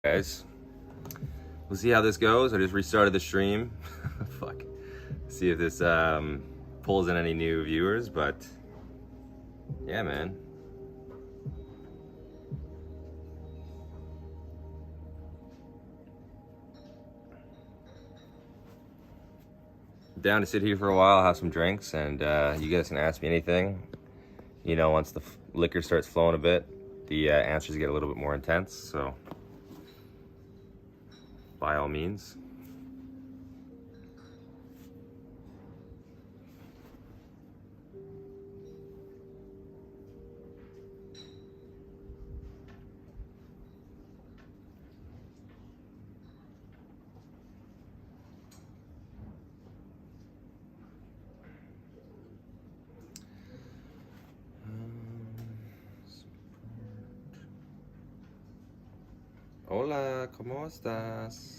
Guys, we'll see how this goes. I just restarted the stream. Fuck. See if this pulls in any new viewers, but yeah, man. Down to sit here for a while, have some drinks, and you guys can ask me anything. You know, once the liquor starts flowing a bit, the answers get a little bit more intense, so by all means. Hola, ¿cómo estás?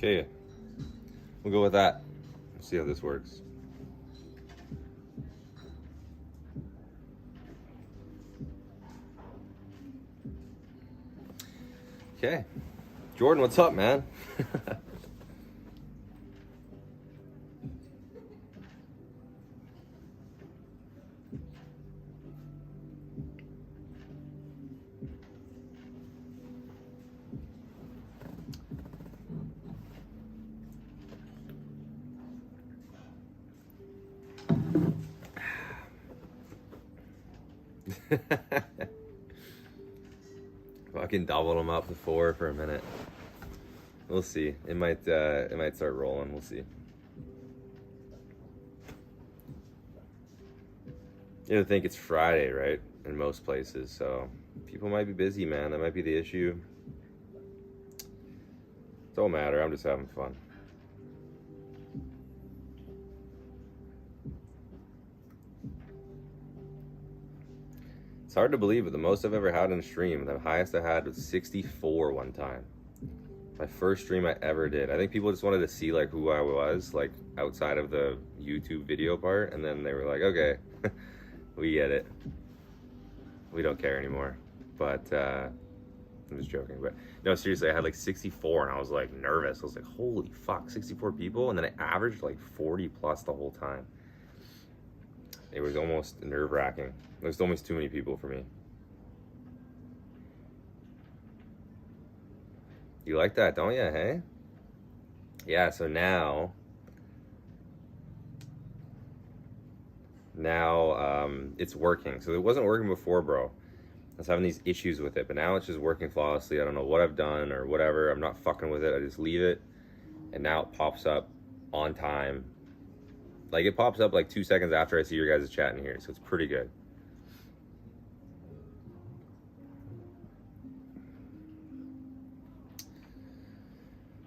Okay, we'll go with that. Let's see how this works. Okay, Jordan, what's up, man? Fucking doubled them up to 4 for a minute. We'll see. It might start rolling. We'll see. You know, think it's Friday, right? In most places, so people might be busy, man. That might be the issue. Don't matter. I'm just having fun. It's hard to believe, but the most I've ever had in a stream, the highest I had was 64 one time. My first stream I ever did. I think people just wanted to see like who I was, like outside of the YouTube video part, and then they were like, okay, we get it. We don't care anymore. But I'm just joking. But no, seriously, I had like 64 and I was like nervous. I was like, holy fuck, 64 people? And then I averaged like 40 plus the whole time. It was almost nerve-wracking. There's almost too many people for me. You like that, don't you, hey? Yeah, so now it's working. So it wasn't working before, bro. I was having these issues with it, but now it's just working flawlessly. I don't know what I've done or whatever. I'm not fucking with it. I just leave it, and now it pops up on time. Like, it pops up like 2 seconds after I see your guys' chat in here, so it's pretty good.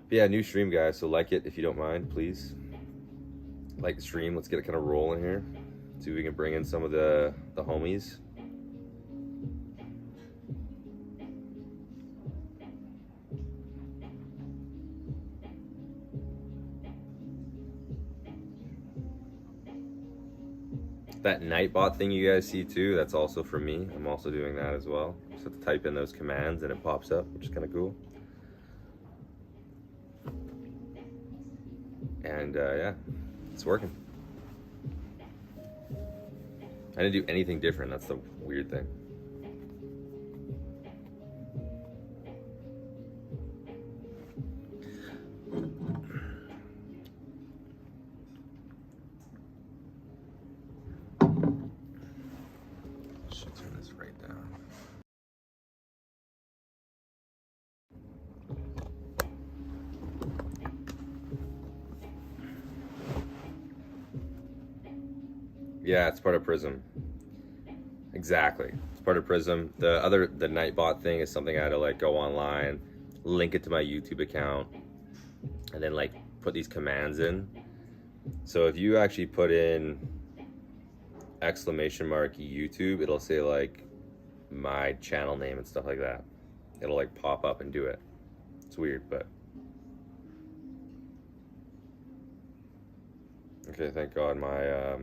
But yeah, new stream, guys, so like it if you don't mind, please. Like the stream. Let's get it kind of rolling here. See if we can bring in some of the homies. That Nightbot thing you guys see too, that's also for me. I'm also doing that as well. Just have to type in those commands and it pops up, which is kind of cool. And yeah, it's working. I didn't do anything different. That's the weird thing. Should turn this right down. Yeah, it's part of Prism. Exactly. part of Prism. The Nightbot thing is something I had to like go online, link it to my YouTube account, and then like put these commands in. So if you actually put in !YouTube, it'll say like my channel name and stuff like that. It'll like pop up and do it. It's weird, but okay. Thank God my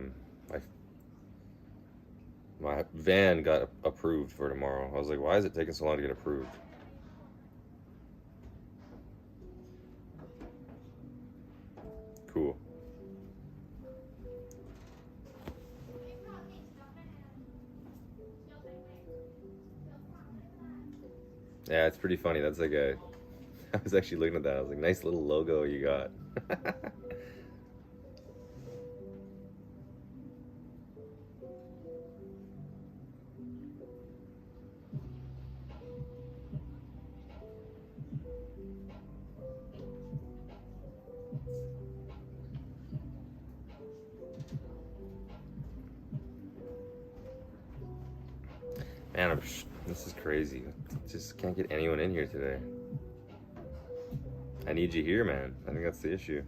van got approved for tomorrow. I was like, why is it taking so long to get approved? Cool. Yeah, it's pretty funny. That's like I was actually looking at that. I was like, nice little logo you got. Man, this is crazy. Just can't get anyone in here today. I need you here, man. I think that's the issue.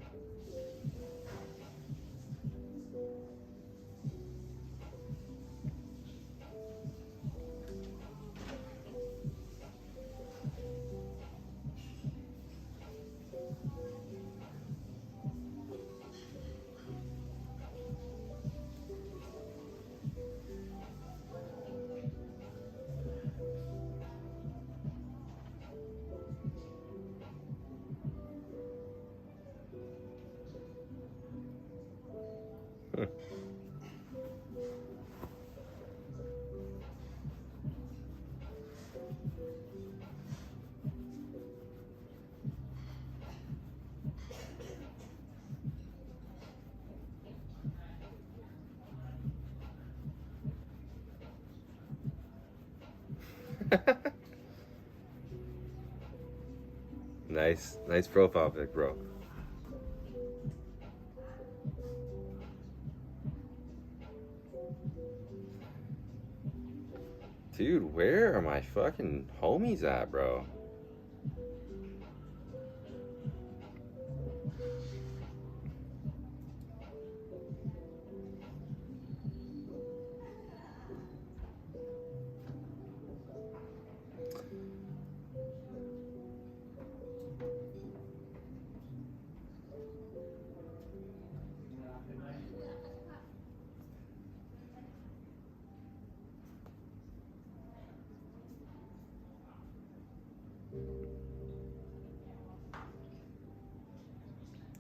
Nice profile pic, bro. Dude, where are my fucking homies at, bro?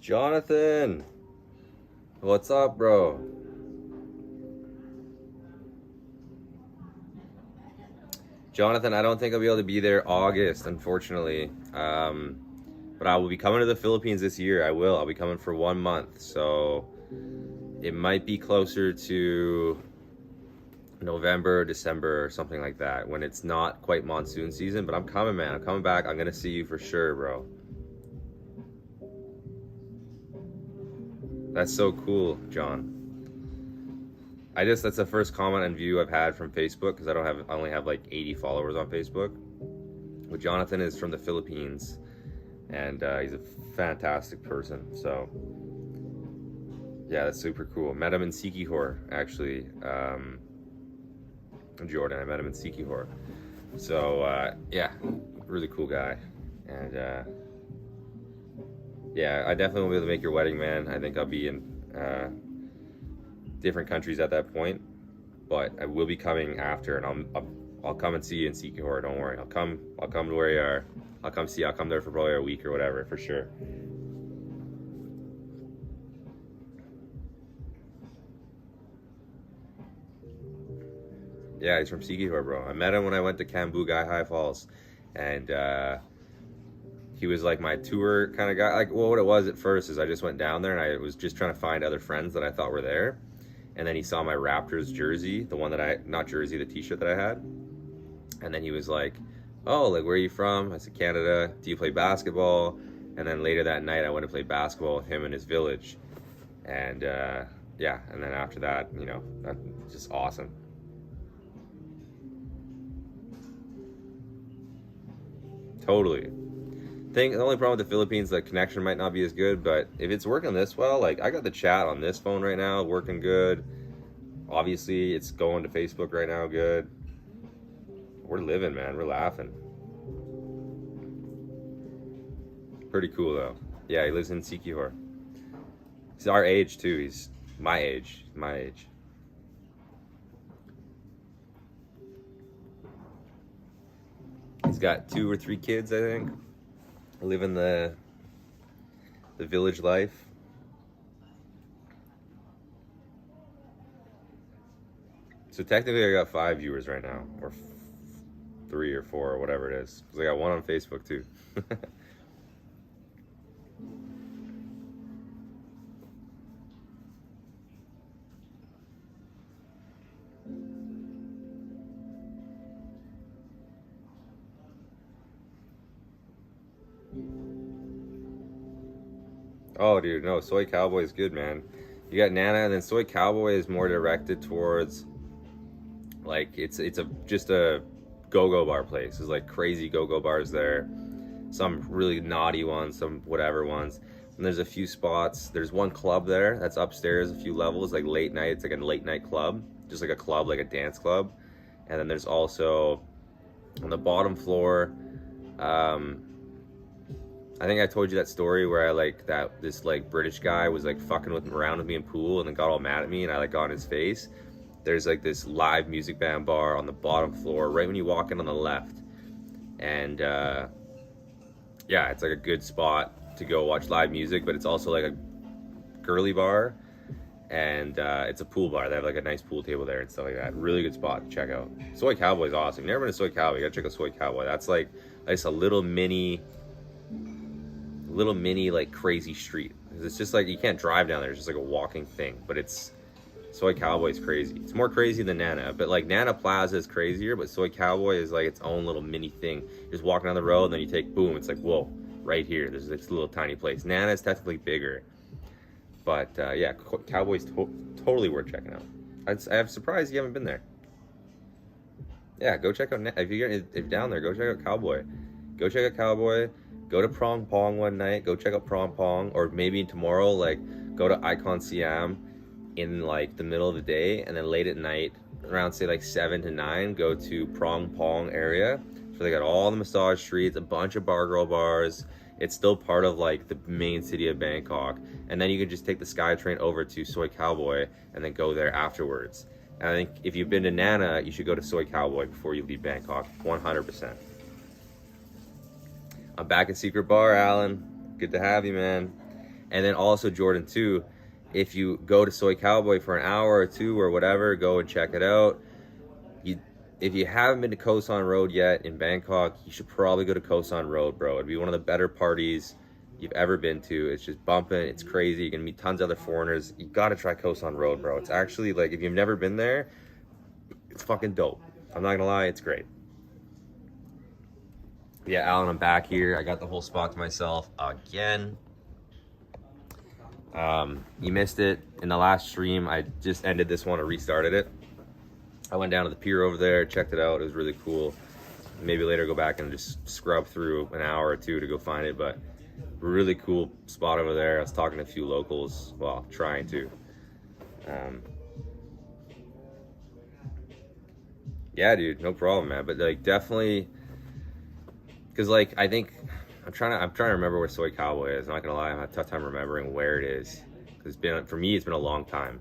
Jonathan, what's up, bro? Jonathan, I don't think I'll be able to be there August, unfortunately. But I will be coming to the Philippines this year. I will. I'll be coming for 1 month, so it might be closer to November, December, or something like that, when it's not quite monsoon season. But I'm coming, man. I'm coming back. I'm gonna see you for sure, bro. That's so cool, John. That's the first comment and view I've had from Facebook, because I only have like 80 followers on Facebook. But Jonathan is from the Philippines, and he's a fantastic person. So yeah, that's super cool. Met him in Sikihor, actually. Jordan, I met him in Sikihor. So yeah, really cool guy. And yeah, I definitely won't be able to make your wedding, man. I think I'll be in different countries at that point, but I will be coming after, and I'll come and see you in Sikihor. Don't worry, I'll come to where you are. I'll come there for probably a week or whatever, for sure. Yeah, he's from Sikihor, bro. I met him when I went to Cambodia High Falls, and he was like my tour kind of guy. Like, well, what it was at first is I just went down there and I was just trying to find other friends that I thought were there. And then he saw my Raptors jersey, the t-shirt that I had. And then he was like, oh, like, where are you from? I said, Canada. Do you play basketball? And then later that night, I went to play basketball with him in his village. And yeah, and then after that, that's just awesome. Totally. The only problem with the Philippines, the connection might not be as good, but if it's working this well, like I got the chat on this phone right now, working good. Obviously, it's going to Facebook right now, good. We're living, man. We're laughing. Pretty cool, though. Yeah, he lives in Sikihor. He's our age, too. He's my age. My age. He's got 2 or 3 kids, I think. Living the village life. So technically I got 5 viewers right now, or 3 or 4 or whatever it is, because I got 1 on Facebook too. Oh, dude, no, Soy Cowboy is good, man. You got Nana, and then Soy Cowboy is more directed towards, like, it's just a go-go bar place. There's like crazy go-go bars there. Some really naughty ones, some whatever ones. And there's a few spots. There's one club there that's upstairs, a few levels, like late night. It's like a late night club, just like a club, like a dance club. And then there's also on the bottom floor, I think I told you that story where I like that this like British guy was like fucking around with me in pool and then got all mad at me and I like got in his face. There's like this live music band bar on the bottom floor, right when you walk in on the left. And yeah, it's like a good spot to go watch live music, but it's also like a girly bar. And it's a pool bar. They have like a nice pool table there and stuff like that. Really good spot to check out. Soy Cowboy is awesome. You've never been to Soy Cowboy, you gotta check out Soy Cowboy. That's like just a little mini like crazy street. It's just like you can't drive down there. It's just like a walking thing. But it's Soy Cowboy is crazy. It's more crazy than Nana, but like Nana Plaza is crazier. But Soy Cowboy is like its own little mini thing. You're just walking down the road, and then you take boom. It's like whoa, right here. There's this little tiny place. Nana is technically bigger, but yeah, Cowboy's totally worth checking out. I'm surprised you haven't been there. Yeah, go check out. If you're down there, go check out Cowboy. Go check out Cowboy. Go to Pom Pom one night. Go check out Pom Pom, or maybe tomorrow, like go to Icon Siam in like the middle of the day, and then late at night, around say like 7 to 9, go to Prong Pong area. So they got all the massage streets, a bunch of bar girl bars. It's still part of like the main city of Bangkok, and then you can just take the SkyTrain over to Soy Cowboy and then go there afterwards. And I think if you've been to Nana, you should go to Soy Cowboy before you leave Bangkok, 100%. I'm back at Secret Bar, Alan. Good to have you, man. And then also, Jordan, too, if you go to Soy Cowboy for an hour or 2 or whatever, go and check it out. If you haven't been to Kawasan Road yet in Bangkok, you should probably go to Kawasan Road, bro. It'd be one of the better parties you've ever been to. It's just bumping. It's crazy. You're going to meet tons of other foreigners. You got to try Kawasan Road, bro. It's actually, like, if you've never been there, it's fucking dope. I'm not going to lie. It's great. Yeah, Alan, I'm back here. I got the whole spot to myself again. You missed it in the last stream. I just ended this one and restarted it. I went down to the pier over there, checked it out. It was really cool. Maybe later go back and just scrub through an hour or 2 to go find it, but really cool spot over there. I was talking to a few locals, well, trying to. Yeah, dude, no problem, man. But like, definitely, because like I think I'm trying to remember where Soy Cowboy is. I'm not gonna lie, I'm having a tough time remembering where it is. Cause for me, it's been a long time.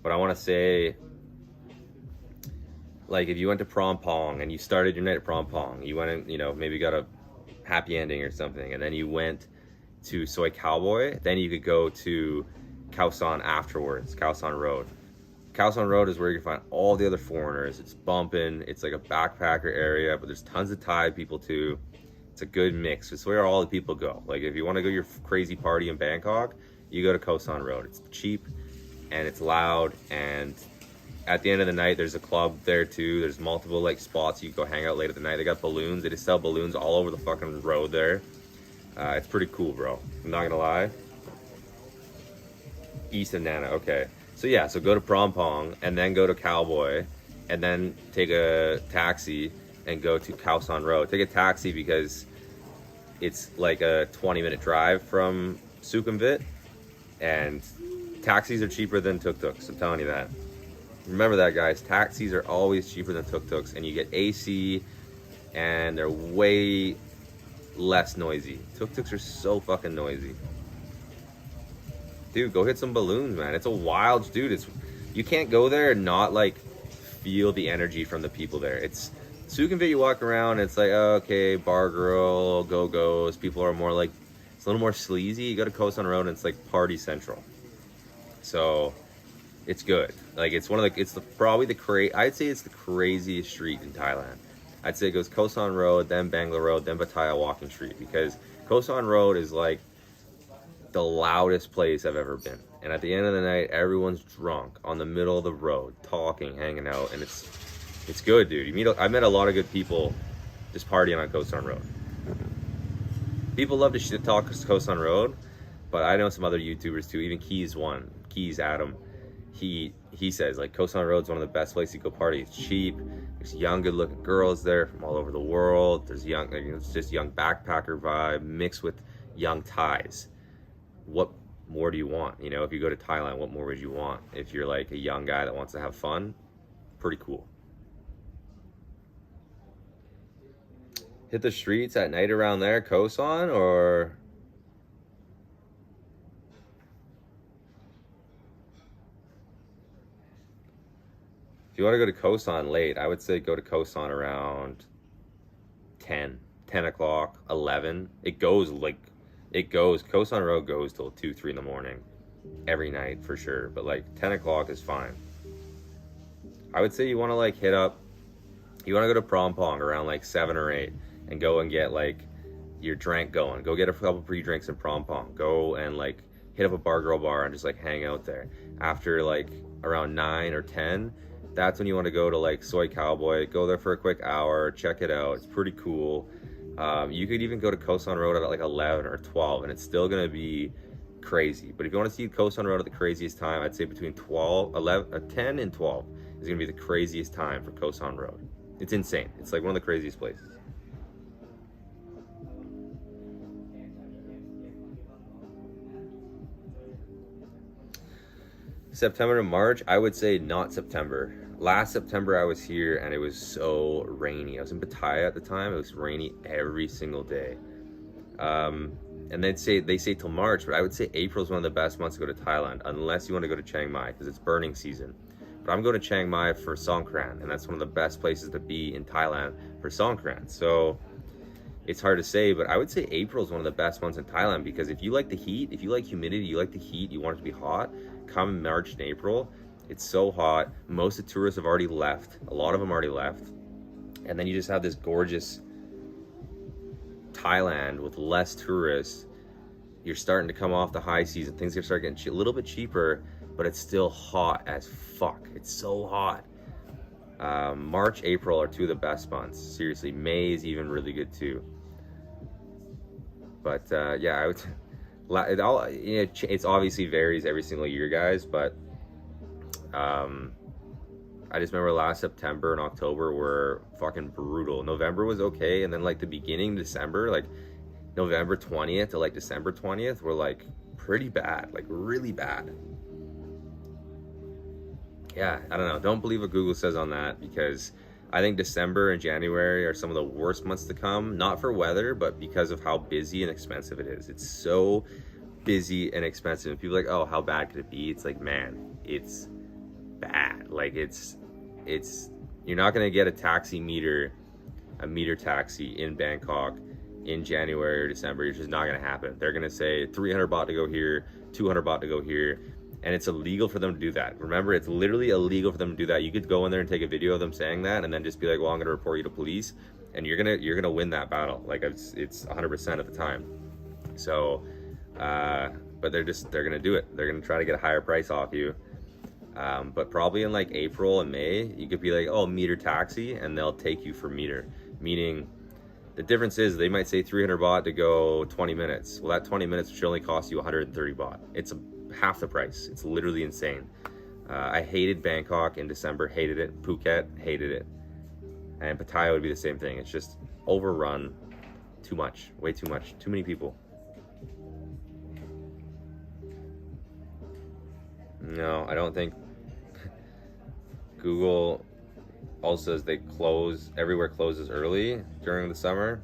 But I want to say, like, if you went to Pom Pom and you started your night at Pom Pom, you went and, you know, maybe got a happy ending or something, and then you went to Soy Cowboy, then you could go to Kawasan afterwards, Kawasan Road. Kawasan Road is where you can find all the other foreigners. It's bumping. It's like a backpacker area, but there's tons of Thai people too. It's a good mix. It's where all the people go. Like, if you want to go your crazy party in Bangkok, you go to Kawasan Road. It's cheap and it's loud, and at the end of the night, there's a club there too. There's multiple like spots you can go hang out late at the night. They got balloons. They just sell balloons all over the fucking road there. It's pretty cool, bro. I'm not gonna lie. East of Nana, okay. So yeah, so go to Pom Pom and then go to Cowboy and then take a taxi and go to Kawasan Road. Take a taxi because it's like a 20-minute drive from Sukhumvit, and taxis are cheaper than tuk-tuks. I'm telling you that. Remember that, guys. Taxis are always cheaper than tuk-tuks, and you get AC, and they're way less noisy. Tuk-tuks are so fucking noisy. Dude, go hit some balloons, man. It's a wild, dude. You can't go there and not like feel the energy from the people there. It's Sukhumvit. You walk around, it's like, oh, okay, bar girl, go-go's. People are more like, it's a little more sleazy. You go to Kawasan Road, and it's like party central. So it's good. Like it's I'd say it's the craziest street in Thailand. I'd say it goes Kawasan Road, then Bangla Road, then Pattaya Walking Street, because Kawasan Road is like the loudest place I've ever been. And at the end of the night, everyone's drunk on the middle of the road, talking, hanging out, and it's good, dude. I met a lot of good people just partying on Kawasan Road. People love to shit talk Kawasan Road, but I know some other YouTubers too. Even Keys Adam, he says like Kawasan Road's one of the best places to go party. It's cheap. There's young, good-looking girls there from all over the world. There's it's just young backpacker vibe mixed with young Thais. What more do you want? You know, if you go to Thailand, what more would you want? If you're like a young guy that wants to have fun, pretty cool. Hit the streets at night around there, Kawasan, or if you want to go to Kawasan late, I would say go to Kawasan around 10 o'clock, 11. Kawasan Road goes till 2, 3 in the morning every night for sure. But like 10 o'clock is fine. I would say you want to like you want to go to Pom Pom around like 7 or 8 and go and get like your drink going. Go get a couple pre-drinks in Pom Pom. Go and like hit up a bar girl bar and just like hang out there. After like around 9 or 10, that's when you want to go to like Soy Cowboy. Go there for a quick hour, check it out. It's pretty cool. You could even go to Kawasan Road at like 11 or 12, and it's still gonna be crazy. But if you want to see Kawasan Road at the craziest time, I'd say between 10 and 12 is gonna be the craziest time for Kawasan Road. It's insane. It's like one of the craziest places. September to March, I would say not September. Last September I was here and it was so rainy. I was in Pattaya at the time. It was rainy every single day. And they say till March, but I would say April is one of the best months to go to Thailand, unless you want to go to Chiang Mai because it's burning season. But I'm going to Chiang Mai for Songkran, and that's one of the best places to be in Thailand for Songkran. So it's hard to say, but I would say April is one of the best months in Thailand, because if you like the heat, if you like humidity, you like the heat, you want it to be hot, come March and April. It's so hot. Most of the tourists have already left. A lot of them already left. And then you just have this gorgeous Thailand with less tourists. You're starting to come off the high season. Things are starting to get a little bit cheaper, but it's still hot as fuck. It's so hot. March, April are two of the best months. Seriously, May is even really good too. But yeah, I would. It's obviously varies every single year, guys. But I just remember last September and October were fucking brutal. November was okay, and then like the beginning of December, like November 20th to like December 20th, were like pretty bad, like really bad. Yeah, I don't know. Don't believe what Google says on that, because I think December and January are some of the worst months to come. Not for weather, but because of how busy and expensive it is. It's so busy and expensive. And people are like, oh, how bad could it be? It's like, man, it's bad. Like it's you're not gonna get a meter taxi in Bangkok in January or December. It's just not gonna happen. They're gonna say 300 baht to go here, 200 baht to go here. And it's illegal for them to do that. Remember, it's literally illegal for them to do that. You could go in there and take a video of them saying that, and then just be like, "Well, I'm going to report you to police," and you're gonna win that battle. Like it's 100% at the time. So, but they're gonna do it. They're gonna try to get a higher price off you. But probably in like April and May, you could be like, "Oh, meter taxi," and they'll take you for meter. Meaning, the difference is they might say 300 baht to go 20 minutes. Well, that 20 minutes should only cost you 130 baht. It's half the price. It's literally insane. I hated Bangkok in December, hated it. Phuket, hated it. And Pattaya would be the same thing. It's just overrun, too much, way too much, too many people. No, I don't think. Google also says they close, everywhere closes early during the summer.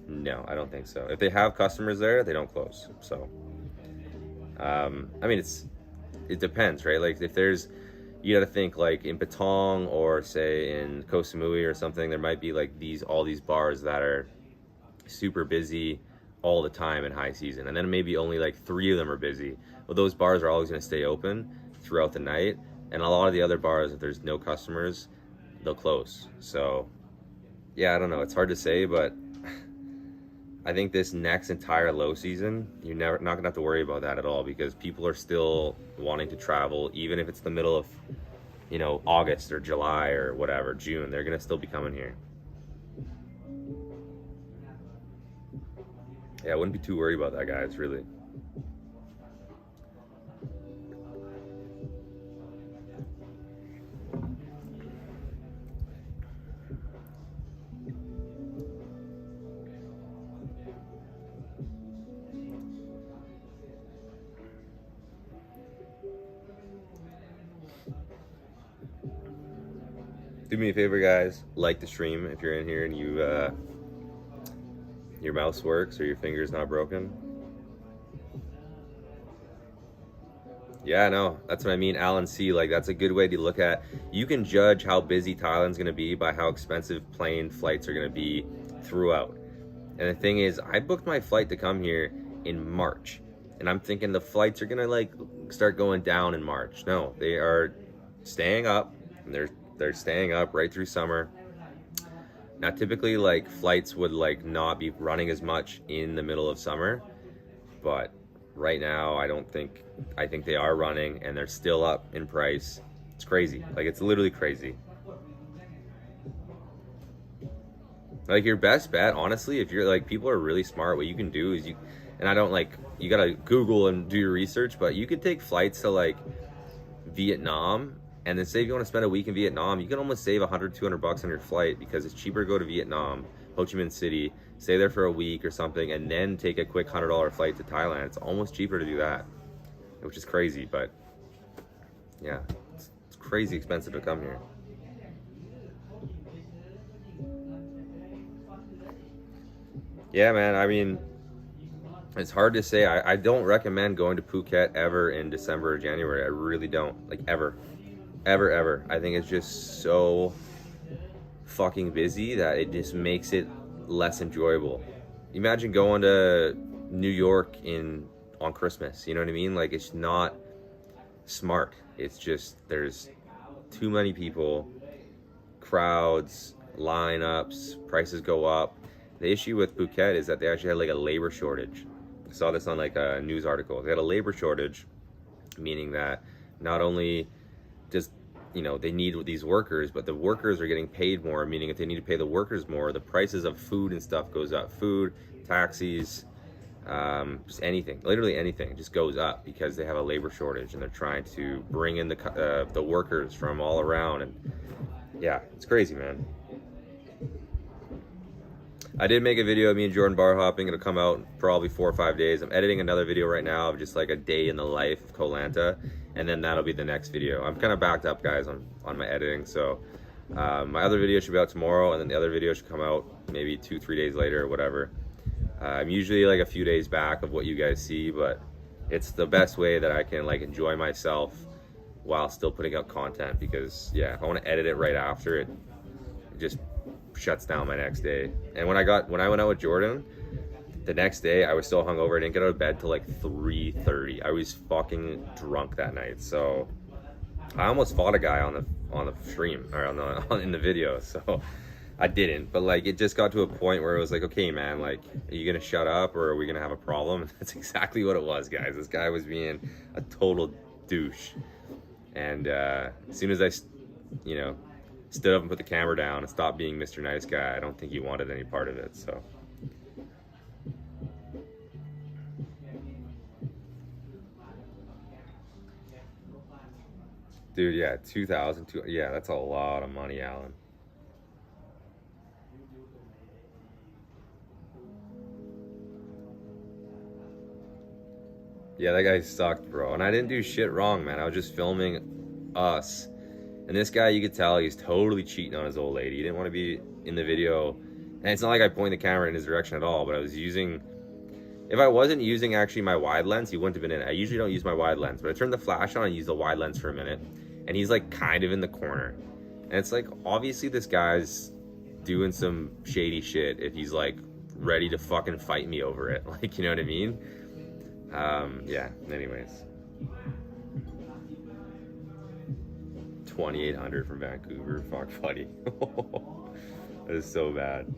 No, I don't think so. If they have customers there, they don't close. So, I mean, it depends, right? Like if there's, you got to think like in Patong or say in Koh Samui or something, there might be like all these bars that are super busy all the time in high season, and then maybe only like 3 of them are busy. Well, those bars are always going to stay open throughout the night, and a lot of the other bars, if there's no customers, they'll close. So yeah, I don't know, it's hard to say, but I think this next entire low season, you're not gonna have to worry about that at all, because people are still wanting to travel, even if it's the middle of, you know, August or July or whatever, June, they're gonna still be coming here. Yeah, I wouldn't be too worried about that, guys, really. Do me a favor, guys, like the stream if you're in here and you your mouse works or your finger's not broken. Yeah, no, that's what I mean, Alan C. Like, that's a good way to look at. You can judge how busy Thailand's gonna be by how expensive plane flights are gonna be throughout. And the thing is, I booked my flight to come here in March, and I'm thinking the flights are gonna like start going down in March. No, they are staying up, and they're staying up right through summer. Now, typically, like flights would like not be running as much in the middle of summer, but right now, I think they are running, and they're still up in price. It's crazy. Like, it's literally crazy. Like, your best bet, honestly, if you're like, people are really smart, what you can do is and I don't like, you gotta Google and do your research, but you could take flights to like Vietnam, and then say if you want to spend a week in Vietnam, you can almost save $100-200 on your flight, because it's cheaper to go to Vietnam, Ho Chi Minh City, stay there for a week or something, and then take a quick $100 flight to Thailand. It's almost cheaper to do that, which is crazy, but yeah, it's crazy expensive to come here. Yeah, man, I mean, it's hard to say. I don't recommend going to Phuket ever in December or January. I really don't. Like, ever. Ever. I think it's just so fucking busy that it just makes it less enjoyable. Imagine going to New York on Christmas, you know what I mean? Like, it's not smart. It's just, there's too many people, crowds, lineups, prices go up. The issue with Phuket is that they actually had like a labor shortage. I saw this on like a news article. They had a labor shortage, meaning that not only just, you know, they need these workers, but the workers are getting paid more, meaning if they need to pay the workers more, the prices of food and stuff goes up. Food, taxis, just anything, literally anything just goes up, because they have a labor shortage, and they're trying to bring in the workers from all around. And yeah, it's crazy, man. I did make a video of me and Jordan bar hopping. It'll come out probably 4 or 5 days. I'm editing another video right now of just like a day in the life of Koh Lanta, and then that'll be the next video. I'm kind of backed up, guys, on my editing, so my other video should be out tomorrow, and then the other video should come out maybe 2-3 days later or whatever. I'm usually like a few days back of what you guys see, but it's the best way that I can like enjoy myself while still putting out content, because yeah, if I want to edit it right after, it just shuts down my next day. And when I went out with Jordan, the next day I was still hungover. I didn't get out of bed till like 3:30. I was fucking drunk that night. So I almost fought a guy on the stream, or in the video. So I didn't, but like it just got to a point where it was like, okay, man, like, are you gonna shut up or are we gonna have a problem? And that's exactly what it was, guys. This guy was being a total douche. And as soon as I, you know, stood up and put the camera down and stopped being Mr. Nice Guy, I don't think he wanted any part of it. So dude, yeah, 2,000, yeah, that's a lot of money, Alan. Yeah, that guy sucked, bro. And I didn't do shit wrong, man. I was just filming us. And this guy, you could tell he's totally cheating on his old lady. He didn't want to be in the video. And it's not like I point the camera in his direction at all, but I was using... If I wasn't using actually my wide lens, he wouldn't have been in it. I usually don't use my wide lens, but I turned the flash on and used the wide lens for a minute. And he's like kind of in the corner. And it's like, obviously this guy's doing some shady shit if he's like ready to fucking fight me over it. Like, you know what I mean? Yeah, anyways. 2,800 from Vancouver. Fuck, buddy. That is so bad.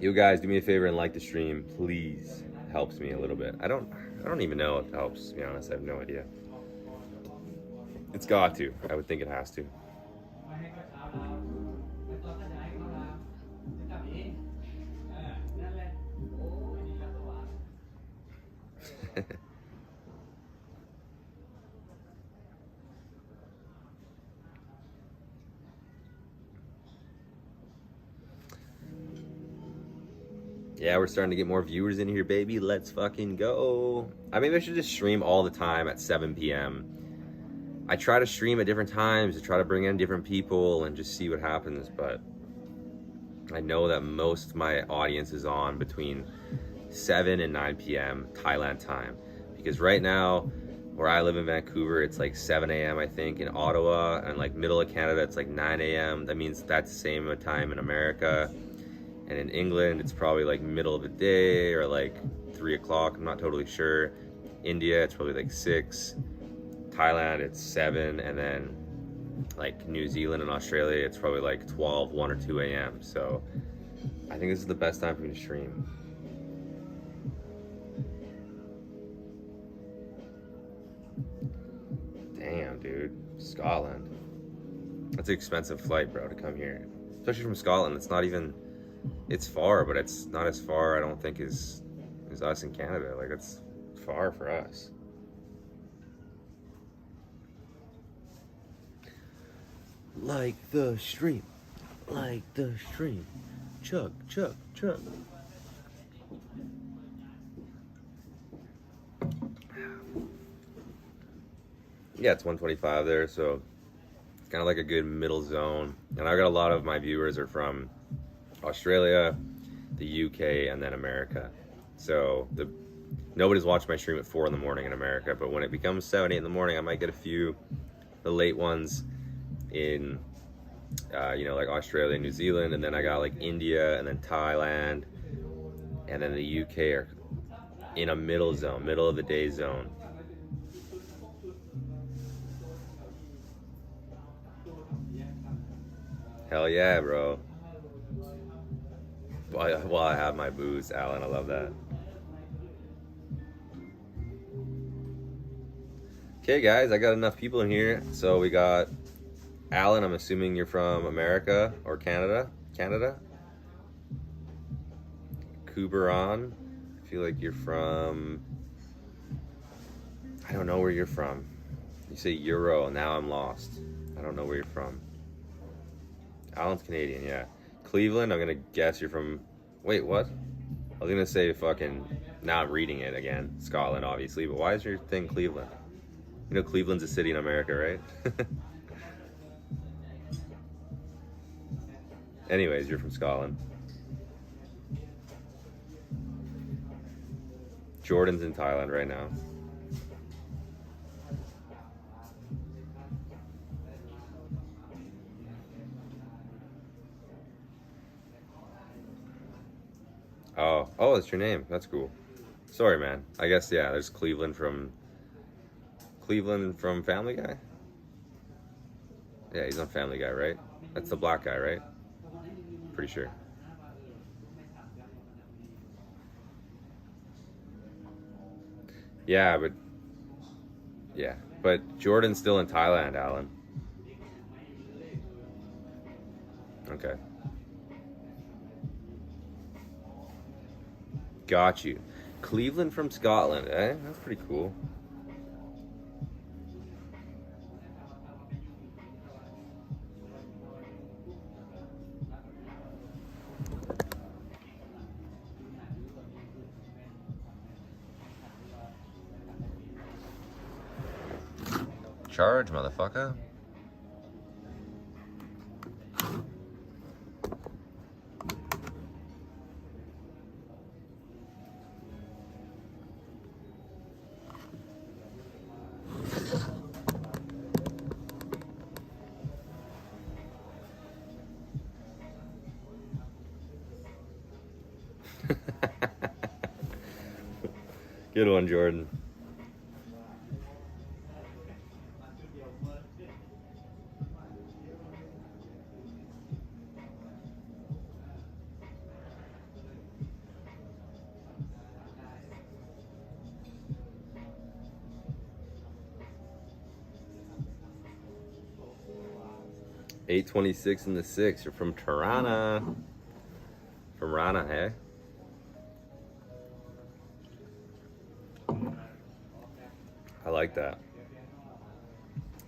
You guys, do me a favor and like the stream, please. It helps me a little bit. I don't even know if it helps, to be honest. I have no idea. It's got to. I would think it has to. Yeah, we're starting to get more viewers in here, baby. Let's fucking go. I mean, I should just stream all the time at 7 p.m. I try to stream at different times to try to bring in different people and just see what happens, but I know that most of my audience is on between 7 and 9 p.m. Thailand time. Because right now, where I live in Vancouver, it's like 7 a.m. I think. In Ottawa and like middle of Canada, it's like 9 a.m. That means that's the same time in America. And in England, it's probably like middle of the day or like 3 o'clock. I'm not totally sure. India, it's probably like 6. Thailand, it's 7. And then like New Zealand and Australia, it's probably like 12, 1 or 2 a.m. So I think this is the best time for me to stream. Damn, dude. Scotland. That's an expensive flight, bro, to come here. Especially from Scotland. It's not even... It's far, but it's not as far, I don't think, as us in Canada. Like, it's far for us. Like the stream. Like the stream. Chug, chug, chug. Yeah, it's 125 there, so it's kind of like a good middle zone. And I got a lot of my viewers are from Australia, the UK, and then America. So nobody's watching my stream at 4 in the morning in America, but when it becomes 7, 8 in the morning, I might get a few, the late ones in, like Australia, New Zealand, and then I got like India, and then Thailand, and then the UK are in a middle zone, middle of the day zone. Hell yeah, bro. While I have my booze, Alan, I love that. Okay, guys, I got enough people in here. So we got Alan, I'm assuming you're from America or Canada. Kuberon, I feel like you're from... I don't know where you're from. You say Euro, now I'm lost. I don't know where you're from. Alan's Canadian, yeah. Cleveland, I'm gonna guess you're from... Wait, what? I was gonna say fucking... Now I'm reading it again. Scotland, obviously, but why is your thing Cleveland? You know Cleveland's a city in America, right? Anyways, you're from Scotland. Jordan's in Thailand right now. Oh, that's your name. That's cool. Sorry, man. I guess, yeah, there's Cleveland from Family Guy? Yeah, he's on Family Guy, right? That's the black guy, right? Pretty sure. Yeah, but Jordan's still in Thailand, Alan. Okay. Got you. Cleveland from Scotland, eh? That's pretty cool. charge, motherfucker. Good one, Jordan. $8.26 in the 6. You're from Tirana. From Rana, hey? I like that.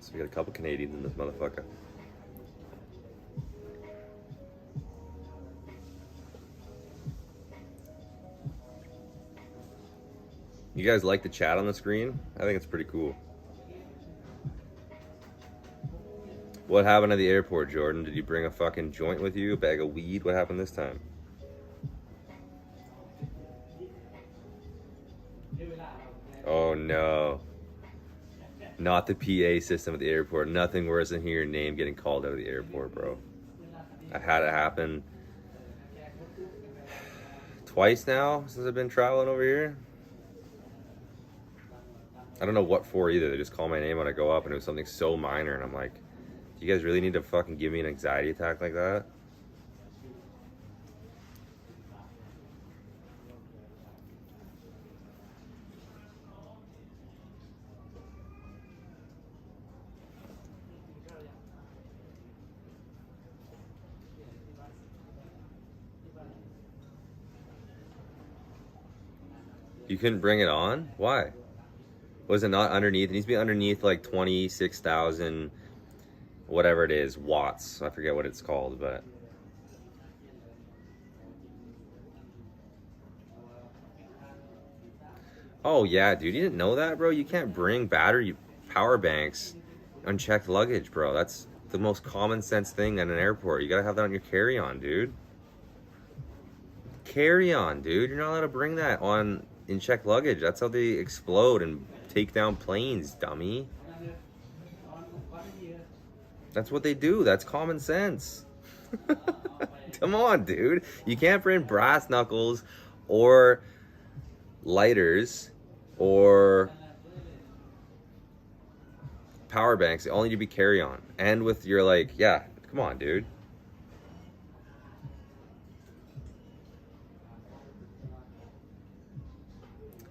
So we got a couple Canadians in this motherfucker. You guys like the chat on the screen? I think it's pretty cool. What happened at the airport, Jordan? Did you bring a fucking joint with you? A bag of weed? What happened this time? Oh no. Not the PA system at the airport. Nothing worse than hearing your name getting called out of the airport, bro. I've had it happen twice now since I've been traveling over here. I don't know what for either. They just call my name when I go up and it was something so minor and I'm like, do you guys really need to fucking give me an anxiety attack like that? You couldn't bring it on? Why? Was it not underneath? It needs to be underneath like 26,000, whatever it is, watts. I forget what it's called, but. Oh yeah, dude, you didn't know that, bro? You can't bring battery power banks unchecked luggage, bro. That's the most common sense thing at an airport. You gotta have that on your carry-on, dude. Carry-on, dude. You're not allowed to bring that on in checked luggage. That's how they explode and take down planes, dummy. That's what they do. That's common sense. Come on, dude. You can't bring brass knuckles or lighters or power banks. They all need to be carry-on. And with your, like, yeah, come on, dude.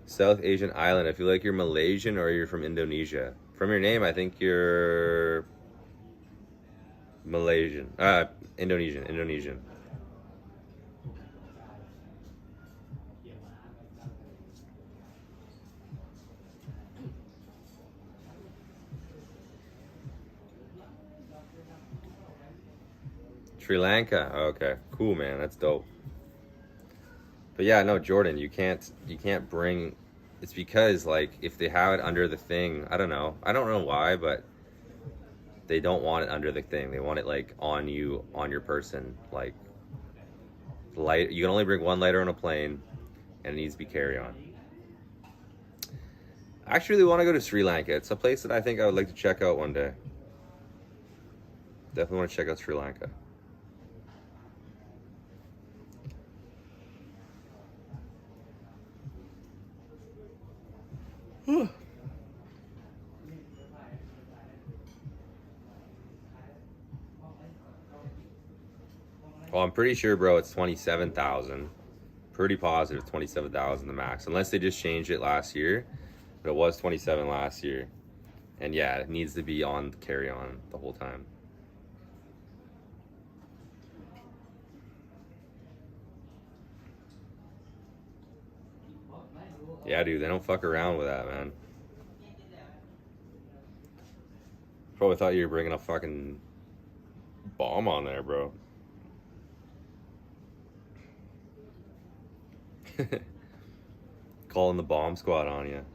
South Asian island. I feel like you're Malaysian or you're from Indonesia. From your name, I think you're Malaysian. Indonesian. Sri Lanka. Okay, cool, man. That's dope. But yeah, no, Jordan, you can't bring. It's because, like, if they have it under the thing, I don't know why, but they don't want it under the thing. They want it like on you, on your person. Like, light. You can only bring one lighter on a plane, and it needs to be carry-on. I actually really want to go to Sri Lanka. It's a place that I think I would like to check out one day. Definitely want to check out Sri Lanka. Well, I'm pretty sure, bro, it's 27,000. Pretty positive 27,000 the max. Unless they just changed it last year. But it was 27 last year. And yeah, it needs to be on carry-on the whole time. Yeah, dude, they don't fuck around with that, man. Probably thought you were bringing a fucking bomb on there, bro. Calling the bomb squad on you.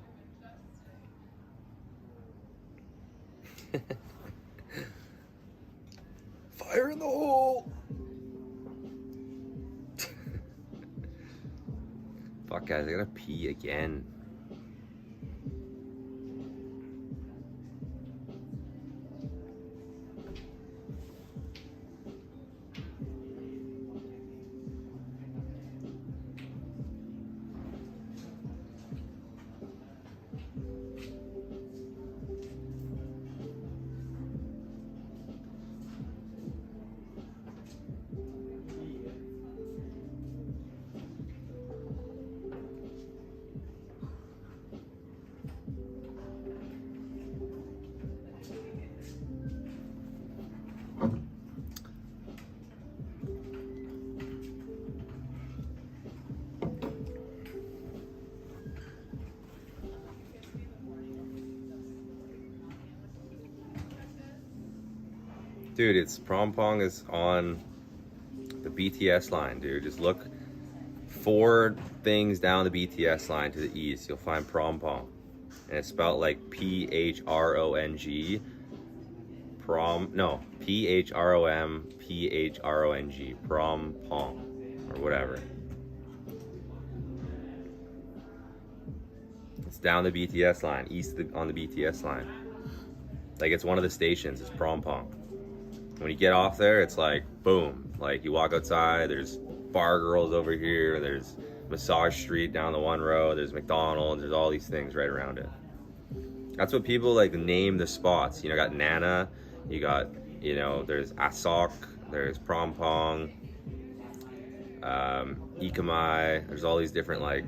Fire in the hole! Fuck, guys, I gotta pee again. Dude, it's Pom Pom is on the BTS line, dude. Just look 4 things down the BTS line to the east. You'll find Pom Pom. And it's spelled like P-H-R-O-N-G. P-H-R-O-M-P-H-R-O-N-G. Pom Pom. Or whatever. It's down the BTS line, on the BTS line. Like, it's one of the stations. It's Pom Pom. When you get off there, it's like, boom. Like, you walk outside, there's bar girls over here, there's Massage Street down the one road, there's McDonald's, there's all these things right around it. That's what people, like, name the spots. You know, got Nana, you got, you know, there's Asok, there's Pom Pom, Ikamai, there's all these different, like,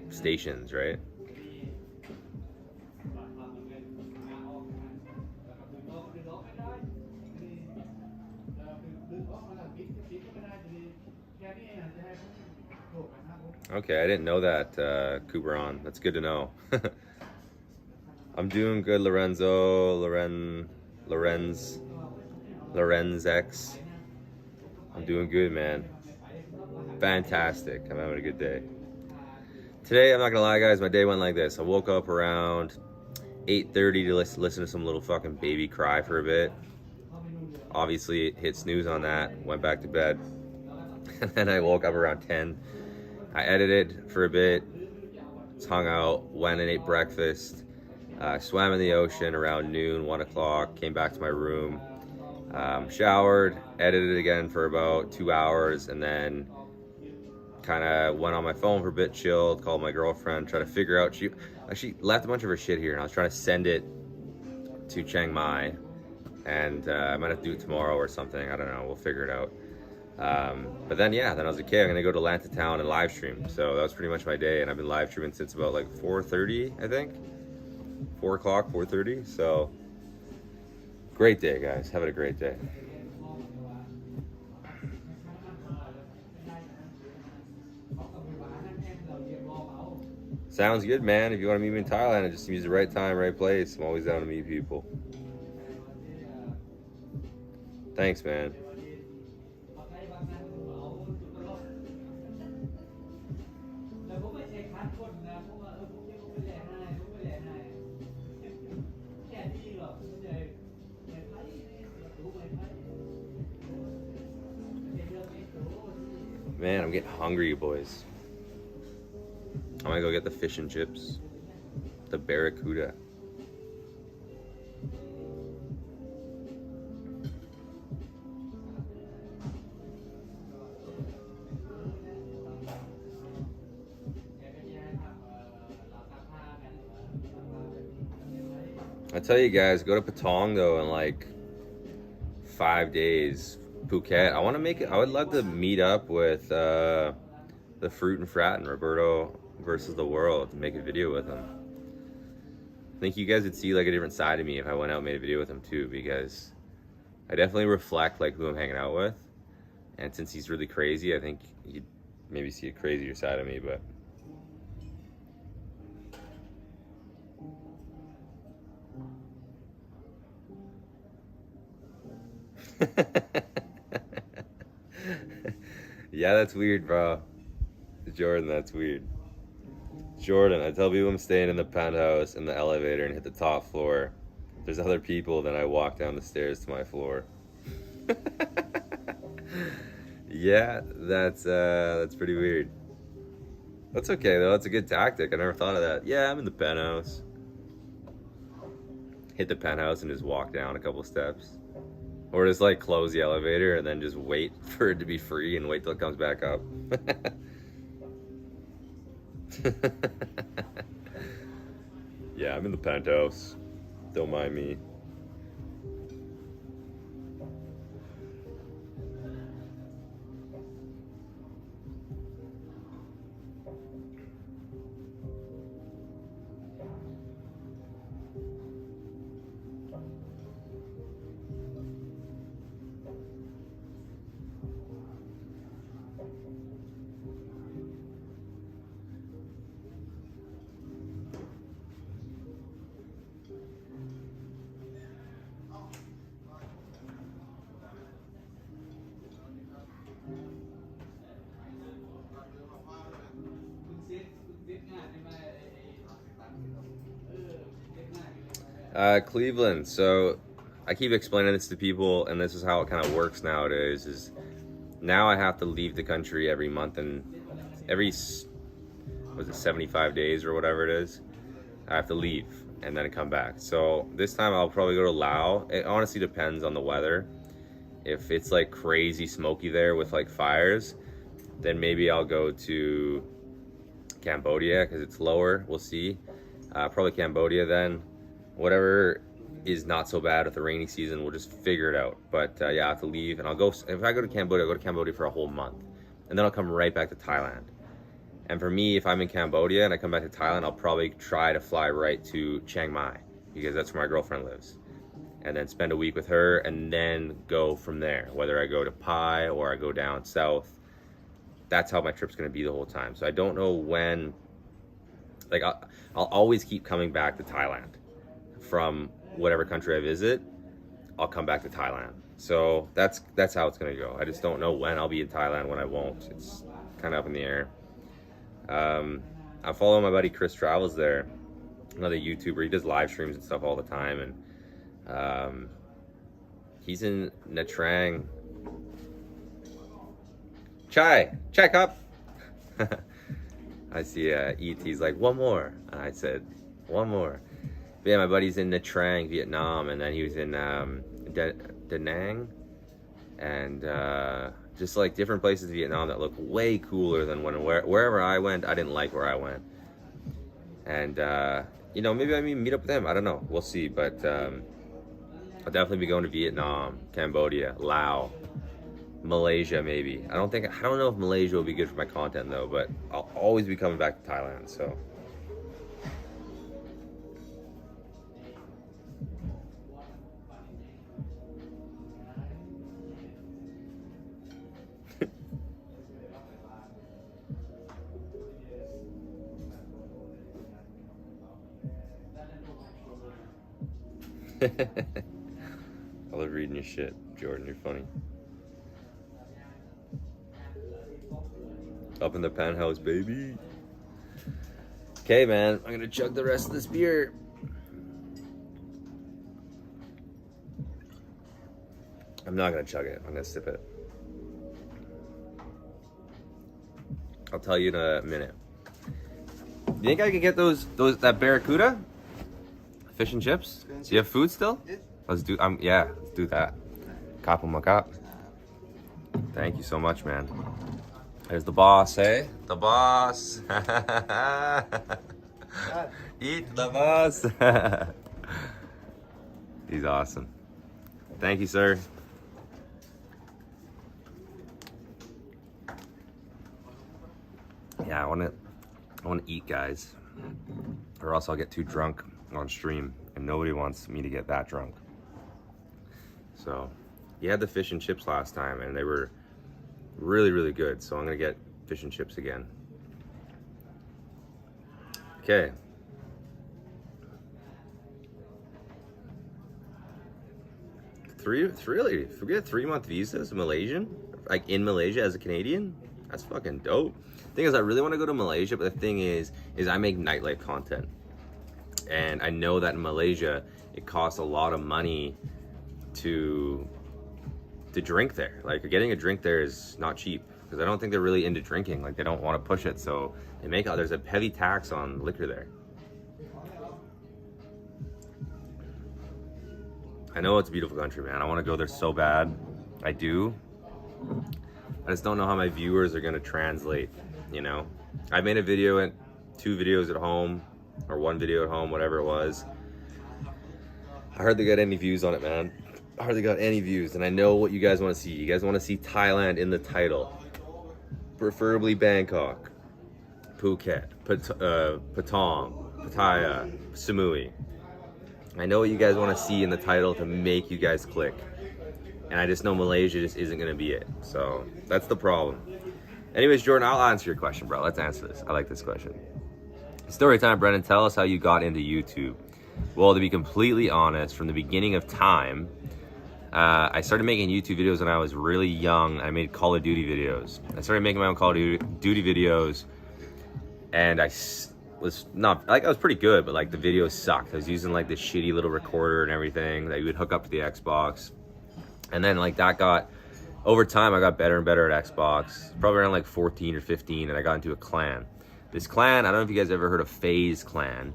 stations, right? Okay, I didn't know that, Kuberon. That's good to know. I'm doing good, Lorenz X. I'm doing good, man. Fantastic. I'm having a good day. Today, I'm not gonna lie, guys, my day went like this. I woke up around 8:30 to listen to some little fucking baby cry for a bit. Obviously, hit snooze on that, went back to bed. And then I woke up around 10. I edited for a bit, just hung out, went and ate breakfast, swam in the ocean around noon, 1 o'clock, came back to my room, showered, edited again for about 2 hours, and then kind of went on my phone for a bit, chilled, called my girlfriend, tried to figure out, she actually left a bunch of her shit here, and I was trying to send it to Chiang Mai, and I might have to do it tomorrow or something, I don't know, we'll figure it out. But then, yeah, then I was like, okay, I'm gonna go to Lanta town and live stream. So that was pretty much my day, and I've been live streaming since about like 4:30, I think. 4 o'clock, 4:30. So great day, guys. Having a great day. Sounds good, man. If you want to meet me in Thailand, just use the right time, right place. I'm always down to meet people. Thanks, man. Man, I'm getting hungry, boys. I'm gonna go get the fish and chips. The barracuda. I tell you guys, go to Patong though in like 5 days. Phuket. I want to make it. I would love to meet up with the Fruit and Frat and Roberto versus the World and make a video with him. I think you guys would see like a different side of me if I went out and made a video with him too, because I definitely reflect like who I'm hanging out with, and since he's really crazy, I think you'd maybe see a crazier side of me, but. Yeah, that's weird, bro. Jordan, that's weird. Jordan, I tell people I'm staying in the penthouse in the elevator and hit the top floor. there's other people, then I walk down the stairs to my floor. Yeah, that's pretty weird. That's okay though. That's a good tactic. I never thought of that. Yeah, I'm in the penthouse. Hit the penthouse and just walk down a couple steps. Or just like close the elevator and then just wait for it to be free and wait till it comes back up. Yeah, I'm in the penthouse. Don't mind me. Cleveland. So I keep explaining this to people, and this is how it kind of works nowadays. Is now I have to leave the country every month, and every 75 days or whatever it is, I have to leave and then come back. So this time I'll probably go to Laos. It honestly depends on the weather. If it's like crazy smoky there with like fires, then maybe I'll go to Cambodia because it's lower. We'll see. Probably Cambodia then. Whatever is not so bad with the rainy season, we'll just figure it out. But yeah, I have to leave, and I'll go. If I go to Cambodia, I'll go to Cambodia for a whole month, and then I'll come right back to Thailand. And for me, if I'm in Cambodia and I come back to Thailand, I'll probably try to fly right to Chiang Mai because that's where my girlfriend lives, and then spend a week with her, and then go from there. Whether I go to Pai or I go down south, that's how my trip's going to be the whole time. So I don't know when. Like I'll always keep coming back to Thailand. From whatever country I visit, I'll come back to Thailand. So that's how it's gonna go. I just don't know when I'll be in Thailand, when I won't. It's kind of up in the air. I follow my buddy Chris Travels there, another YouTuber. He does live streams and stuff all the time, and he's in Nha Trang. Chai cup. I see ET's like, one more. I said, one more. But yeah, my buddy's in Nha Trang, Vietnam, and then he was in Da Nang, and just like different places in Vietnam that look way cooler than wherever I went. I didn't like where I went, and you know, maybe I meet up with him. I don't know. We'll see. But I'll definitely be going to Vietnam, Cambodia, Laos, Malaysia, maybe. I don't know if Malaysia will be good for my content though. But I'll always be coming back to Thailand. So. I love reading your shit, Jordan. You're funny. Up in the penthouse, baby. Okay, man. I'm gonna chug the rest of this beer. I'm not gonna chug it. I'm gonna sip it. I'll tell you in a minute. You think I can get that Barracuda? Fish and chips? Do you have food still? Yeah. Let's do that. Cop on my cop. Thank you so much, man. There's the boss, hey? The boss. Eat the boss. He's awesome. Thank you, sir. Yeah, I wanna eat, guys, or else I'll get too drunk on stream, and nobody wants me to get that drunk. So you had the fish and chips last time, and they were really, really good. So I'm gonna get fish and chips again. Okay. Really? Forget 3-month visas, Malaysian? Like in Malaysia as a Canadian? That's fucking dope. Thing is, I really want to go to Malaysia, but the thing is I make nightlife content. And I know that in Malaysia, it costs a lot of money to drink there. Like getting a drink there is not cheap, because I don't think they're really into drinking. Like they don't want to push it, so they make there's a heavy tax on liquor there. I know it's a beautiful country, man. I want to go there so bad. I do. I just don't know how my viewers are gonna translate, you know? I made a video and 2 videos at home, or 1 video at home, whatever it was. I hardly got any views on it, man. I hardly got any views, and I know what you guys want to see. You guys want to see Thailand in the title. Preferably Bangkok, Phuket, Patong, Pattaya, Samui. I know what you guys want to see in the title to make you guys click. And I just know Malaysia just isn't going to be it. So that's the problem. Anyways, Jordan, I'll answer your question, bro. Let's answer this. I like this question. Story time, Brennan. Tell us how you got into YouTube. Well, to be completely honest, from the beginning of time, I started making YouTube videos when I was really young. I made Call of Duty videos. I started making my own Call of Duty videos, and I was not, like, I was pretty good, but like the videos sucked. I was using like this shitty little recorder and everything that you would hook up to the Xbox. And then like that got, over time I got better and better at Xbox, probably around like 14 or 15, and I got into a clan. This clan, I don't know if you guys ever heard of FaZe Clan,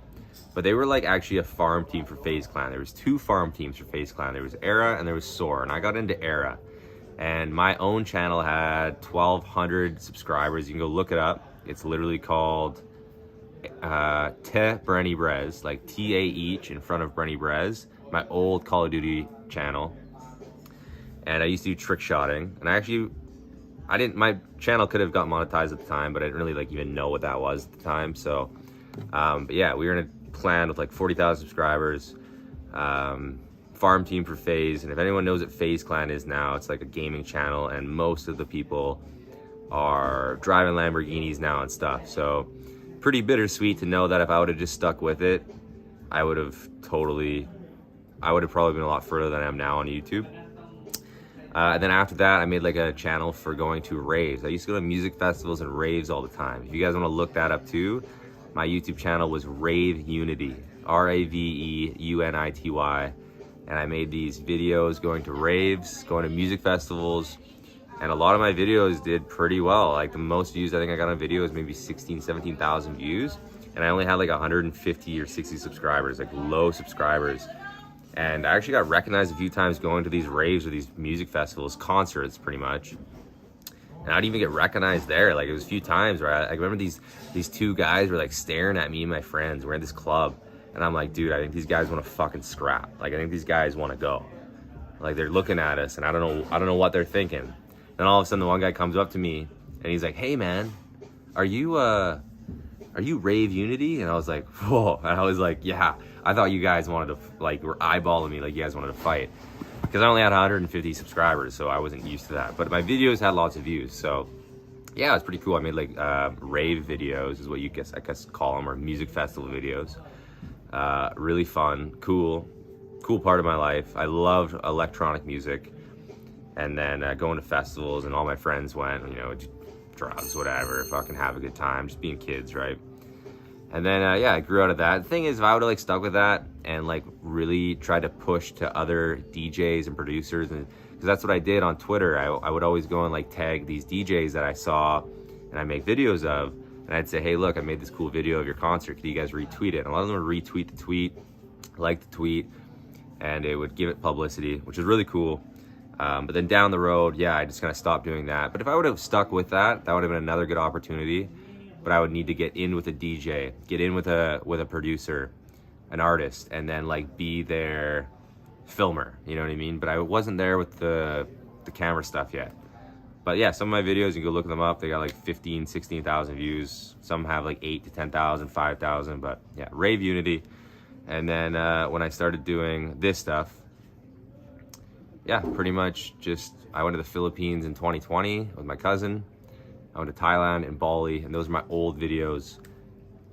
but they were like actually a farm team for FaZe Clan. There was 2 farm teams for FaZe Clan. There was Era and there was Soar, and I got into Era. And my own channel had 1,200 subscribers. You can go look it up. It's literally called Te Brenny Brez, like TA each in front of Brenny Brez, my old Call of Duty channel. And I used to do trick shotting, and my channel could have got monetized at the time, but I didn't really like even know what that was at the time. So, but yeah, we were in a clan with like 40,000 subscribers, farm team for FaZe. And if anyone knows what FaZe Clan is now, it's like a gaming channel, and most of the people are driving Lamborghinis now and stuff. So pretty bittersweet to know that if I would have just stuck with it, I would have probably been a lot further than I am now on YouTube. And then after that, I made like a channel for going to raves. I used to go to music festivals and raves all the time. If you guys want to look that up too, my YouTube channel was Rave Unity, RAVEUNITY. And I made these videos going to raves, going to music festivals. And a lot of my videos did pretty well. Like the most views I think I got on a video was maybe 16,000, 17,000 views. And I only had like 150 or 60 subscribers, like low subscribers. And I actually got recognized a few times going to these raves or these music festivals, concerts pretty much. And I didn't even get recognized there. Like it was a few times where I remember these 2 guys were like staring at me and my friends. We're at this club. And I'm like, dude, I think these guys want to fucking scrap. Like I think these guys want to go. Like they're looking at us and I don't know what they're thinking. Then all of a sudden the one guy comes up to me and he's like, hey man, are you Rave Unity? And I was like, whoa. And I was like, yeah, I thought you guys wanted to, like, were eyeballing me like you guys wanted to fight. Because I only had 150 subscribers, so I wasn't used to that. But my videos had lots of views, so yeah, it was pretty cool. I made like rave videos is what I guess call them, or music festival videos. Really fun, cool part of my life. I loved electronic music. And then going to festivals, and all my friends went, you know, drugs, whatever, fucking have a good time, just being kids, right? And then yeah, I grew out of that. The thing is, if I would have like stuck with that and like really tried to push to other DJs and producers, and because that's what I did on Twitter, I would always go and like tag these DJs that I saw and I make videos of, and I'd say, hey, look, I made this cool video of your concert, could you guys retweet it? And a lot of them would retweet the tweet, like the tweet, and it would give it publicity, which is really cool. But then down the road, yeah, I just kind of stopped doing that. But if I would have stuck with that, that would have been another good opportunity. But I would need to get in with a DJ, get in with a producer, an artist, and then like be their filmer, you know what I mean? But I wasn't there with the camera stuff yet. But yeah, some of my videos, you can go look them up. They got like 15, 16,000 views. Some have like 8 to 10,000, 5,000. But yeah, Rave Unity. And then when I started doing this stuff, yeah, pretty much just, I went to the Philippines in 2020 with my cousin. I went to Thailand and Bali, and those are my old videos.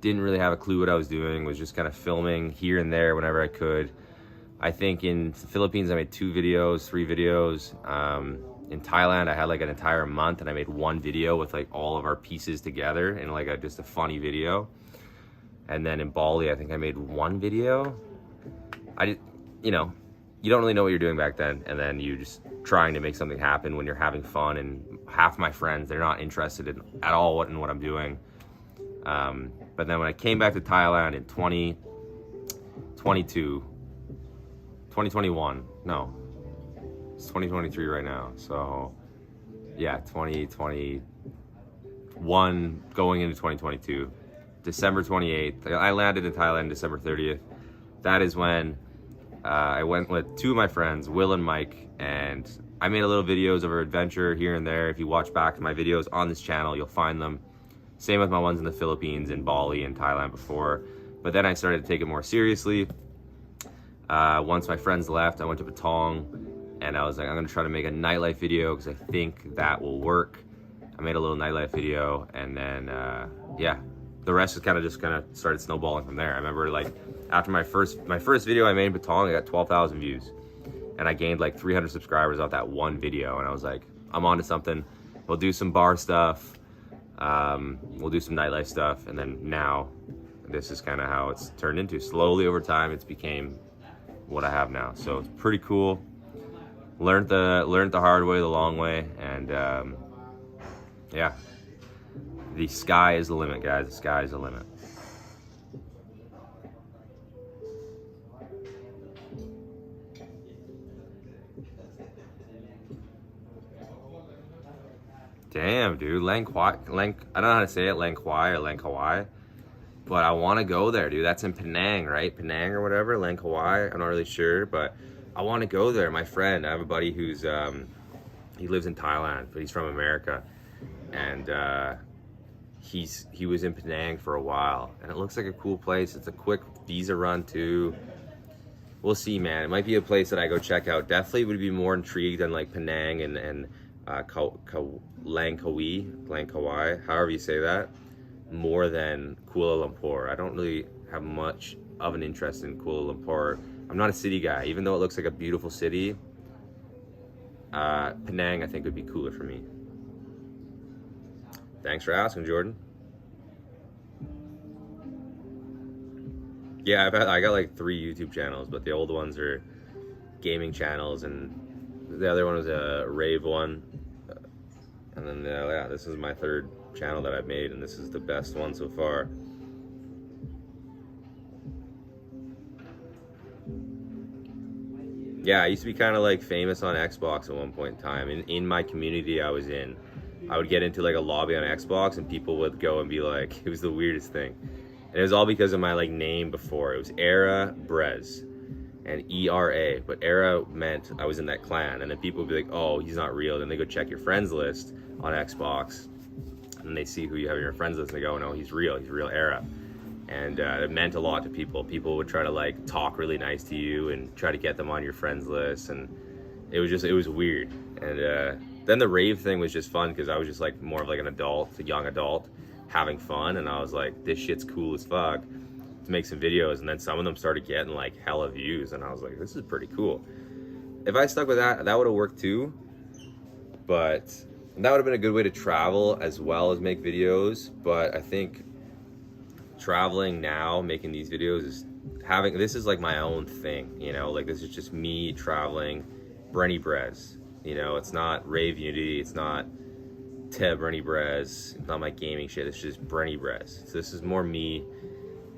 Didn't really have a clue what I was doing, was just kind of filming here and there whenever I could. I think in the Philippines, I made 2 videos, 3 videos. In Thailand, I had like an entire month, and I made 1 video with like all of our pieces together in like just a funny video. And then in Bali, I think I made 1 video. you know, you don't really know what you're doing back then, and then you just trying to make something happen when you're having fun. And half my friends, they're not interested in at all in what I'm doing. But then when I came back to Thailand in 2021, no, it's 2023 right now. So yeah, 2021 going into 2022, December 28th. I landed in Thailand December 30th. That is when I went with two of my friends, Will and Mike, and I made a little videos of our adventure here and there. If you watch back my videos on this channel, you'll find them. Same with my ones in the Philippines, in Bali, and Thailand before. But then I started to take it more seriously. Once my friends left, I went to Penang, and I was like, I'm gonna try to make a nightlife video because I think that will work. I made a little nightlife video, and then yeah, the rest is kind of started snowballing from there. I remember like after my first video I made in Penang, I got 12,000 views, and I gained like 300 subscribers off that one video, and I was like, I'm onto something. We'll do some bar stuff, we'll do some nightlife stuff, and then now this is kind of how it's turned into. Slowly over time, it's became what I have now. So it's pretty cool. Learned the hard way, the long way, and yeah, the sky is the limit, guys. The sky is the limit. Damn, dude, I don't know how to say it, Langkawi or Langkawi, but I want to go there, dude. That's in Penang, right? Penang or whatever, Langkawi. I'm not really sure, but I want to go there. My friend, I have a buddy who's he lives in Thailand, but he's from America, and he was in Penang for a while, and it looks like a cool place. It's a quick visa run too. We'll see, man. It might be a place that I go check out. Definitely would be more intrigued than like Penang and Langkawi, however you say that, more than Kuala Lumpur. I don't really have much of an interest in Kuala Lumpur. I'm not a city guy, even though it looks like a beautiful city. Penang, I think, would be cooler for me. Thanks for asking, Jordan. Yeah, I got like 3 YouTube channels, but the old ones are gaming channels, and the other one was a rave one. And then yeah, this is my 3rd channel that I've made, and this is the best one so far. Yeah, I used to be kind of like famous on Xbox at one point in time. In my community I was in, I would get into like a lobby on Xbox, and people would go and be like, it was the weirdest thing. And it was all because of my like name before. It was Era Brez and ERA, but Era meant I was in that clan, and then people would be like, oh, he's not real. Then they go check your friends list on Xbox, and they see who you have in your friends list, and they go, no, he's real Era. And it meant a lot to people. People would try to like talk really nice to you and try to get them on your friends list, and it was weird. And then the rave thing was just fun because I was just like more of like an adult, a young adult, having fun, and I was like, this shit's cool as fuck to make some videos. And then some of them started getting like hella views, and I was like, this is pretty cool. If I stuck with that, that would have worked too. But that would have been a good way to travel as well as make videos. But I think traveling now, making these videos, is this is like my own thing, you know, like this is just me traveling. Brenny Brez, you know, it's not Rave Unity, it's not Brenny Brez, it's not my gaming shit, it's just Brenny Brez. So this is more me,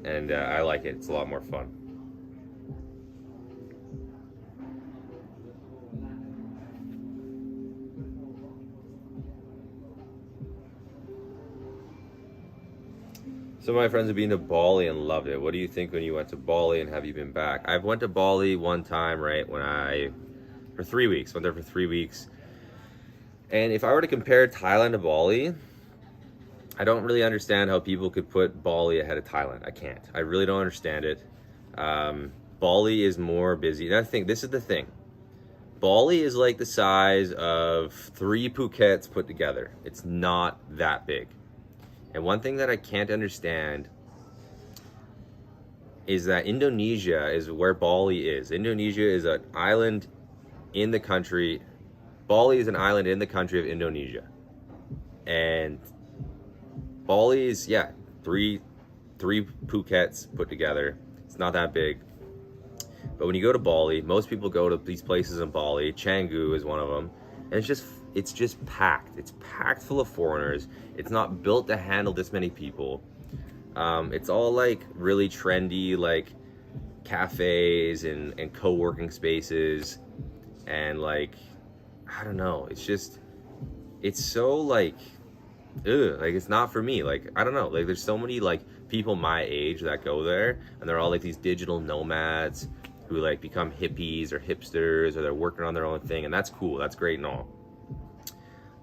and I like it. It's a lot more fun. Some of my friends have been to Bali and loved it. What do you think when you went to Bali, and have you been back? I've went to Bali one time, right, for 3 weeks. Went there for 3 weeks. And if I were to compare Thailand to Bali, I don't really understand how people could put Bali ahead of Thailand. I can't. I really don't understand it. Bali is more busy. And I think this is the thing. Bali is like the size of 3 Phukets put together. It's not that big. And one thing that I can't understand is that Indonesia is where Bali is. Indonesia is an island in the country. Bali is an island in the country of Indonesia. And Bali is, yeah, three Phukets put together. It's not that big. But when you go to Bali, most people go to these places in Bali. Canggu is one of them, and it's just packed. It's packed full of foreigners. It's not built to handle this many people. It's all like really trendy, like cafes and co-working spaces, and like, I don't know, it's so like, ugh, like it's not for me. Like, I don't know, like there's so many like people my age that go there, and they're all like these digital nomads who like become hippies or hipsters, or they're working on their own thing, and that's cool, that's great and all.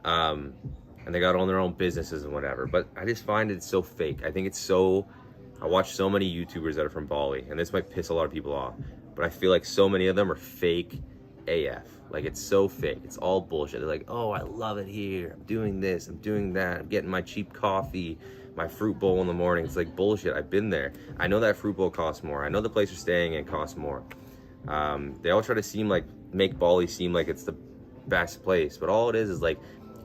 And they got on their own businesses and whatever, but I just find it so fake. I watch so many YouTubers that are from Bali, and this might piss a lot of people off, but I feel like so many of them are fake AF. Like, it's so fake. It's all bullshit. They're like, oh, I love it here. I'm doing this, I'm doing that. I'm getting my cheap coffee, my fruit bowl in the morning. It's like bullshit. I've been there. I know that fruit bowl costs more. I know the place you're staying in costs more. They all try to make Bali seem like it's the best place, but all it is like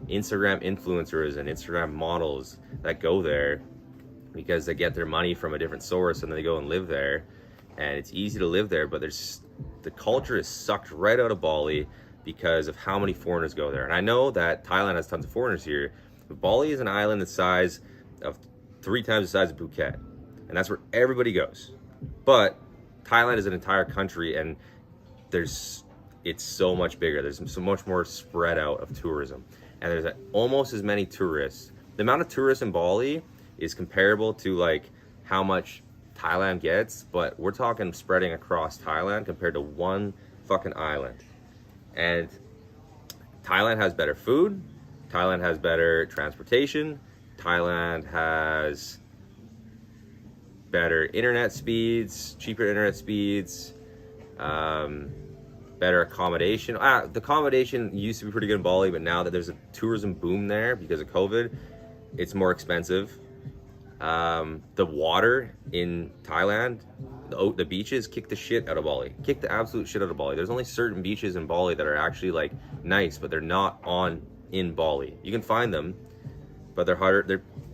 Instagram influencers and Instagram models that go there because they get their money from a different source, and then they go and live there, and it's easy to live there, but the culture is sucked right out of Bali because of how many foreigners go there. And I know that Thailand has tons of foreigners here, but Bali is an island the size of 3 times the size of Phuket, and that's where everybody goes. But Thailand is an entire country, and it's so much bigger. There's so much more spread out of tourism, and there's almost as many tourists. The amount of tourists in Bali is comparable to like how much Thailand gets, but we're talking spreading across Thailand compared to one fucking island. And Thailand has better food, Thailand has better transportation, Thailand has better internet speeds, cheaper internet speeds, better accommodation. The accommodation used to be pretty good in Bali, but now that there's a tourism boom there because of COVID, it's more expensive. The water in Thailand, the beaches kick the shit out of Bali. Kick the absolute shit out of Bali. There's only certain beaches in Bali that are actually like nice, but they're not in Bali. You can find them, but they're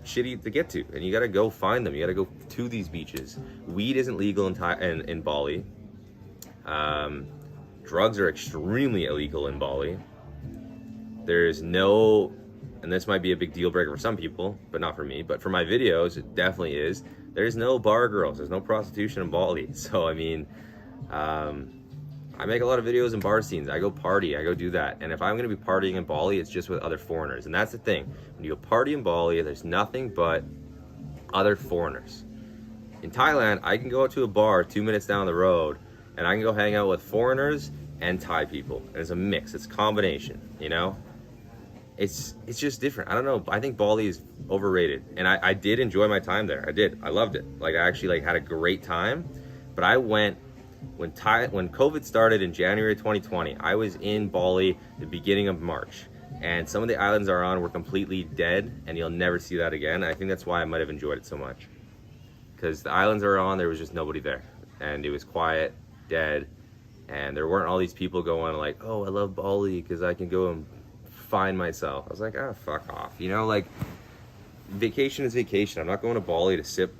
shitty to get to, and you gotta go find them. You gotta go to these beaches. Weed isn't legal in Bali. Drugs are extremely illegal in Bali. There's no, and this might be a big deal breaker for some people, but not for me. But for my videos, it definitely is. There's no bar girls. There's no prostitution in Bali. So, I mean, I make a lot of videos in bar scenes. I go party. I go do that. And if I'm going to be partying in Bali, it's just with other foreigners. And that's the thing. When you go party in Bali, there's nothing but other foreigners. In Thailand, I can go out to a bar 2 minutes down the road, and I can go hang out with foreigners and Thai people. And it's a mix. It's a combination, you know? It's just different. I don't know. I think Bali is overrated, and I did enjoy my time there. I did. I loved it. Like, I actually like had a great time. But I went when COVID started in January 2020. I was in Bali the beginning of March, and some of the islands are on were completely dead, and you'll never see that again. I think that's why I might have enjoyed it so much, because the islands are on, there was just nobody there, and it was quiet, dead, and there weren't all these people going like, oh, I love Bali because I can go and find myself. I was like, ah, fuck off. You know, like, vacation is vacation. I'm not going to Bali to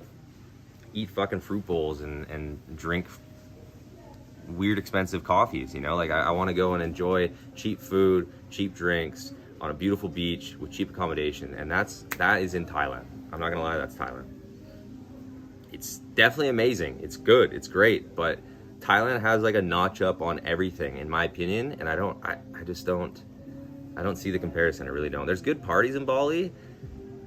eat fucking fruit bowls and drink weird expensive coffees, you know? Like, I want to go and enjoy cheap food, cheap drinks on a beautiful beach with cheap accommodation, and that is in Thailand. I'm not gonna lie, that's Thailand. It's definitely amazing. It's good. It's great, but Thailand has like a notch up on everything, in my opinion, and I just don't see the comparison. I really don't. There's good parties in Bali,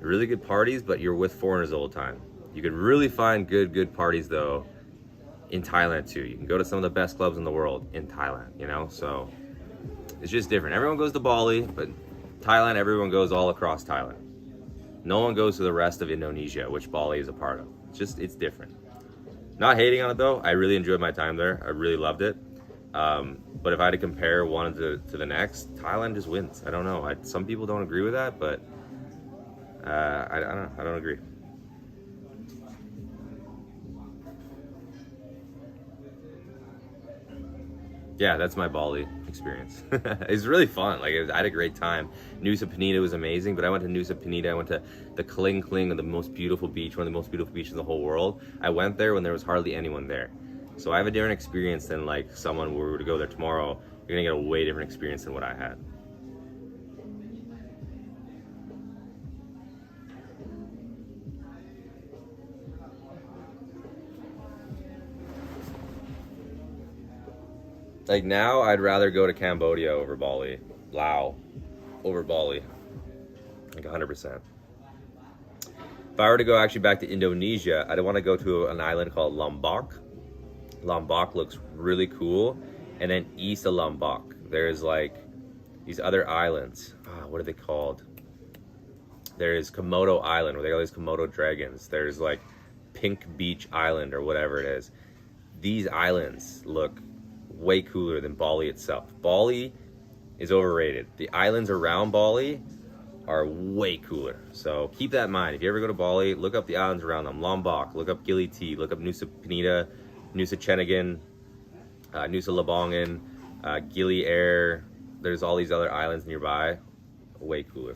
really good parties, but you're with foreigners all the time. You could really find good parties though in Thailand too. You can go to some of the best clubs in the world in Thailand, you know? So it's just different. Everyone goes to Bali, but Thailand, everyone goes all across Thailand. No one goes to the rest of Indonesia, which Bali is a part of. It's different. Not hating on it though. I really enjoyed my time there. I really loved it. But if I had to compare one to the next, Thailand just wins. I don't know. Some people don't agree with that, but I don't know. I don't agree. Yeah, that's my Bali experience. It's really fun. Like, I had a great time. Nusa Penida was amazing, but I went to Nusa Penida. I went to the Kling of the most beautiful beach, one of the most beautiful beaches in the whole world. I went there when there was hardly anyone there. So I have a different experience than like someone who were to go there tomorrow. You're gonna get a way different experience than what I had. Like now, I'd rather go to Cambodia over Bali, Laos over Bali, like 100%. If I were to go actually back to Indonesia, I'd want to go to an island called Lombok. Lombok looks really cool. And then east of Lombok, there's like these other islands. What are they called? There's Komodo Island, where they got these Komodo dragons. There's like Pink Beach Island or whatever it is. These islands look way cooler than Bali itself. Bali is overrated. The islands around Bali are way cooler. So keep that in mind. If you ever go to Bali, look up the islands around them. Lombok, look up Gili T, look up Nusa Penida, Nusa Chenegan, Nusa Lebangan, Gili Air. There's all these other islands nearby. Way cooler.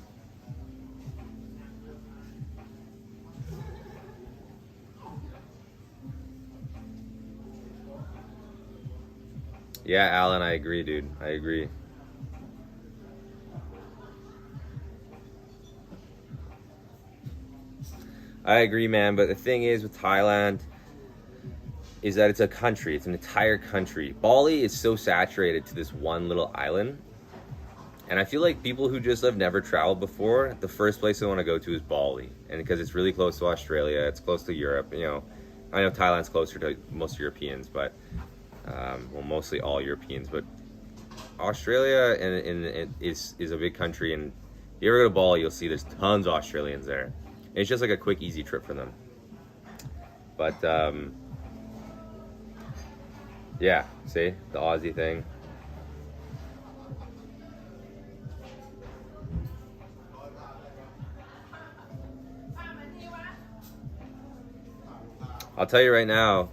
Yeah, Alan, I agree, dude. I agree. I agree, man. But the thing is with Thailand is that it's a country. It's an entire country. Bali is so saturated to this one little island. And I feel like people who just have never traveled before, the first place they want to go to is Bali. And because it's really close to Australia, it's close to Europe. You know, I know Thailand's closer to most Europeans, but well, mostly all Europeans. But Australia is a big country, and if you ever go to Bali, you'll see there's tons of Australians there. And it's just like a quick, easy trip for them. But yeah, see the Aussie thing. I'll tell you right now,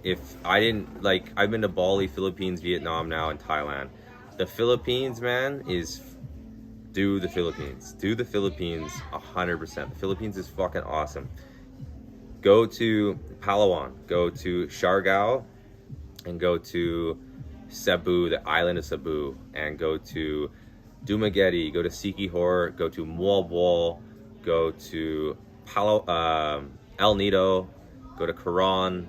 if I didn't, like, I've been to Bali, Philippines, Vietnam now, and Thailand. The Philippines, man, do the Philippines. Do the Philippines 100%. The Philippines is fucking awesome. Go to Palawan, go to Siargao, and go to Cebu, the island of Cebu, and go to Dumaguete, go to Siquijor, go to Mualboal, go to El Nido, go to Coron,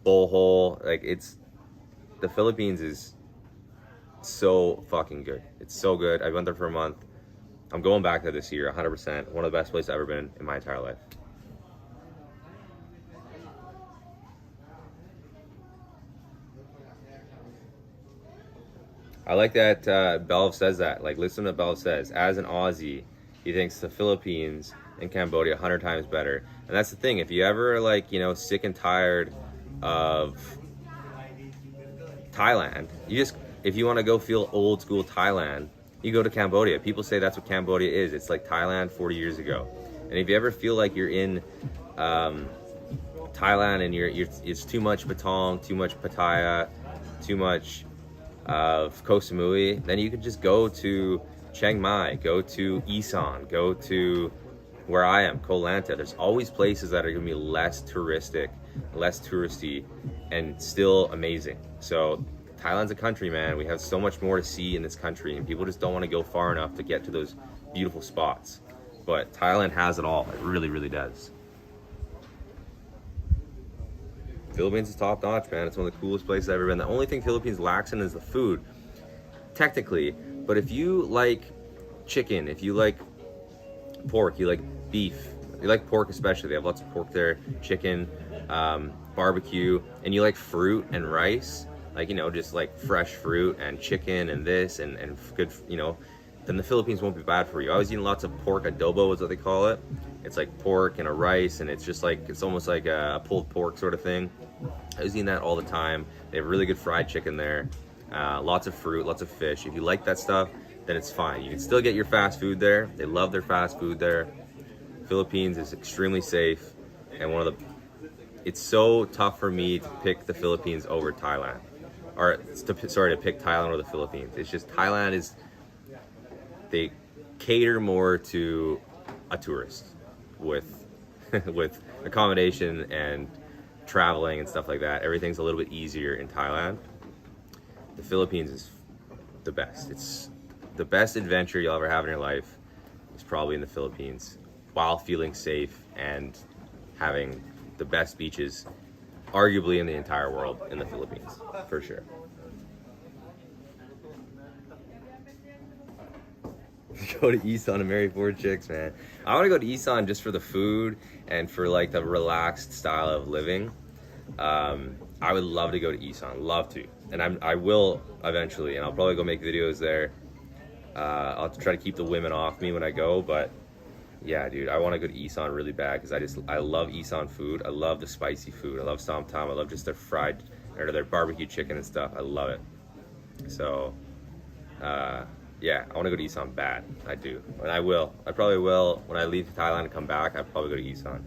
Bohol. Like, the Philippines is so fucking good. It's so good. I went there for a month. I'm going back there this year, 100%. One of the best places I've ever been in my entire life. I like that Belv says that. Like, listen to Belv says. As an Aussie, he thinks the Philippines and Cambodia 100 times better. And that's the thing. If you ever, like, you know, sick and tired of Thailand, if you want to go feel old school Thailand, you go to Cambodia. People say that's what Cambodia is. It's like Thailand 40 years ago. And if you ever feel like you're in Thailand and it's too much Patong, too much Pattaya, too much of Koh Samui, then you could just go to Chiang Mai, go to Isan, go to where I am, Koh Lanta. There's always places that are going to be less touristic, less touristy, and still amazing. So Thailand's a country, man. We have so much more to see in this country, and people just don't want to go far enough to get to those beautiful spots. But Thailand has it all. It really, really does. Philippines is top notch, man. It's one of the coolest places I've ever been. The only thing Philippines lacks in is the food, technically. But if you like chicken, if you like pork, you like beef, you like pork especially, they have lots of pork there, chicken, barbecue, and you like fruit and rice, like, you know, just like fresh fruit and chicken and this and good, you know, then the Philippines won't be bad for you. I was eating lots of pork adobo is what they call it. It's like pork and a rice, and it's just like, it's almost like a pulled pork sort of thing. I was eating that all the time. They have really good fried chicken there. Lots of fruit, lots of fish. If you like that stuff, then it's fine. You can still get your fast food there. They love their fast food there. Philippines is extremely safe, and it's so tough for me to pick the Philippines over Thailand, or to pick Thailand over the Philippines. It's just Thailand they cater more to a tourist with with accommodation and traveling and stuff like that. Everything's a little bit easier in Thailand. The Philippines is the best. It's the best adventure you'll ever have in your life is probably in the Philippines, while feeling safe and having the best beaches arguably in the entire world in the Philippines, for sure. Go to Isan and marry 4 chicks, man. I want to go to Isan just for the food and for like the relaxed style of living. I would love to go to Isan, love to, and I will eventually, and I'll probably go make videos there. I'll try to keep the women off me when I go, but yeah, dude, I want to go to Isan really bad because I love Isan food. I love the spicy food. I love som tam. I love just their fried or their barbecue chicken and stuff. I love it. So, yeah, I want to go to Isan bad. I do, and I will. I probably will when I leave Thailand and come back. I'll probably go to Isan.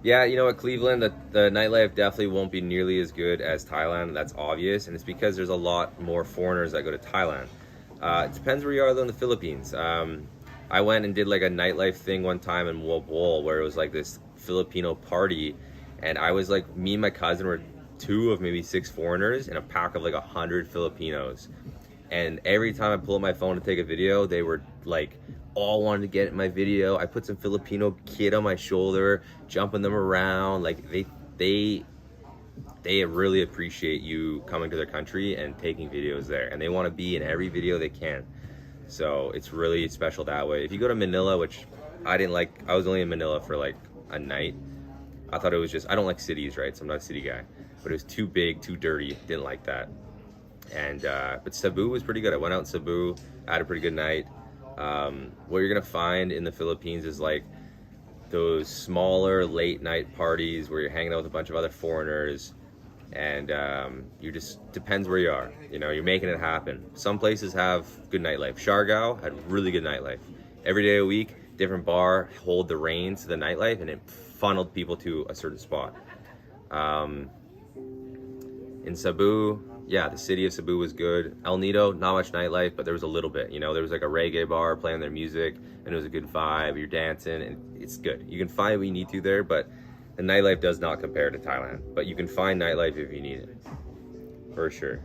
Yeah, you know what, Cleveland, the nightlife definitely won't be nearly as good as Thailand. That's obvious, and it's because there's a lot more foreigners that go to Thailand. It depends where you are, though, in the Philippines. I went and did like a nightlife thing one time in Bohol where it was like this Filipino party, and I was like, me and my cousin were 2 of maybe 6 foreigners in a pack of like 100 Filipinos. And every time I pull up my phone to take a video, they were like, all wanted to get in my video. I put some Filipino kid on my shoulder, jumping them around. Like they really appreciate you coming to their country and taking videos there, and they want to be in every video they can. So it's really special that way. If you go to Manila, which I didn't like, I was only in Manila for like a night. I thought it was just, I don't like cities, right? So I'm not a city guy, but it was too big, too dirty. Didn't like that. And but Cebu was pretty good. I went out in Cebu, I had a pretty good night. What you're gonna find in the Philippines is like those smaller late night parties where you're hanging out with a bunch of other foreigners, and you just, depends where you are, you know, you're making it happen. Some places have good nightlife. Siargao had really good nightlife. Every day a week, different bar hold the reins to the nightlife, and it funneled people to a certain spot. In Cebu, yeah, the city of Cebu was good. El Nido, not much nightlife, but there was a little bit. You know, there was like a reggae bar playing their music, and it was a good vibe. You're dancing, and it's good. You can find what you need to there, but the nightlife does not compare to Thailand. But you can find nightlife if you need it, for sure.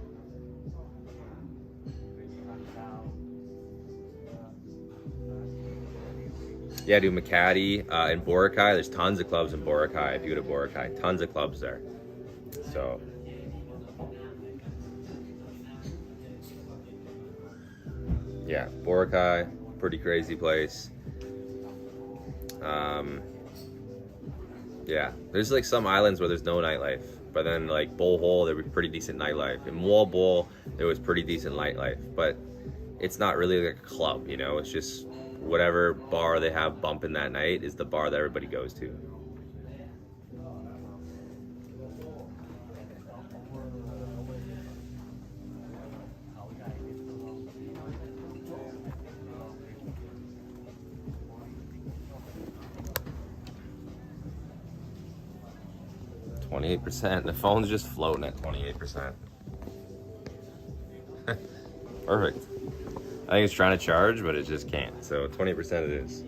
Yeah, dude, Makati and Boracay. There's tons of clubs in Boracay. If you go to Boracay, tons of clubs there. So. Yeah, Boracay, pretty crazy place. Yeah, there's like some islands where there's no nightlife, but then like Bohol, there was pretty decent nightlife. In Bohol, there was pretty decent nightlife, but it's not really like a club, you know. It's just whatever bar they have bumping that night is the bar that everybody goes to. 28%. The phone's just floating at 28%. Perfect. I think it's trying to charge, but it just can't. So 20% it is.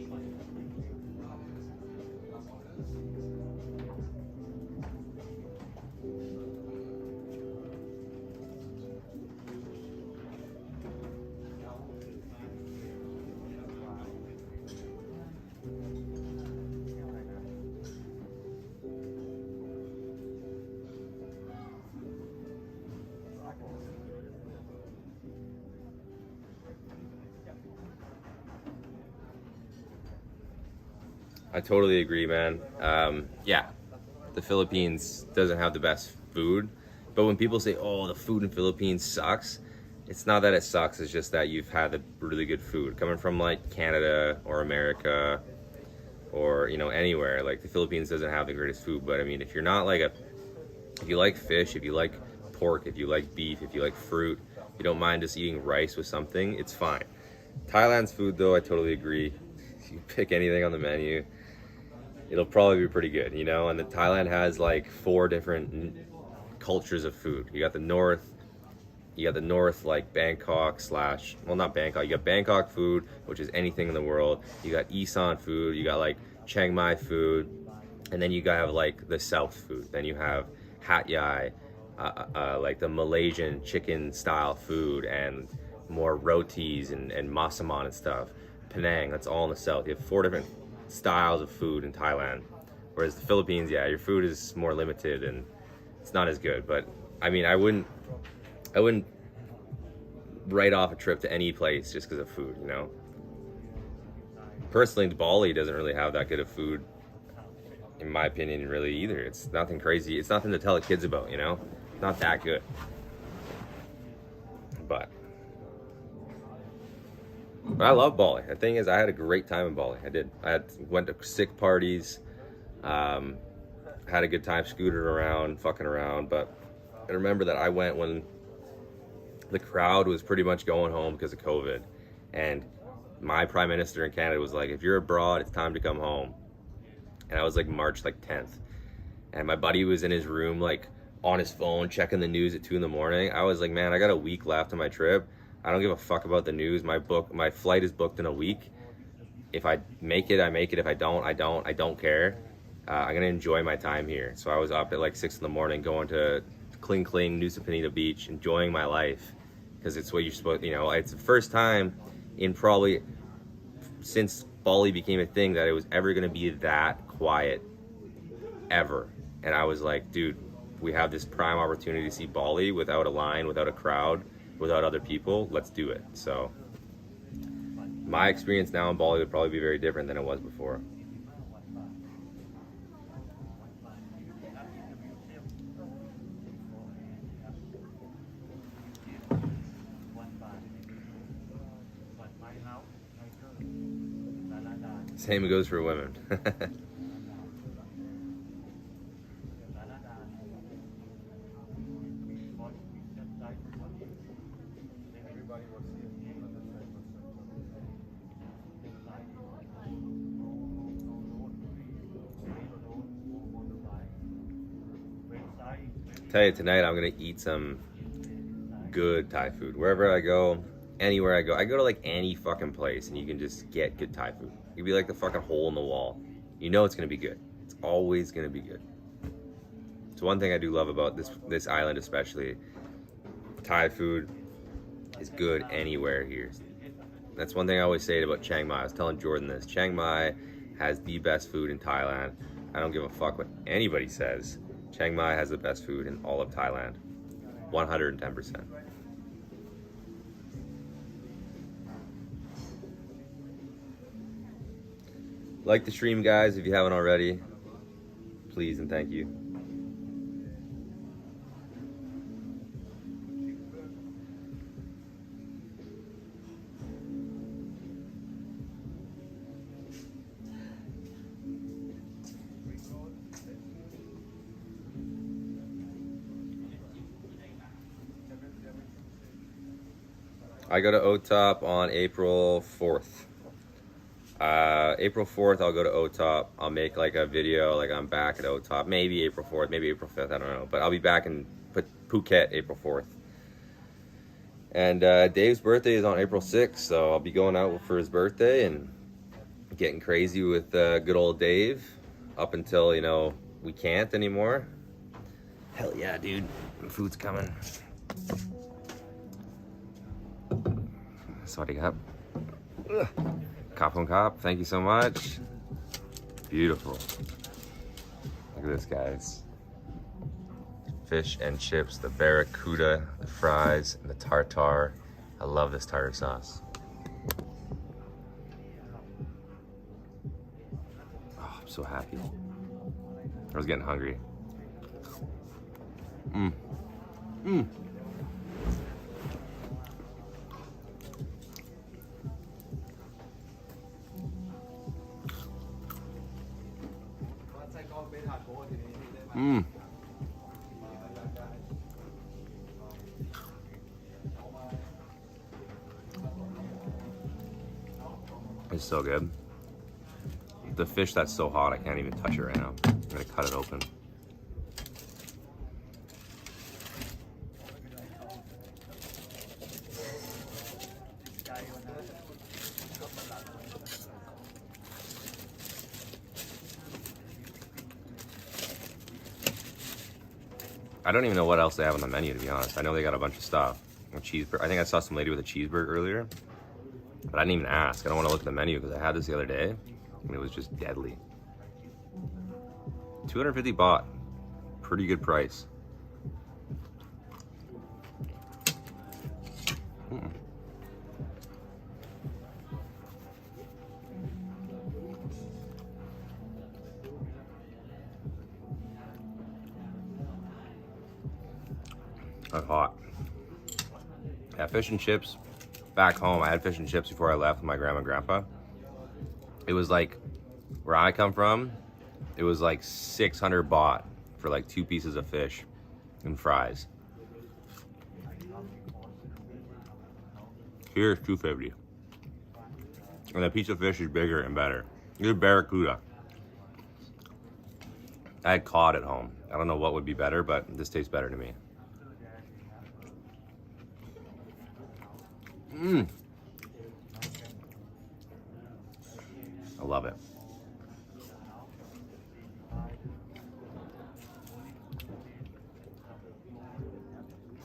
I totally agree, man. Yeah, the Philippines doesn't have the best food, but when people say, "Oh, the food in Philippines sucks," it's not that it sucks. It's just that you've had the really good food coming from like Canada or America or anywhere. Like the Philippines doesn't have the greatest food, but I mean, if you're not like if you like fish, if you like pork, if you like beef, if you like fruit, you don't mind just eating rice with something, it's fine. Thailand's food, though, I totally agree. If you pick anything on the menu, it'll probably be pretty good, and Thailand has like 4 different cultures of food. You got the north, You got the north, like Bangkok slash, well, not Bangkok. You got Bangkok food, which is anything in the world. You got Isan food. You got like Chiang Mai food, and then you have like the south food. Then you have Hat Yai, like the Malaysian chicken style food, and more rotis and masaman and stuff. Penang, that's all in the south. You have 4 different styles of food in Thailand. Whereas the Philippines, yeah, your food is more limited and it's not as good. But I mean, I wouldn't write off a trip to any place just because of food, you know? Personally, Bali doesn't really have that good of food, in my opinion, really either. It's nothing crazy. It's nothing to tell the kids about, you know? Not that good. But I love Bali. The thing is, I had a great time in Bali. I did. Went to sick parties, had a good time scootering around, fucking around. But I remember that I went when the crowd was pretty much going home because of COVID. And my prime minister in Canada was like, if you're abroad, it's time to come home. And I was like March 10th. And my buddy was in his room, like on his phone, checking the news at 2 in the morning. I was like, man, I got a week left on my trip. I don't give a fuck about the news. My flight is booked in a week. If I make it, I make it. If I don't, I don't. I don't care. I'm gonna enjoy my time here. So I was up at like 6 in the morning, going to Kling Kling, Nusa Penida Beach, enjoying my life, because it's what you're supposed. You know, it's the first time in probably since Bali became a thing that it was ever gonna be that quiet, ever. And I was like, dude, we have this prime opportunity to see Bali without a line, without a crowd, without other people. Let's do it. So my experience now in Bali would probably be very different than it was before. Same goes for women. Tell you, tonight I'm gonna eat some good Thai food. Wherever I go, anywhere I go to like any fucking place and you can just get good Thai food. You'd be like the fucking hole in the wall. You know it's gonna be good. It's always gonna be good. So one thing I do love about this island especially, Thai food is good anywhere here. That's one thing I always say about Chiang Mai. I was telling Jordan this. Chiang Mai has the best food in Thailand. I don't give a fuck what anybody says. Chiang Mai has the best food in all of Thailand. 110%. Like the stream, guys, if you haven't already. Please and thank you. I go to OTOP on April 4th. April 4th, I'll go to OTOP. I'll make like a video, like I'm back at OTOP. Maybe April 4th, maybe April 5th, I don't know. But I'll be back in Phuket April 4th. And Dave's birthday is on April 6th, so I'll be going out for his birthday and getting crazy with good old Dave up until, you know, we can't anymore. Hell yeah, dude. Food's coming. Sorry, Cap. Cop on Cop, thank you so much. Beautiful. Look at this, guys. Fish and chips, the barracuda, the fries, and the tartare. I love this tartar sauce. Oh, I'm so happy. I was getting hungry. It's so good. The fish that's so hot I can't even touch it right now. I'm gonna cut it open. I don't even know what else they have on the menu, to be honest. I know they got a bunch of stuff. A cheeseburger. I think I saw some lady with a cheeseburger earlier, but I didn't even ask. I don't want to look at the menu because I had this the other day and it was just deadly. 250 baht. Pretty good price. That's hot. Yeah, fish and chips. Back home, I had fish and chips before I left with my grandma and grandpa. It was like, where I come from, it was like 600 baht for like 2 pieces of fish and fries. Here's 250. And the piece of fish is bigger and better. It's barracuda. I had cod at home. I don't know what would be better, but this tastes better to me. I love it.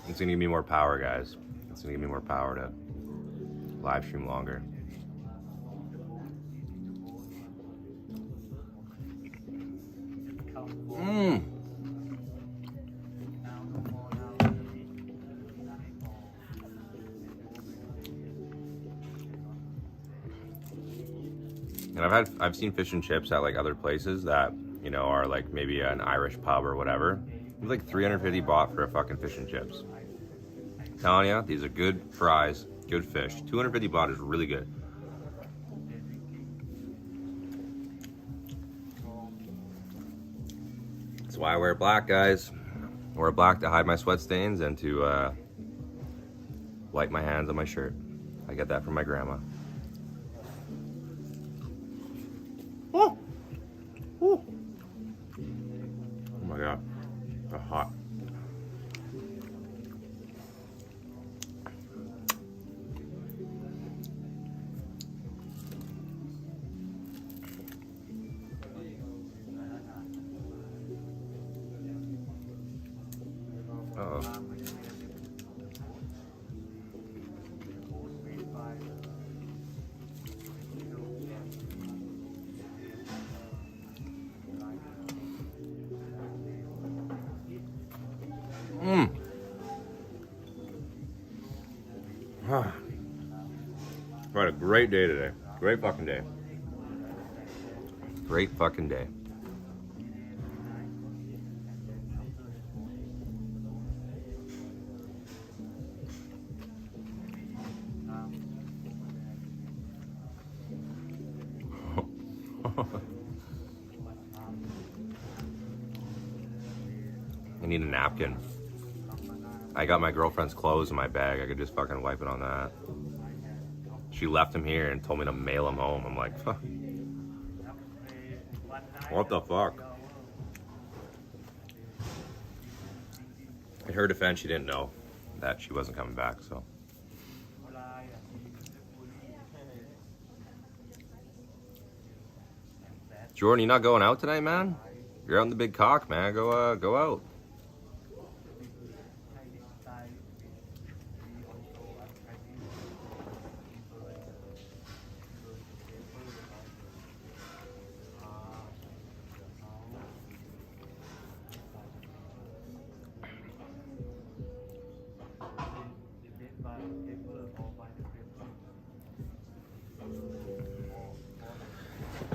It's gonna give me more power, guys. It's gonna give me more power to live stream longer. And I've seen fish and chips at like other places that, you know, are like maybe an Irish pub or whatever. It's like 350 baht for a fucking fish and chips. I'm telling you, these are good fries, good fish. 250 baht is really good. That's why I wear black, guys. I wear black to hide my sweat stains and to wipe my hands on my shirt. I get that from my grandma. Oh, oh my God, they're hot. Uh-oh. Had a great day today. Great fucking day. Great fucking day. I need a napkin. I got my girlfriend's clothes in my bag. I could just fucking wipe it on that. She left them here and told me to mail them home. I'm like, huh. What the fuck? In her defense, she didn't know that she wasn't coming back, so. Jordan, you not going out tonight, man? You're out in the big cock, man. Go out.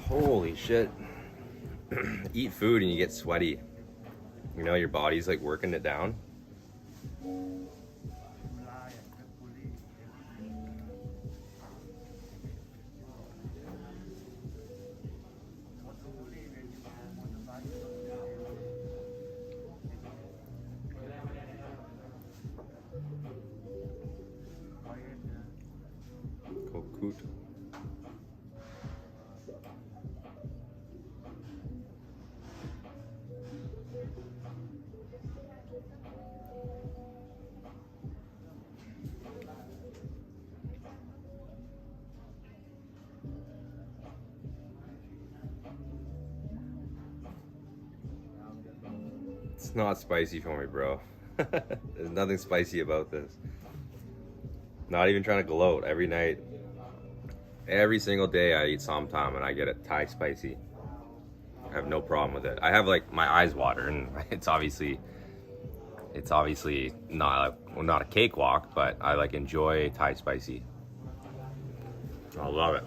Holy shit. Eat food and you get sweaty. You know, your body's like working it down. Kokut. It's not spicy for me, bro. There's nothing spicy about this. Not even trying to gloat. Every night, every single day I eat somtam and I get it Thai spicy. I have no problem with it. I have like my eyes water, and it's obviously not a cakewalk, but I like enjoy Thai spicy. I love it.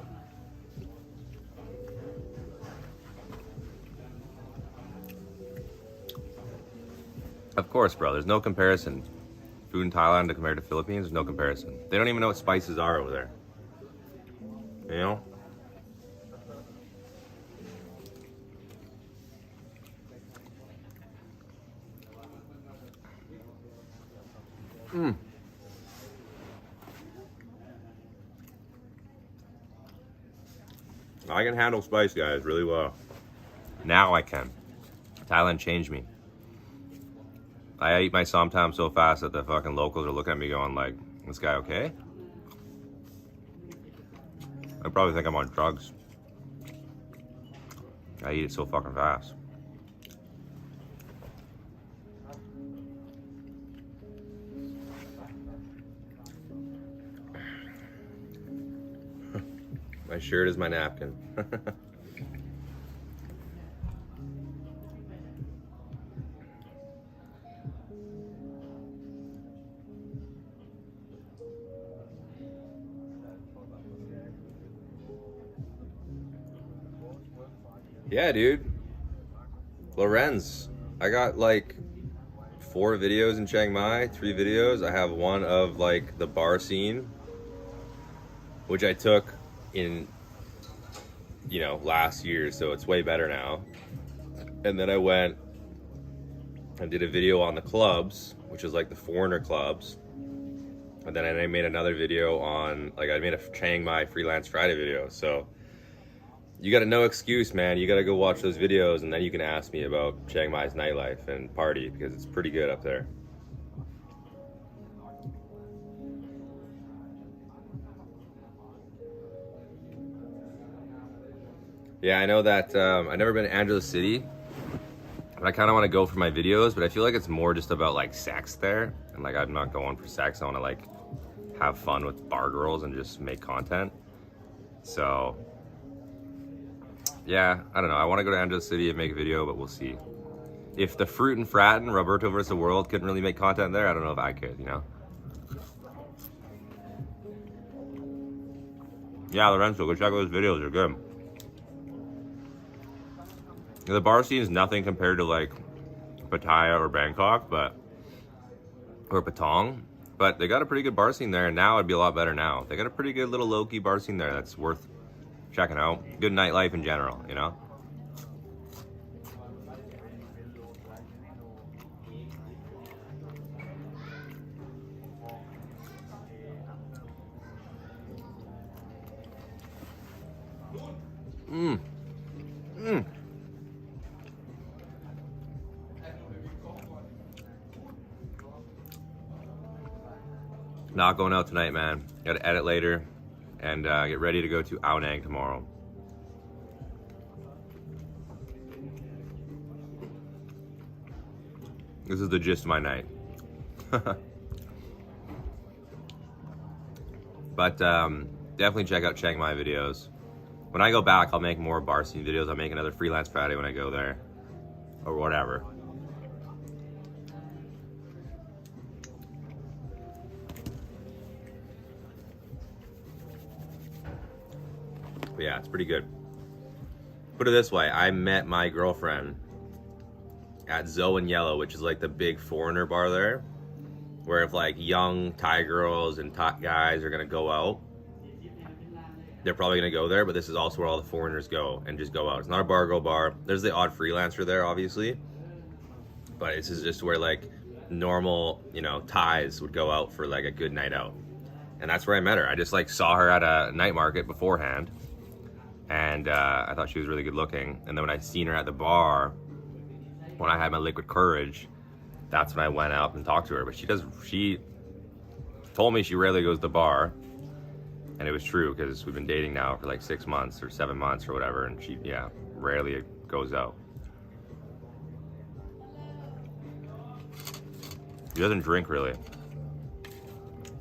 Of course, bro. There's no comparison. Food in Thailand to compared to Philippines, there's no comparison. They don't even know what spices are over there. You know? I can handle spice, guys, really well. Now I can. Thailand changed me. I eat my somtam so fast that the fucking locals are looking at me going like, this guy okay? I probably think I'm on drugs. I eat it so fucking fast. My shirt is my napkin. Yeah, dude. Lorenz. I got like 4 videos in Chiang Mai, 3 videos. I have one of like the bar scene, which I took in, you know, last year, so it's way better now. And then I went and did a video on the clubs, which is like the foreigner clubs. And then I made another video on, like, I made a Chiang Mai Freelance Friday video. So you got no excuse, man. You got to go watch those videos, and then you can ask me about Chiang Mai's nightlife and party, because it's pretty good up there. Yeah, I know that I've never been to Angeles City, but I kind of want to go for my videos, but I feel like it's more just about like sex there. And like, I'm not going for sex. I want to like have fun with bar girls and just make content. So yeah, I don't know. I want to go to Angeles City and make a video, but we'll see. If the Fruit and Fratten, Roberto vs. the World, couldn't really make content there, I don't know if I could, you know? Yeah, Lorenzo, go check out those videos. They're good. The bar scene is nothing compared to like Pattaya or Bangkok, or Patong, but they got a pretty good bar scene there, and now it'd be a lot better now. They got a pretty good little low-key bar scene there that's worth checking out. Good nightlife in general, you know? Not going out tonight, man. Gotta edit later and get ready to go to Ao Nang tomorrow. This is the gist of my night. But definitely check out Chiang Mai videos. When I go back, I'll make more bar scene videos. I'll make another Freelance Friday when I go there, or whatever. But yeah, it's pretty good. Put it this way, I met my girlfriend at Zoe and Yellow, which is like the big foreigner bar there, where if like young Thai girls and Thai guys are gonna go out, they're probably gonna go there, but this is also where all the foreigners go and just go out. It's not a bar girl bar. There's the odd freelancer there, obviously, but this is just where like normal, you know, Thais would go out for like a good night out. And that's where I met her. I just like saw her at a night market beforehand, and I thought she was really good looking. And then when I seen her at the bar, when I had my liquid courage, that's when I went up and talked to her. But she told me she rarely goes to the bar, and it was true, because we've been dating now for like 6 months or 7 months or whatever, and she, yeah, rarely goes out. She doesn't drink really.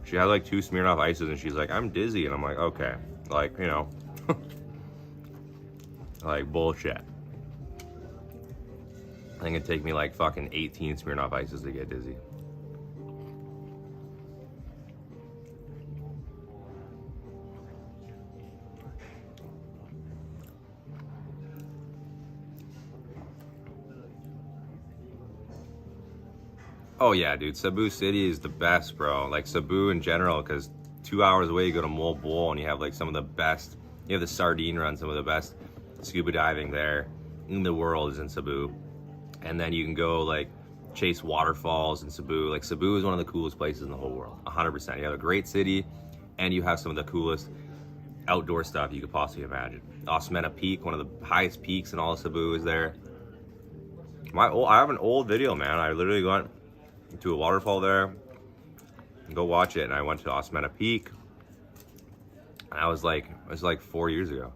She had like 2 Smirnoff Ices and she's like, I'm dizzy. And I'm like, okay. Like, you know, like bullshit. I think it'd take me like fucking 18 Smirnoff Ices to get dizzy. Oh yeah, dude, Cebu City is the best, bro. Like Cebu in general, because 2 hours away you go to Mole Bowl and you have like some of the best, you have the sardine run, some of the best scuba diving there in the world is in Cebu. And then you can go like chase waterfalls in Cebu. Like Cebu is one of the coolest places in the whole world, 100%. You have a great city and you have some of the coolest outdoor stuff you could possibly imagine. Osmeña Peak, one of the highest peaks in all of Cebu is there. I have an old video, man. I literally went to a waterfall there, go watch it, and I went to Osmeña Peak. And it was like 4 years ago.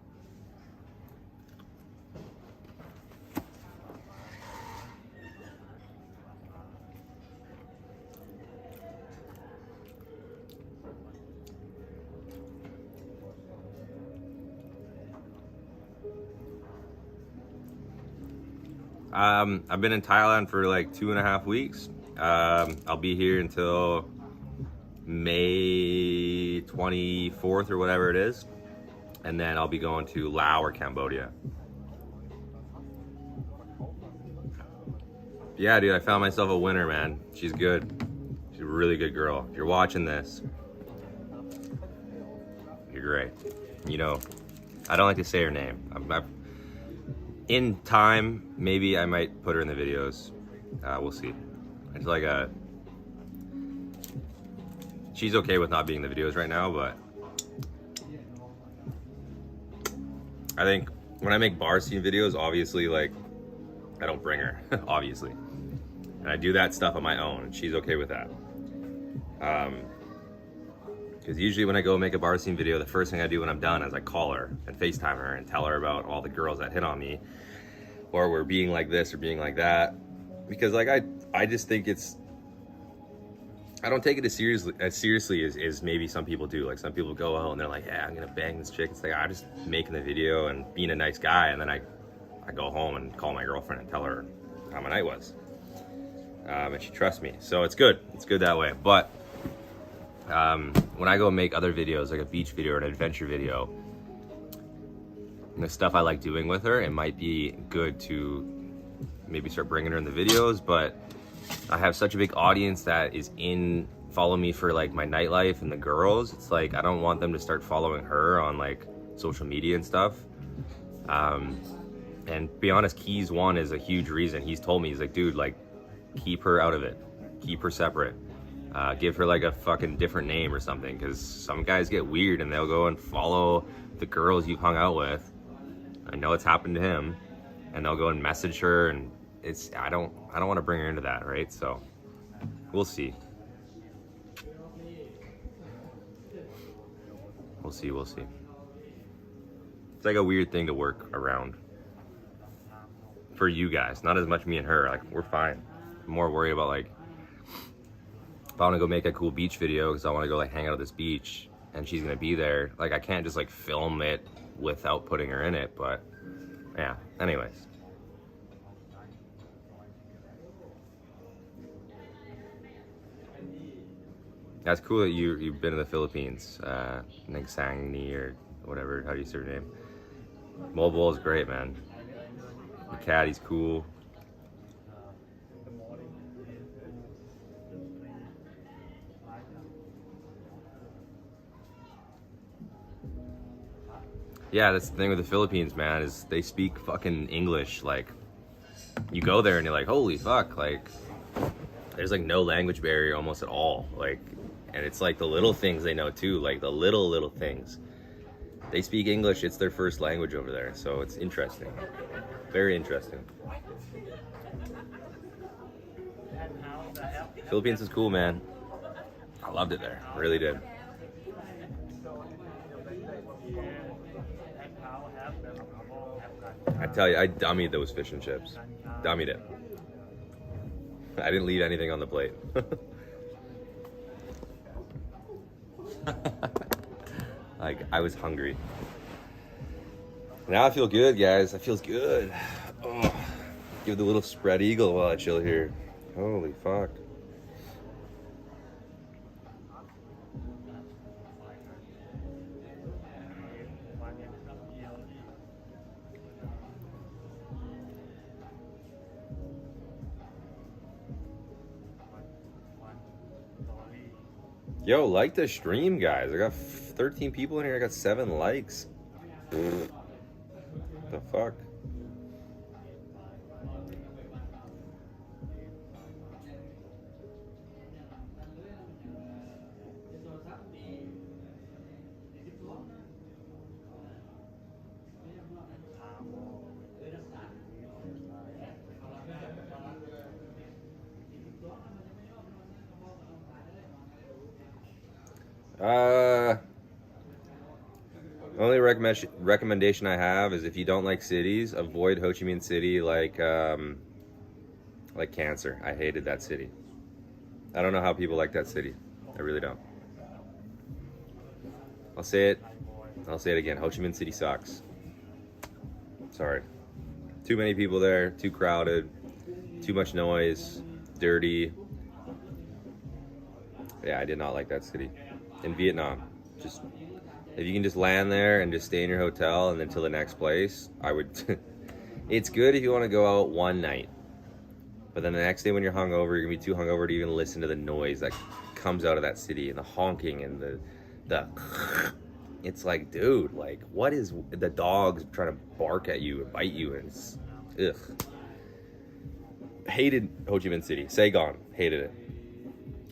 I've been in Thailand for like 2.5 weeks. I'll be here until May 24th or whatever it is. And then I'll be going to Laos or Cambodia. Yeah, dude, I found myself a winner, man. She's good. She's a really good girl. If you're watching this, you're great. You know, I don't like to say her name. In time, maybe I might put her in the videos. We'll see. It's like she's okay with not being in the videos right now, but I think when I make bar scene videos, obviously, like, I don't bring her, obviously. And I do that stuff on my own, and she's okay with that. Because usually when I go make a bar scene video, the first thing I do when I'm done is I call her and FaceTime her and tell her about all the girls that hit on me, or we're being like this or being like that. Because like I just think I don't take it as seriously as maybe some people do. Like some people go out and they're like, yeah, I'm gonna bang this chick. It's like, I'm just making the video and being a nice guy, and then I go home and call my girlfriend and tell her how my night was. And she trusts me, so it's good. It's good that way. But when I go make other videos, like a beach video or an adventure video, and the stuff I like doing with her, it might be good to maybe start bringing her in the videos. But I have such a big audience that is follow me for like my nightlife and the girls. It's like I don't want them to start following her on like social media and stuff. And be honest, Keys One is a huge reason. He's told me, he's like, dude, like, keep her out of it, keep her separate, give her like a fucking different name or something, because some guys get weird and they'll go and follow the girls you've hung out with. I know it's happened to him, and they'll go and message her, and I don't want to bring her into that, right? So we'll see. We'll see. It's like a weird thing to work around for you guys, not as much me and her. Like, we're fine. I'm more worried about like if I want to go make a cool beach video because I want to go like hang out at this beach and she's gonna be there. Like, I can't just like film it without putting her in it. But yeah, anyways. That's cool that you've been in the Philippines. Nagsangni or whatever, how do you say your name? Mobile is great, man. The caddy's cool. Yeah, that's the thing with the Philippines, man, is they speak fucking English. Like, you go there and you're like, holy fuck, like, there's like no language barrier almost at all. Like, and it's like the little things they know too, like the little things. They speak English, it's their first language over there, so it's interesting. Very interesting. Philippines is cool, man. I loved it there, I really did. I tell you, I dummied those fish and chips. Dummied it. I didn't leave anything on the plate. Like, I was hungry. Now I feel good, guys. I feels good. Oh, give the little spread eagle while I chill here. Holy fuck. Yo, like the stream, guys. I got 13 people in here. I got 7 likes. The fuck? Only recommendation I have is if you don't like cities, avoid Ho Chi Minh City like cancer. I hated that city. I don't know how people like that city. I really don't. I'll say it again. Ho Chi Minh City sucks. Sorry. Too many people there, too crowded, too much noise, dirty. Yeah, I did not like that city. In Vietnam, just if you can just land there and just stay in your hotel and then till the next place, I would. It's good if you want to go out one night, but then the next day when you're hungover, you're gonna be too hungover to even listen to the noise that comes out of that city and the honking and the. It's like, dude, like, what is the dogs trying to bark at you and bite you, and it's ugh. Hated Ho Chi Minh City. Saigon, hated it.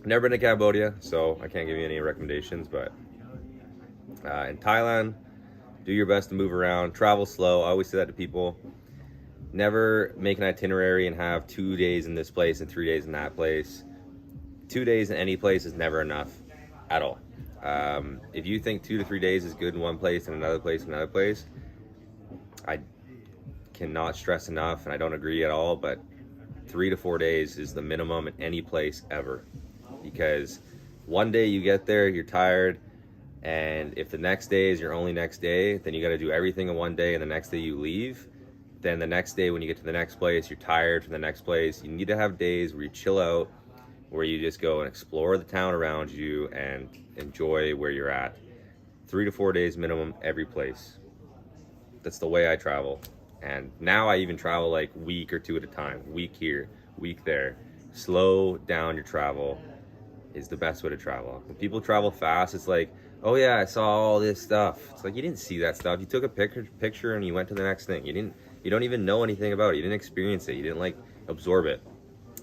Never been to Cambodia, so I can't give you any recommendations, but in Thailand, do your best to move around, travel slow. I always say that to people. Never make an itinerary and have 2 days in this place and 3 days in that place. 2 days in any place is never enough at all. If you think 2 to 3 days is good in one place and another place, I cannot stress enough, and I don't agree at all, but 3 to 4 days is the minimum in any place ever. Because one day you get there, you're tired, and if the next day is your only next day, then you got to do everything in one day, and the next day you leave. Then the next day when you get to the next place, you're tired from the next place. You need to have days where you chill out, where you just go and explore the town around you and enjoy where you're at. 3 to 4 days minimum every place. That's the way I travel. And now I even travel like week or two at a time. Week here, week there. Slow down your travel is the best way to travel. When people travel fast, it's like, oh yeah, I saw all this stuff. It's like, you didn't see that stuff. You took a picture and you went to the next thing. You don't even know anything about it. You didn't experience it. You didn't like absorb it.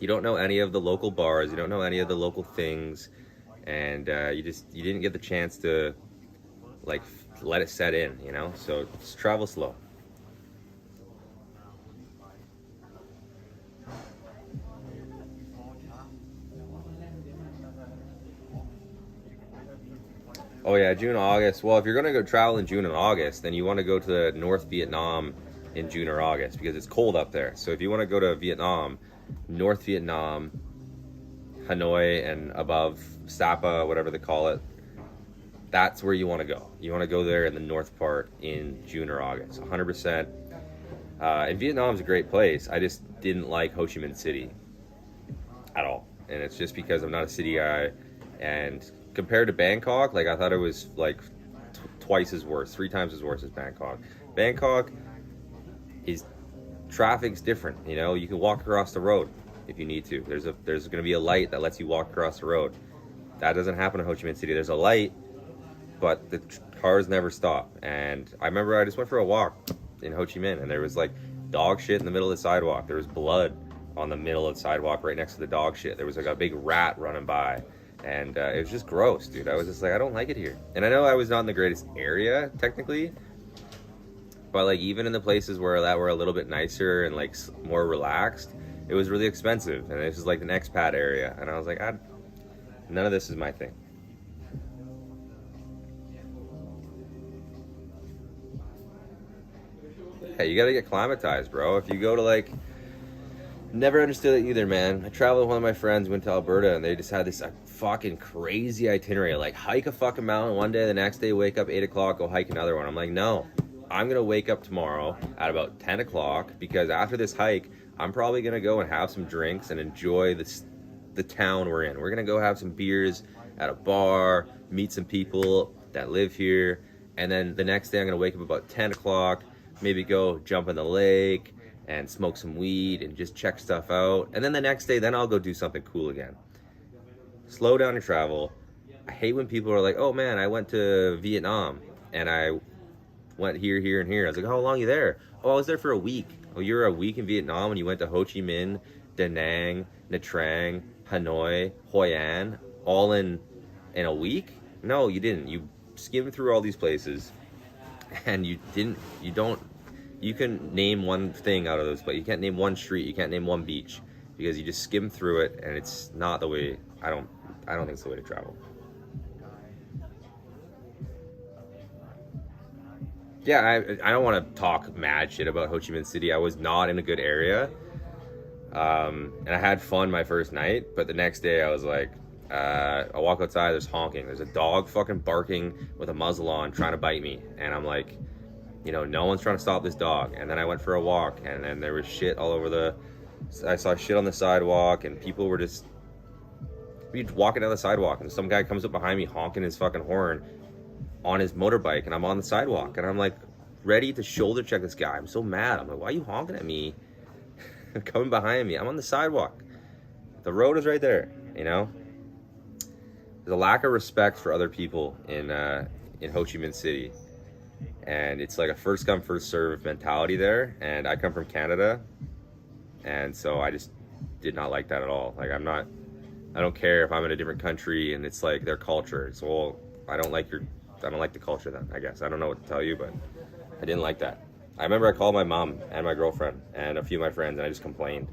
You don't know any of the local bars. You don't know any of the local things. And you didn't get the chance to like let it set in, you know? So just travel slow. Oh yeah, June, August. Well, if you're gonna go travel in June and August, then you want to go to North Vietnam in June or August because it's cold up there. So if you want to go to Vietnam, North Vietnam, Hanoi and above, Sapa, whatever they call it, that's where you want to go. You want to go there in the north part in June or August, 100%. And Vietnam's a great place. I just didn't like Ho Chi Minh City at all. And it's just because I'm not a city guy. And compared to Bangkok, like I thought it was like twice as worse, 3 times as worse as Bangkok. Bangkok is traffic's different, you know. You can walk across the road if you need to. There's going to be a light that lets you walk across the road. That doesn't happen in Ho Chi Minh City. There's a light, but the cars never stop. And I remember I just went for a walk in Ho Chi Minh, and there was like dog shit in the middle of the sidewalk. There was blood on the middle of the sidewalk right next to the dog shit. There was like a big rat running by. And it was just gross, dude. I was just like, I don't like it here. And I know I was not in the greatest area, technically. But, like, even in the places where that were a little bit nicer and, like, more relaxed, it was really expensive. And this is, like, an expat area. And I was like, none of this is my thing. Yeah, you gotta get climatized, bro. If you go to, like... Never understood it either, man. I traveled with one of my friends, went to Alberta, and they just had this fucking crazy itinerary. Like, hike a fucking mountain one day, the next day, wake up 8 o'clock, go hike another one. I'm like, no. I'm going to wake up tomorrow at about 10 o'clock, because after this hike, I'm probably going to go and have some drinks and enjoy the town we're in. We're going to go have some beers at a bar, meet some people that live here, and then the next day I'm going to wake up about 10 o'clock, maybe go jump in the lake, and smoke some weed and just check stuff out. And then the next day, then I'll go do something cool again. Slow down your travel. I hate when people are like, oh man, I went to Vietnam and I went here, here, and here. I was like, how long are you there? Oh, I was there for a week. Oh, you were a week in Vietnam and you went to Ho Chi Minh, Da Nang, Nha Trang, Hanoi, Hoi An, all in a week? No, you didn't. You skimmed through all these places and you can name one thing out of those, but you can't name one street, you can't name one beach, because you just skim through it, and it's not the way. I don't think it's the way to travel. Yeah, I don't want to talk mad shit about Ho Chi Minh City. I was not in a good area, and I had fun my first night, but the next day I was like, I walk outside, there's honking, there's a dog fucking barking with a muzzle on, trying to bite me, and I'm like, no one's trying to stop this dog. And then I went for a walk, and then there was shit all over I saw shit on the sidewalk, and people were just walking down the sidewalk, and some guy comes up behind me honking his fucking horn on his motorbike, and I'm on the sidewalk, and I'm like ready to shoulder check this guy. I'm so mad. I'm like, why are you honking at me? Coming behind me. I'm on the sidewalk. The road is right there, There's a lack of respect for other people in Ho Chi Minh City. And it's like a first come, first serve mentality there. And I come from Canada. And so I just did not like that at all. Like, I don't care if I'm in a different country and it's like their culture. It's all, I don't like the culture then, I guess. I don't know what to tell you, but I didn't like that. I remember I called my mom and my girlfriend and a few of my friends, and I just complained.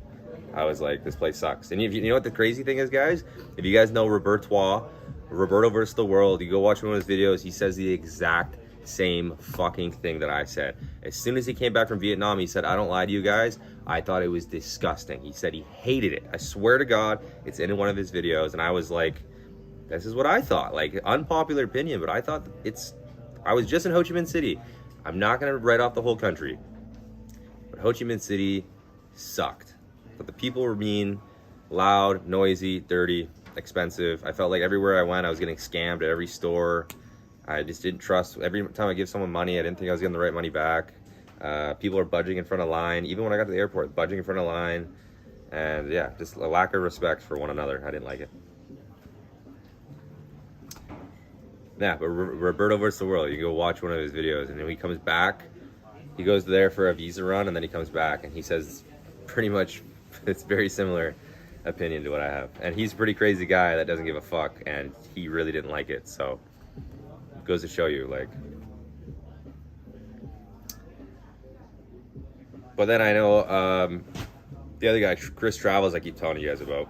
I was like, this place sucks. And you know what the crazy thing is, guys? If you guys know Roberto versus the World, you go watch one of his videos, he says the exact same fucking thing that I said. As soon as he came back from Vietnam, he said, I don't lie to you guys, I thought it was disgusting. He said he hated it. I swear to God, it's in one of his videos, and I was like, this is what I thought. Like, unpopular opinion, but I thought I was just in Ho Chi Minh City. I'm not gonna write off the whole country, but Ho Chi Minh City sucked. But the people were mean, loud, noisy, dirty, expensive. I felt like everywhere I went, I was getting scammed at every store. I just didn't trust. Every time I give someone money, I didn't think I was getting the right money back. People are budging in front of line. Even when I got to the airport, budging in front of line. And yeah, just a lack of respect for one another. I didn't like it. Yeah, but Roberto versus the World, you can go watch one of his videos, and then when he comes back, he goes there for a visa run, and then he comes back, and he says pretty much, it's very similar opinion to what I have. And he's a pretty crazy guy that doesn't give a fuck, and he really didn't like it, so it goes to show you, like. But then I know the other guy, Chris Travels, I keep telling you guys about.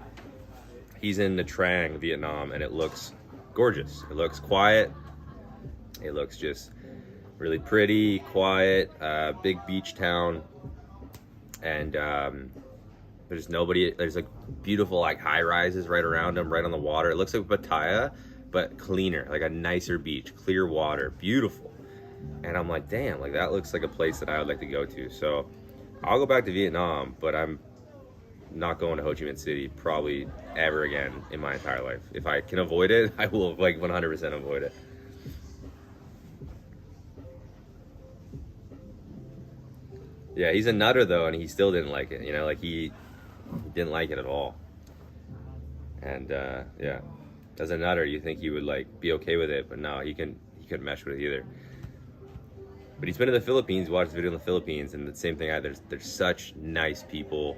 He's in Nha Trang, Vietnam, and it looks gorgeous. It looks quiet. It looks just really pretty, quiet, big beach town. And there's nobody. There's like beautiful like high rises right around them, right on the water. It looks like Pattaya, but cleaner, like a nicer beach, clear water, beautiful. And I'm like, damn, like that looks like a place that I would like to go to. So I'll go back to Vietnam, but I'm not going to Ho Chi Minh City probably ever again in my entire life. If I can avoid it, I will like 100% avoid it. Yeah, he's a nutter though, and he still didn't like it. Like he didn't like it at all. And yeah, as a nutter, you think he would like be okay with it, but no, he couldn't mesh with it either. But he's been in the Philippines, watched the video in the Philippines, and the same thing. There's such nice people,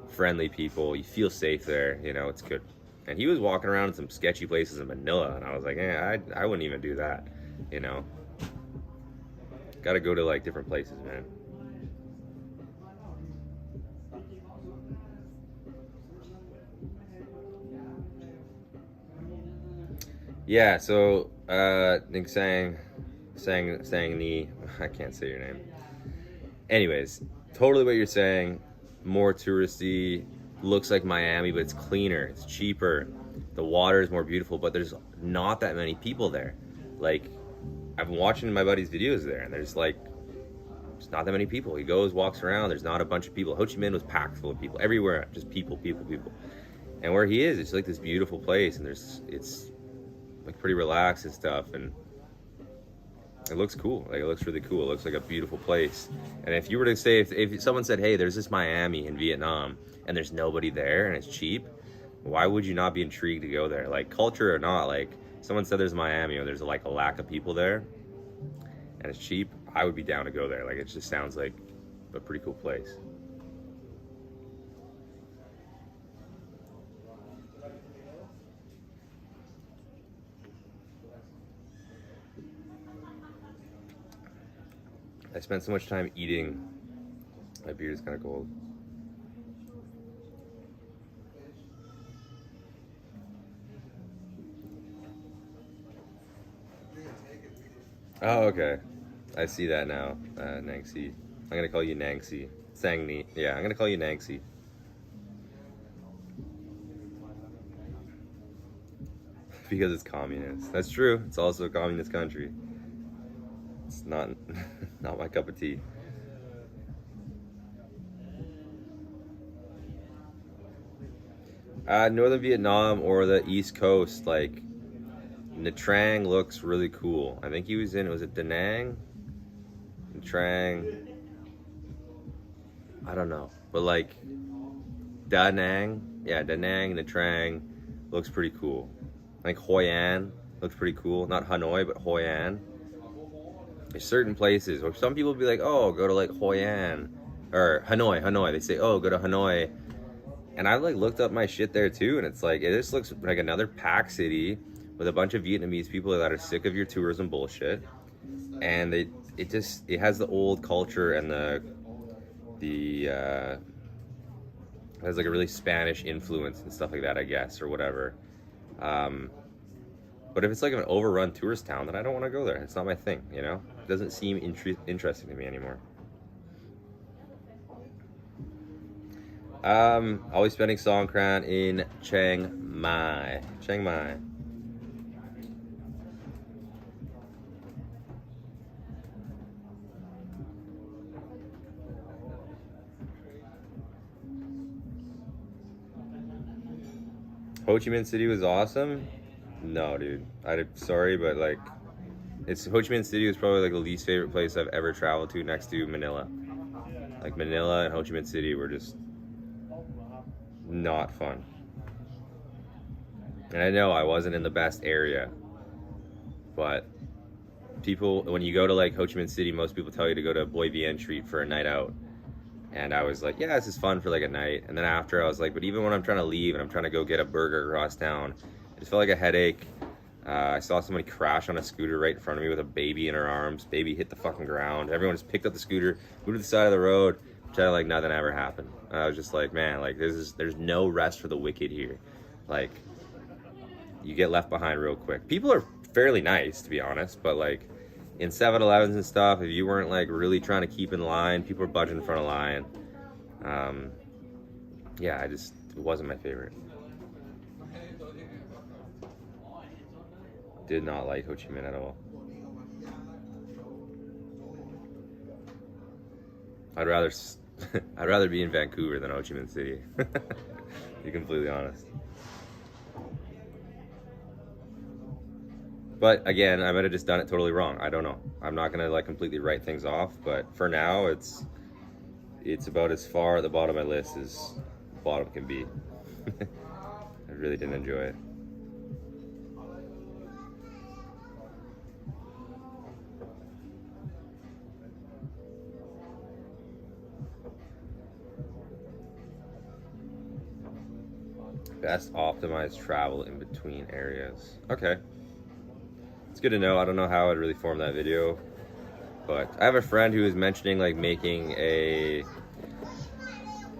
friendly people. You feel safe there. It's good. And he was walking around in some sketchy places in Manila, and I was like, I wouldn't even do that. Got to go to like different places, man. Yeah, so Nick sang the, I can't say your name. Anyways, totally what you're saying. more touristy, looks like Miami, but it's cleaner, it's cheaper, the water is more beautiful, but there's not that many people there. Like, I've been watching my buddy's videos there, and there's not that many people. He goes, walks around, there's not a bunch of people. Ho Chi Minh was packed full of people everywhere, just people. And where he is, it's like this beautiful place, and it's like pretty relaxed and stuff, and it looks cool. Like, it looks really cool. It looks like a beautiful place. And if you were to say, if someone said, hey, there's this Miami in Vietnam and there's nobody there and it's cheap, why would you not be intrigued to go there? Like, culture or not, like, someone said there's Miami or there's like a lack of people there and it's cheap, I would be down to go there. Like, it just sounds like a pretty cool place. I spent so much time eating. My beard is kind of cold. Oh, okay. I see that now, Nangsi. I'm gonna call you Nangsi. Sangni. Yeah, I'm gonna call you Nangsi. Because it's communist. That's true. It's also a communist country. It's not not my cup of tea. Northern Vietnam or the East Coast, like Nha Trang looks really cool. I think he was in, was it Da Nang? Nha Trang. I don't know. But like Da Nang, yeah, Da Nang, Nha Trang looks pretty cool. Like Hoi An looks pretty cool. Not Hanoi, but Hoi An. There's certain places where some people will be like, oh, go to like Hoi An or Hanoi. They say, oh, go to Hanoi. And I like looked up my shit there too, and it's like, it just looks like another packed city with a bunch of Vietnamese people that are sick of your tourism bullshit. And it has the old culture and it has like a really Spanish influence and stuff like that, I guess, or whatever. But if it's like an overrun tourist town, then I don't want to go there. It's not my thing, you know? It doesn't seem interesting to me anymore. Always spending Songkran in Chiang Mai. Chiang Mai. Ho Chi Minh City was awesome. No, dude. I'm sorry, but like, Ho Chi Minh City was probably like the least favorite place I've ever traveled to, next to Manila. Like, Manila and Ho Chi Minh City were just not fun. And I know I wasn't in the best area, but people, when you go to like Ho Chi Minh City, most people tell you to go to Boy Vian Street for a night out. And I was like, yeah, this is fun for like a night. And then after I was like, but even when I'm trying to leave and I'm trying to go get a burger across town, I just felt like a headache. I saw somebody crash on a scooter right in front of me with a baby in her arms. Baby hit the fucking ground. Everyone just picked up the scooter, moved to the side of the road, pretended like nothing ever happened. And I was just like, man, like there's no rest for the wicked here. Like, you get left behind real quick. People are fairly nice, to be honest, but like in 7-Elevens and stuff, if you weren't like really trying to keep in line, people were budging in front of line. Yeah, it wasn't my favorite. Did not like Ho Chi Minh at all. I'd rather be in Vancouver than Ho Chi Minh City. To be completely honest. But again, I might have just done it totally wrong. I don't know. I'm not gonna like completely write things off, but for now, it's about as far at the bottom of my list as the bottom can be. I really didn't enjoy it. Best optimized travel in between areas. Okay. It's good to know. I don't know how I'd really form that video, but I have a friend who is mentioning like making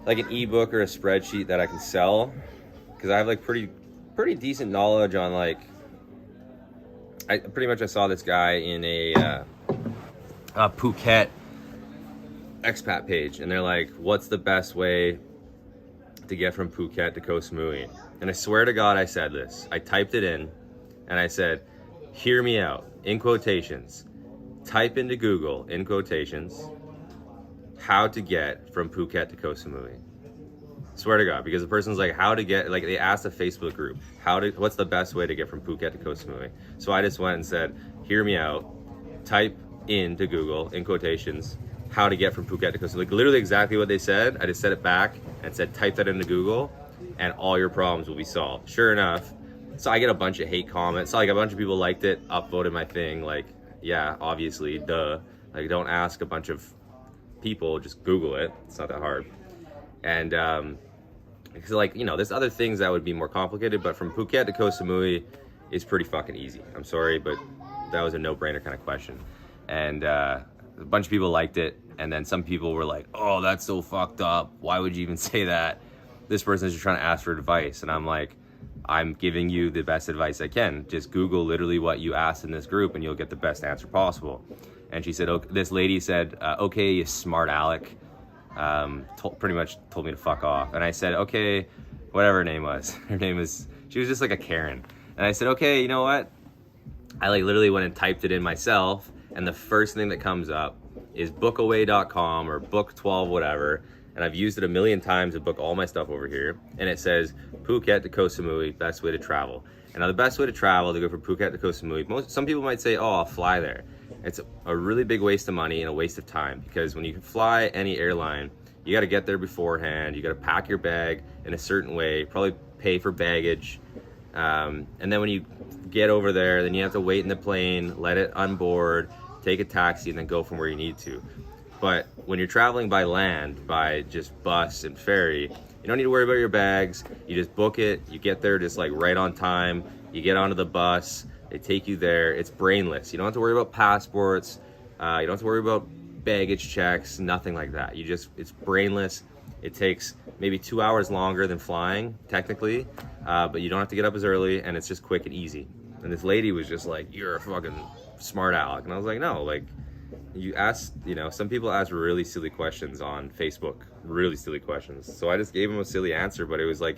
like an ebook or a spreadsheet that I can sell, because I have like pretty decent knowledge on like, I saw this guy in a Phuket expat page, and they're like, what's the best way to get from Phuket to Koh Samui? And I swear to God I said this. I typed it in and I said, hear me out, in quotations. Type into Google, in quotations, how to get from Phuket to Koh Samui. Swear to God, because the person's like, how to get, like they asked a Facebook group, what's the best way to get from Phuket to Koh Samui? So I just went and said, hear me out, type into Google, in quotations, how to get from Phuket to Koh Samui. Like literally exactly what they said. I just said it back and said, type that into Google and all your problems will be solved. Sure enough, so I get a bunch of hate comments. So like a bunch of people liked it, upvoted my thing. Like, yeah, obviously, duh. Like don't ask a bunch of people, just Google it. It's not that hard. And because like, you know, there's other things that would be more complicated, but from Phuket to Koh Samui is pretty fucking easy. I'm sorry, but that was a no-brainer kind of question. And a bunch of people liked it, and then some people were like, oh, that's so fucked up. Why would you even say that? This person's just trying to ask for advice. And I'm like, I'm giving you the best advice I can. Just Google literally what you asked in this group and you'll get the best answer possible. And she said, okay, this lady said, okay, you smart aleck. Pretty much told me to fuck off. And I said, okay, whatever her name was. Her name was, she was just like a Karen. And I said, okay, you know what? I like literally went and typed it in myself. And the first thing that comes up is bookaway.com or book12, whatever. And I've used it a million times to book all my stuff over here. And it says Phuket to Koh Samui, best way to travel. And now the best way to travel to go from Phuket to Koh Samui, some people might say, oh, I'll fly there. It's a really big waste of money and a waste of time, because when you fly any airline, you got to get there beforehand. You got to pack your bag in a certain way, probably pay for baggage. And then when you get over there, then you have to wait in the plane, let it unboard, take a taxi, and then go from where you need to. But when you're traveling by land, by just bus and ferry, you don't need to worry about your bags. You just book it. You get there just like right on time. You get onto the bus. They take you there. It's brainless. You don't have to worry about passports. You don't have to worry about baggage checks, nothing like that. It's brainless. It takes maybe 2 hours longer than flying, technically, but you don't have to get up as early, and it's just quick and easy. And this lady was just like, you're a fucking smart aleck. And I was like, no, like, you asked, you know, some people ask really silly questions on Facebook, really silly questions. So I just gave them a silly answer, but it was like,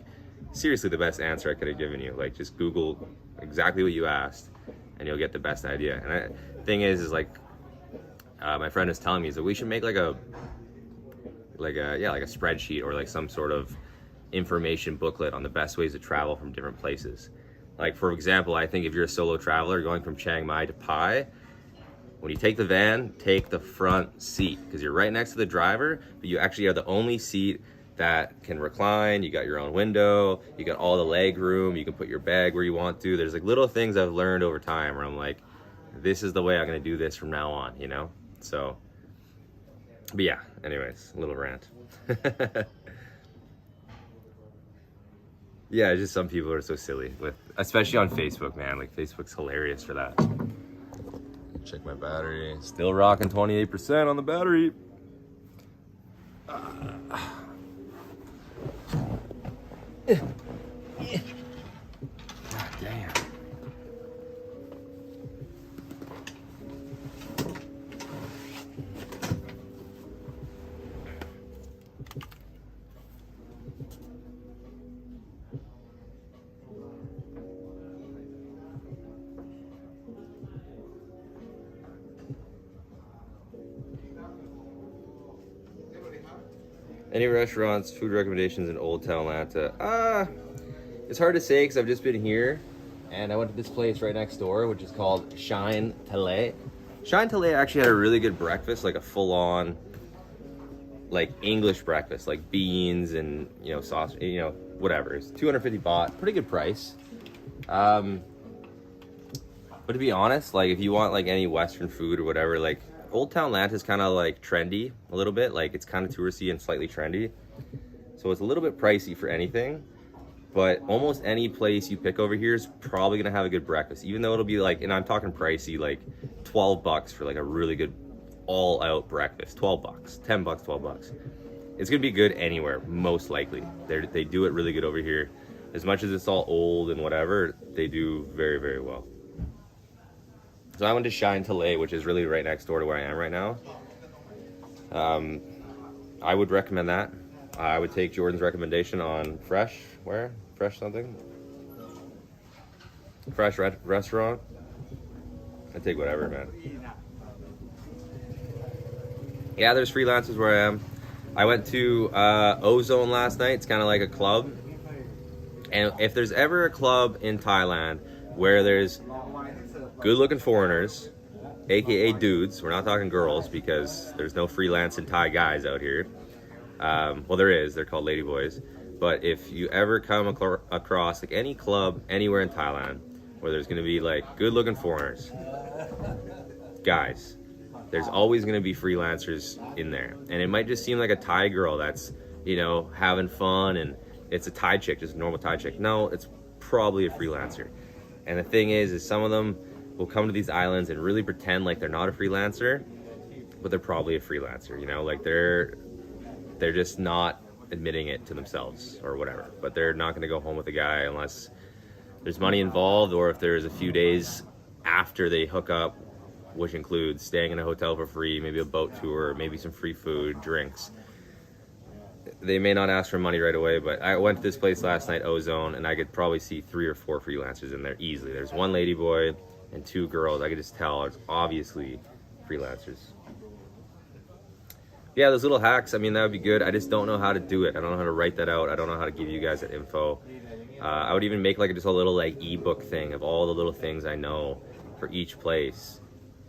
seriously the best answer I could have given you. Like, just Google exactly what you asked and you'll get the best idea. And thing is like, my friend was telling me, so we should make like a spreadsheet or like some sort of information booklet on the best ways to travel from different places. Like, for example, I think if you're a solo traveler going from Chiang Mai to Pai, when you take the van, take the front seat, because you're right next to the driver, but you actually are the only seat that can recline. You got your own window, you got all the leg room, you can put your bag where you want to. There's like little things I've learned over time where I'm like, this is the way I'm gonna do this from now on, you know? So, but yeah, anyways, a little rant. Yeah, just some people are so silly, especially on Facebook, man. Like, Facebook's hilarious for that. Check my battery. Still rocking 28% on the battery. God damn. Any restaurants, food recommendations in Old Town Lanta? It's hard to say because I've just been here and I went to this place right next door, which is called Shine Tale. Shine Tale actually had a really good breakfast, like a full-on, like English breakfast, like beans and, you know, sausage, you know, whatever. It's 250 baht, pretty good price. But to be honest, like if you want like any Western food or whatever, like Old Town Lanta is kind of like trendy a little bit, like it's kind of touristy and slightly trendy. So it's a little bit pricey for anything, but almost any place you pick over here is probably gonna have a good breakfast, even though it'll be like, and I'm talking pricey, like 12 bucks for like a really good all out breakfast. 12 bucks, 10 bucks, 12 bucks. It's gonna be good anywhere, most likely. They do it really good over here. As much as it's all old and whatever, they do very, very well. So I went to Shine Tale, which is really right next door to where I am right now. I would recommend that. I would take Jordan's recommendation on Fresh, where? Fresh something? Fresh restaurant? I take whatever, man. Yeah, there's freelancers where I am. I went to Ozone last night. It's kind of like a club. And if there's ever a club in Thailand where there's good-looking foreigners, aka dudes, we're not talking girls because there's no freelancing Thai guys out here. Well, there is. They're called ladyboys. But if you ever come across like any club anywhere in Thailand where there's going to be like good-looking foreigners, guys, there's always going to be freelancers in there. And it might just seem like a Thai girl that's, you know, having fun and it's a Thai chick, just a normal Thai chick. No, it's probably a freelancer. And the thing is some of them will come to these islands and really pretend like they're not a freelancer, but they're probably a freelancer, you know, like they're just not admitting it to themselves or whatever. But they're not going to go home with a guy unless there's money involved, or if there's a few days after they hook up, which includes staying in a hotel for free, maybe a boat tour, maybe some free food, drinks. They may not ask for money right away, but I went to this place last night, Ozone, and I could probably see 3 or 4 freelancers in there easily. There's one lady boy and 2 girls. I could just tell it's obviously freelancers. Yeah, those little hacks, I mean, that would be good. I just don't know how to do it. I don't know how to write that out. I don't know how to give you guys that info. I would even make like just a little like ebook thing of all the little things I know for each place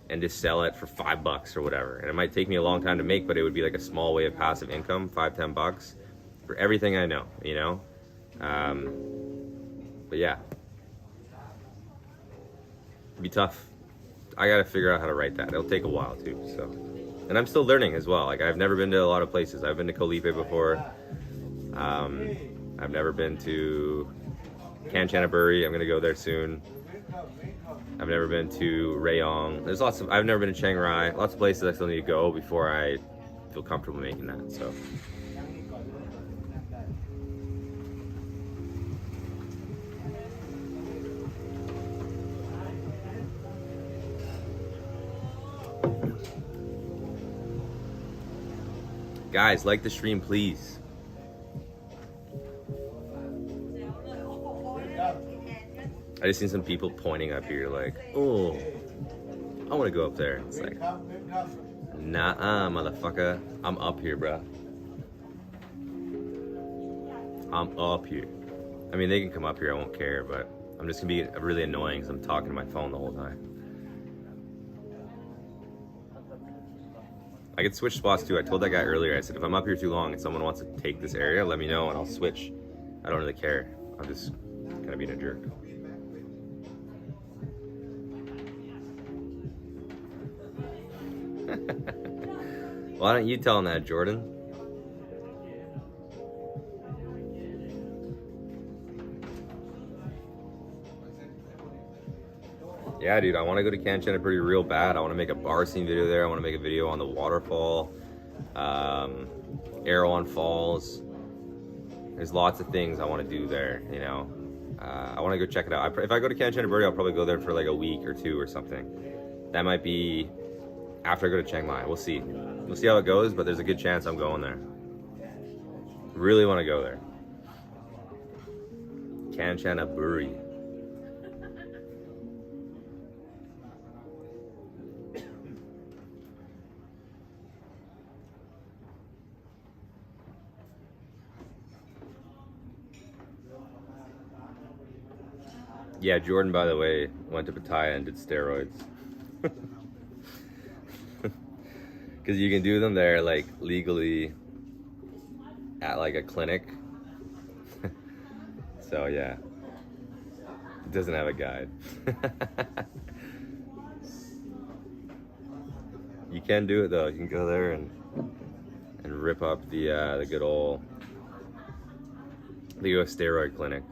and just sell it for $5 or whatever. And it might take me a long time to make, but it would be like a small way of passive income, $5-10 for everything I know, you know? But yeah, it'd be tough. I gotta figure out how to write that. It'll take a while too, so. And I'm still learning as well. Like I've never been to a lot of places. I've been to Kalipe before. I've never been to Kanchanaburi. I'm gonna go there soon. I've never been to Rayong. There's lots of, I've never been to Chiang Rai. Lots of places I still need to go before I feel comfortable making that, so. Guys, like the stream, please. I just seen some people pointing up here like, oh, I want to go up there. It's like, nah, motherfucker. I'm up here, bro. I'm up here. I mean, they can come up here. I won't care, but I'm just going to be really annoying because I'm talking to my phone the whole time. I could switch spots too. I told that guy earlier, I said, if I'm up here too long and someone wants to take this area, let me know and I'll switch. I don't really care. I'm just kind of being a jerk. Why don't you tell him that, Jordan? Yeah, dude, I want to go to Kanchanaburi real bad. I want to make a bar scene video there. I want to make a video on the waterfall, Erewhon Falls. There's lots of things I want to do there, you know. I want to go check it out. If I go to Kanchanaburi, I'll probably go there for like a week or 2 or something. That might be after I go to Chiang Mai. We'll see. We'll see how it goes, but there's a good chance I'm going there. Really want to go there. Kanchanaburi. Yeah, Jordan, by the way, went to Pattaya and did steroids. Because you can do them there, like, legally at, like, a clinic. So, yeah. It doesn't have a guide. You can do it, though. You can go there and rip up the good old... the steroid clinic.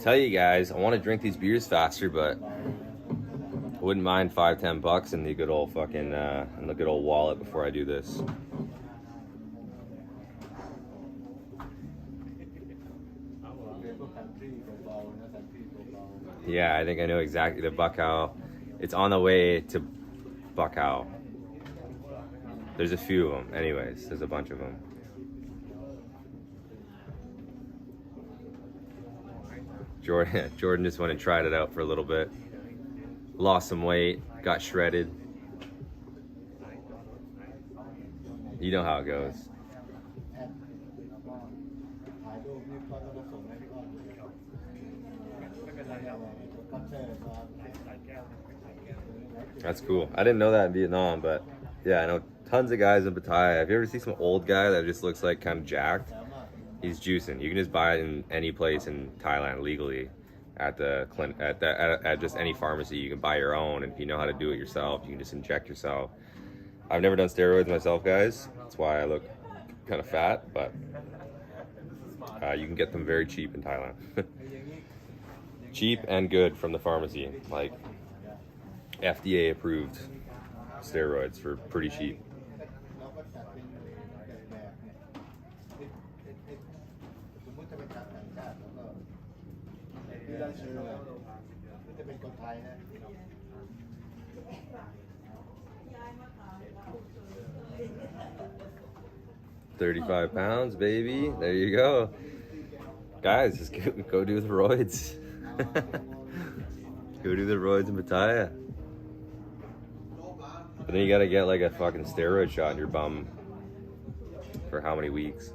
Tell you guys, I want to drink these beers faster, but I wouldn't mind $5-10 in the good old fucking in the good old wallet before I do this. Yeah, I think I know exactly the Buckhow. It's on the way to Buckhow. There's a few of them. Anyways, there's a bunch of them. Jordan just went and tried it out for a little bit. Lost some weight, got shredded. You know how it goes. That's cool. I didn't know that in Vietnam, but yeah, I know tons of guys in Pattaya. If you ever see some old guy that just looks like kind of jacked, he's juicing. You can just buy it in any place in Thailand legally at the at just any pharmacy. You can buy your own, and if you know how to do it yourself, you can just inject yourself. I've never done steroids myself, guys. That's why I look kind of fat, but you can get them very cheap in Thailand. Cheap and good from the pharmacy, like FDA approved steroids for pretty cheap. £35, baby. There you go. Guys, just go do the roids. Go do the roids in Pattaya. But then you gotta get like a fucking steroid shot in your bum for how many weeks?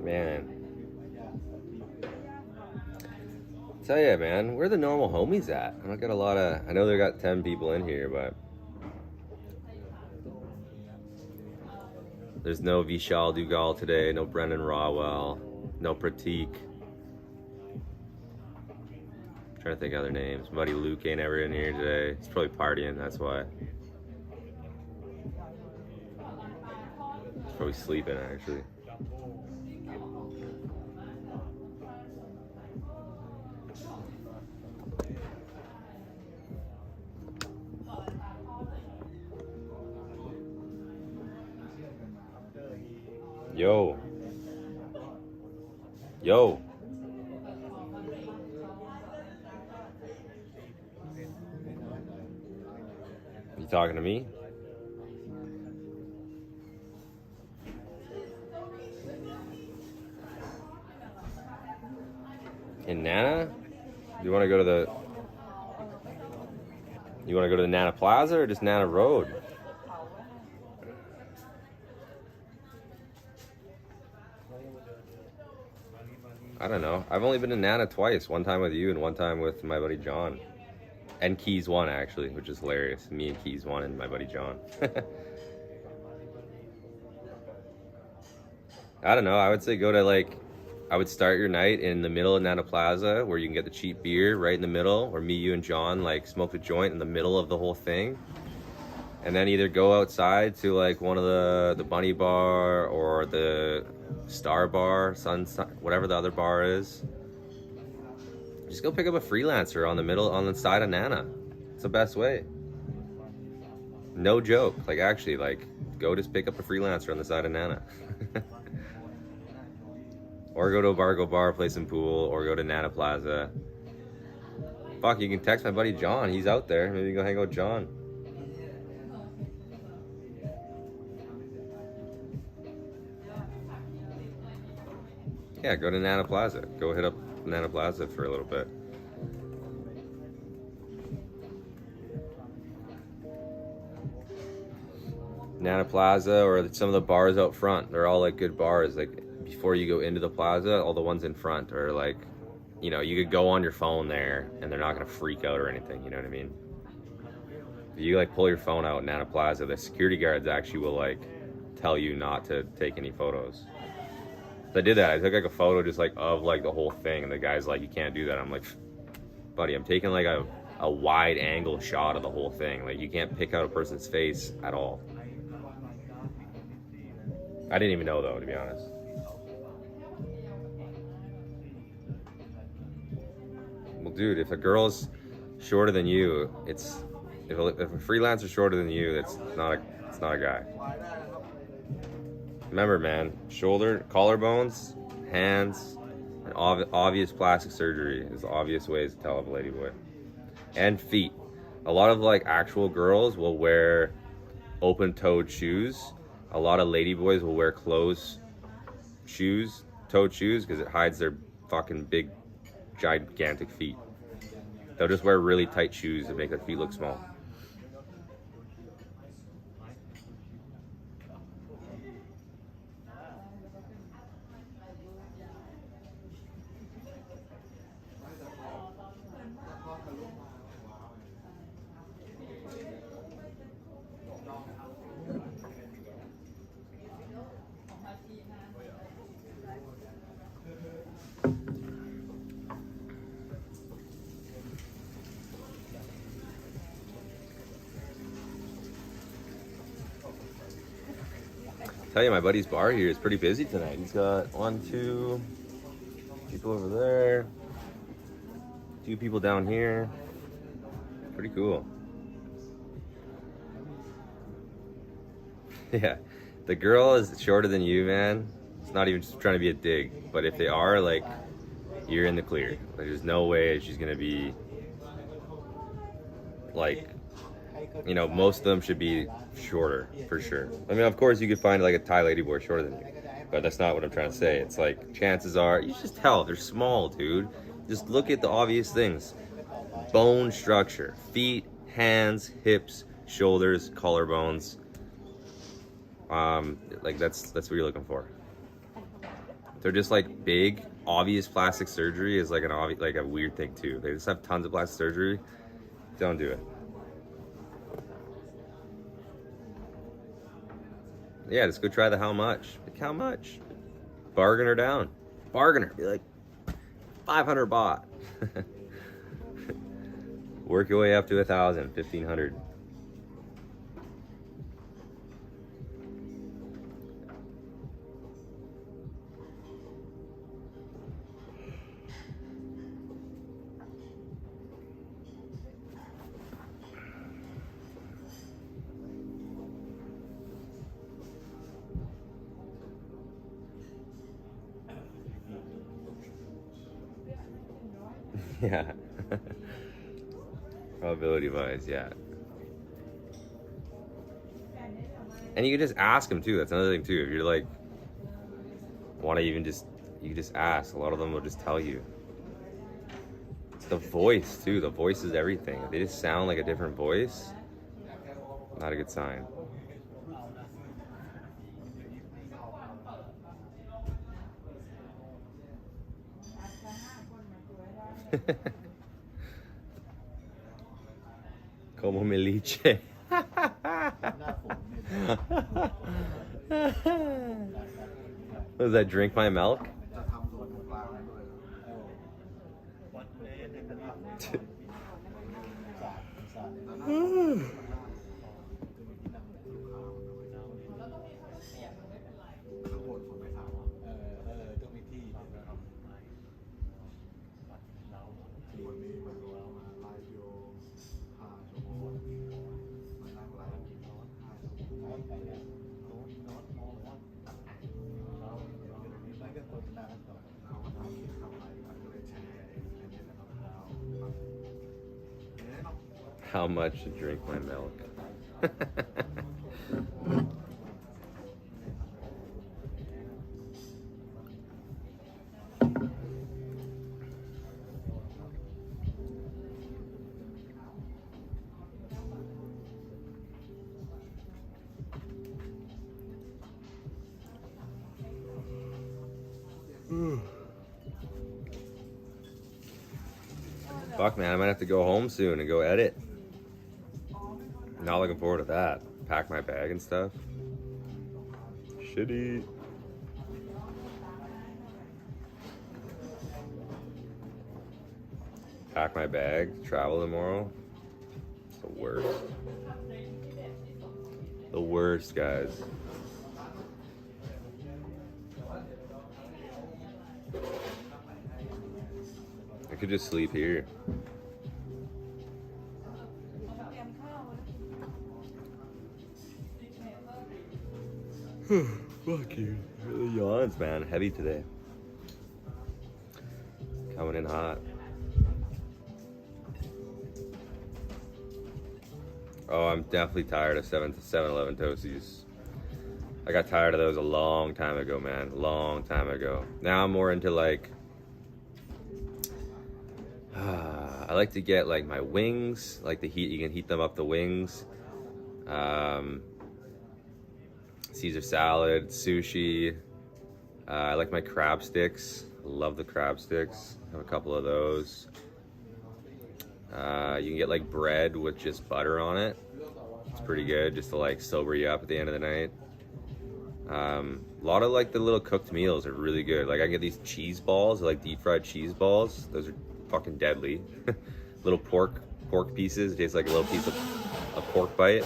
Man, tell ya, man, where are the normal homies at? I don't get a lot of. I know they got 10 people in here, but there's no Vishal Dugal today, no Brendan Rawwell, no Pratik. I'm trying to think of other names. Buddy Luke ain't ever in here today. He's probably partying, that's why. He's probably sleeping, actually. Yo. Yo. You talking to me? In Nana? You want to go to the... You want to go to the Nana Plaza or just Nana Road? I don't know. I've only been to Nana twice. One time with you and one time with my buddy John. And Keys 1, actually, which is hilarious. Me and Keys 1 and my buddy John. I don't know. I would say go to, like... I would start your night in the middle of Nana Plaza where you can get the cheap beer right in the middle. Or me, you, and John, like, smoke a joint in the middle of the whole thing. And then either go outside to, like, one of the Bunny Bar or the Star Bar, whatever the other bar is. Just go pick up a freelancer on the side of Nana. It's the best way. No joke. Like, actually, like, go just pick up a freelancer on the side of Nana. Or go to a Bargo Bar, play some pool, or go to Nana Plaza. Fuck, you can text my buddy John. He's out there. Maybe go hang out with John. Yeah, go to Nana Plaza. Go hit up Nana Plaza for a little bit. Nana Plaza or some of the bars out front. They're all like good bars. Like before you go into the plaza, all the ones in front are like, you know, you could go on your phone there and they're not gonna freak out or anything. You know what I mean? If you like pull your phone out in Nana Plaza, the security guards actually will like tell you not to take any photos. So I did that. I took like a photo just like of like the whole thing, and the guy's like, "You can't do that." I'm like, "Buddy, I'm taking like a wide angle shot of the whole thing. Like you can't pick out a person's face at all." I didn't even know though, to be honest. Well, dude, if a girl's shorter than you, it's if a freelancer's shorter than you, it's not a guy. Remember, man, shoulder, collarbones, hands, and obvious plastic surgery is the obvious ways to tell if a ladyboy. And feet. A lot of like actual girls will wear open-toed shoes. A lot of ladyboys will wear closed shoes, toed shoes, because it hides their fucking big, gigantic feet. They'll just wear really tight shoes to make their feet look small. Tell you, my buddy's bar here is pretty busy tonight. He's got 1, 2 people over there, 2 people down here. Pretty cool. Yeah, the girl is shorter than you, man. It's not even just trying to be a dig, but if they are, like, you're in the clear. Like, there's no way she's gonna be like, you know, most of them should be shorter for sure. I mean, of course, you could find like a Thai ladyboy shorter than you, but that's not what I'm trying to say. It's like chances are you just tell they're small, dude. Just look at the obvious things: bone structure, feet, hands, hips, shoulders, collarbones. Like that's what you're looking for. They're just like big, obvious plastic surgery is like like a weird thing too. They just have tons of plastic surgery. Don't do it. Yeah, just go try the how much. Like, how much? Bargain her down. Bargain her. Be like, 500 baht. Work your way up to 1,000, 1,500. Yeah. Probability wise, yeah. And you can just ask them too. That's another thing too. If you're like, want to even just, you can just ask. A lot of them will just tell you. It's the voice too. The voice is everything. If they just sound like a different voice, not a good sign. Como me liche. What does that, drink my milk? How much to drink my milk? Fuck, man, I might have to go home soon and go edit. Not looking forward to that. Pack my bag and stuff. Shitty. Pack my bag, travel tomorrow. It's the worst. The worst, guys. I could just sleep here. Fuck you. Really yawns, man. Heavy today. Coming in hot. Oh, I'm definitely tired of 7-Eleven Toasties. I got tired of those a long time ago, man. Long time ago. Now I'm more into like... I like to get like my wings, like the heat. You can heat them up, the wings. Caesar salad, sushi. I like my crab sticks. Love the crab sticks. Have a couple of those. You can get like bread with just butter on it. It's pretty good, just to like sober you up at the end of the night. A lot of like the little cooked meals are really good. Like I can get these cheese balls, like deep fried cheese balls. Those are fucking deadly. Little pork pieces. It tastes like a little piece of a pork bite.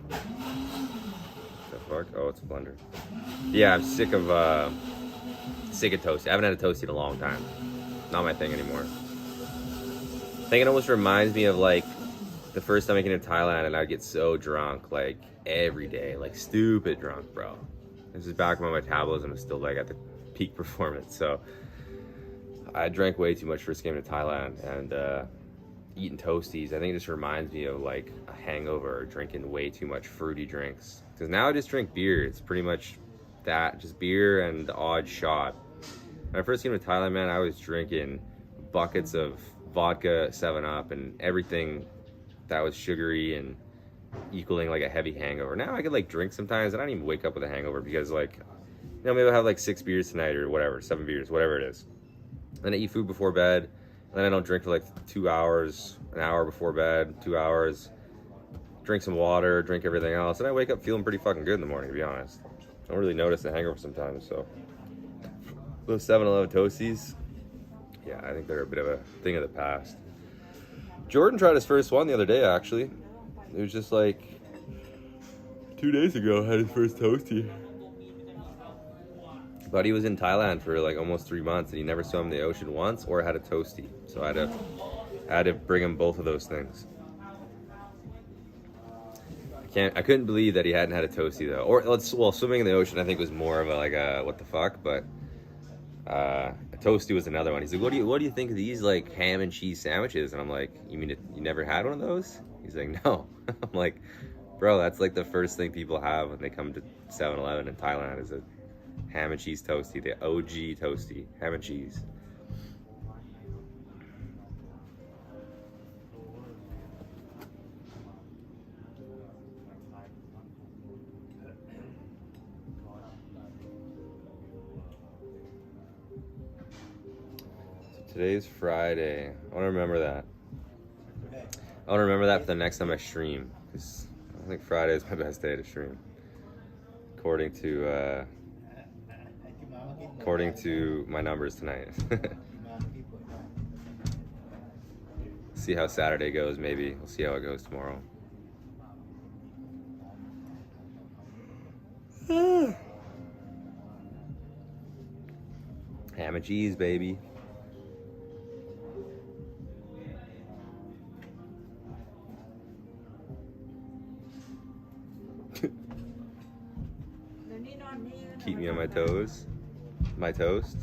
The fuck? Oh, it's a blender. Yeah, I'm sick of toasty. I haven't had a toasty in a long time. Not my thing anymore. I think it almost reminds me of like the first time I came to Thailand and I'd get so drunk like every day, like stupid drunk, bro. This is back when my metabolism was still like at the peak performance. So I drank way too much first came to Thailand, and eating toasties, I think it just reminds me of like a hangover or drinking way too much fruity drinks. Because now I just drink beer. It's pretty much that, just beer and the odd shot. When I first came to Thailand, man, I was drinking buckets of vodka, 7-Up, and everything that was sugary and equaling like a heavy hangover. Now I could like drink sometimes and I don't even wake up with a hangover because like, you know, maybe I'll have like 6 beers tonight or whatever, 7 beers, whatever it is. Then I eat food before bed, and then I don't drink for like 2 hours, an hour before bed, 2 hours, drink some water, drink everything else, and I wake up feeling pretty fucking good in the morning, to be honest. I don't really notice the hangover sometimes, so. Those 7-Eleven Toasties, yeah, I think they're a bit of a thing of the past. Jordan tried his first one the other day, actually. It was just like 2 days ago, had his first Toasty. But he was in Thailand for like almost 3 months and he never swam in the ocean once or had a Toasty. So I had to bring him both of those things. I couldn't believe that he hadn't had a Toasty though. Well, swimming in the ocean I think was more of a like a what the fuck, but a Toasty was another one. He's like, what do you think of these like ham and cheese sandwiches? And I'm like, you mean you never had one of those? He's like, no. I'm like, bro, that's like the first thing people have when they come to 7-Eleven in Thailand is a ham and cheese Toasty, the OG Toasty, ham and cheese. So today's Friday. I want to remember that. I want to remember that for the next time I stream, because I think Friday is my best day to stream, according to my numbers tonight. See how Saturday goes, maybe. We'll see how it goes tomorrow. Ham and cheese, baby. Keep me on my toes. My toast.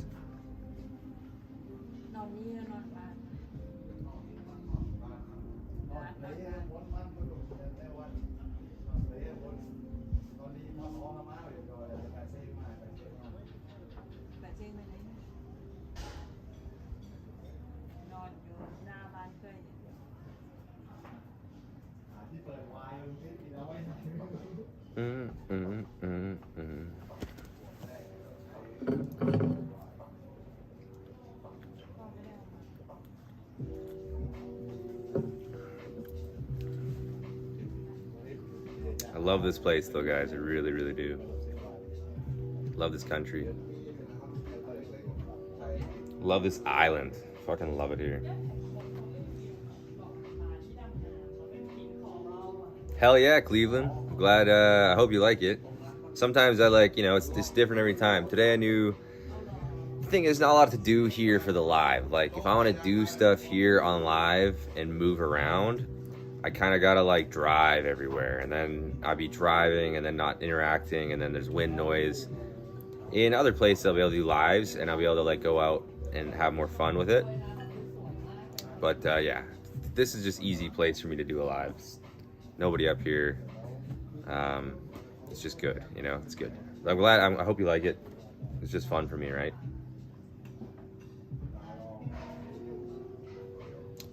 love this place though, guys. I really, really do. Love this country. Love this island. Fucking love it here. Hell yeah, Cleveland. I'm glad, I hope you like it. Sometimes I like, you know, it's different every time. Today I knew, the thing is, not a lot to do here for the live. Like, if I want to do stuff here on live and move around, I kind of gotta like drive everywhere, and then I'll be driving and then not interacting, and then there's wind noise. In other places I'll be able to do lives and I'll be able to like go out and have more fun with it. But yeah, this is just easy place for me to do a live. Nobody up here. It's just good, you know, it's good. I'm glad, I hope you like it. It's just fun for me, right?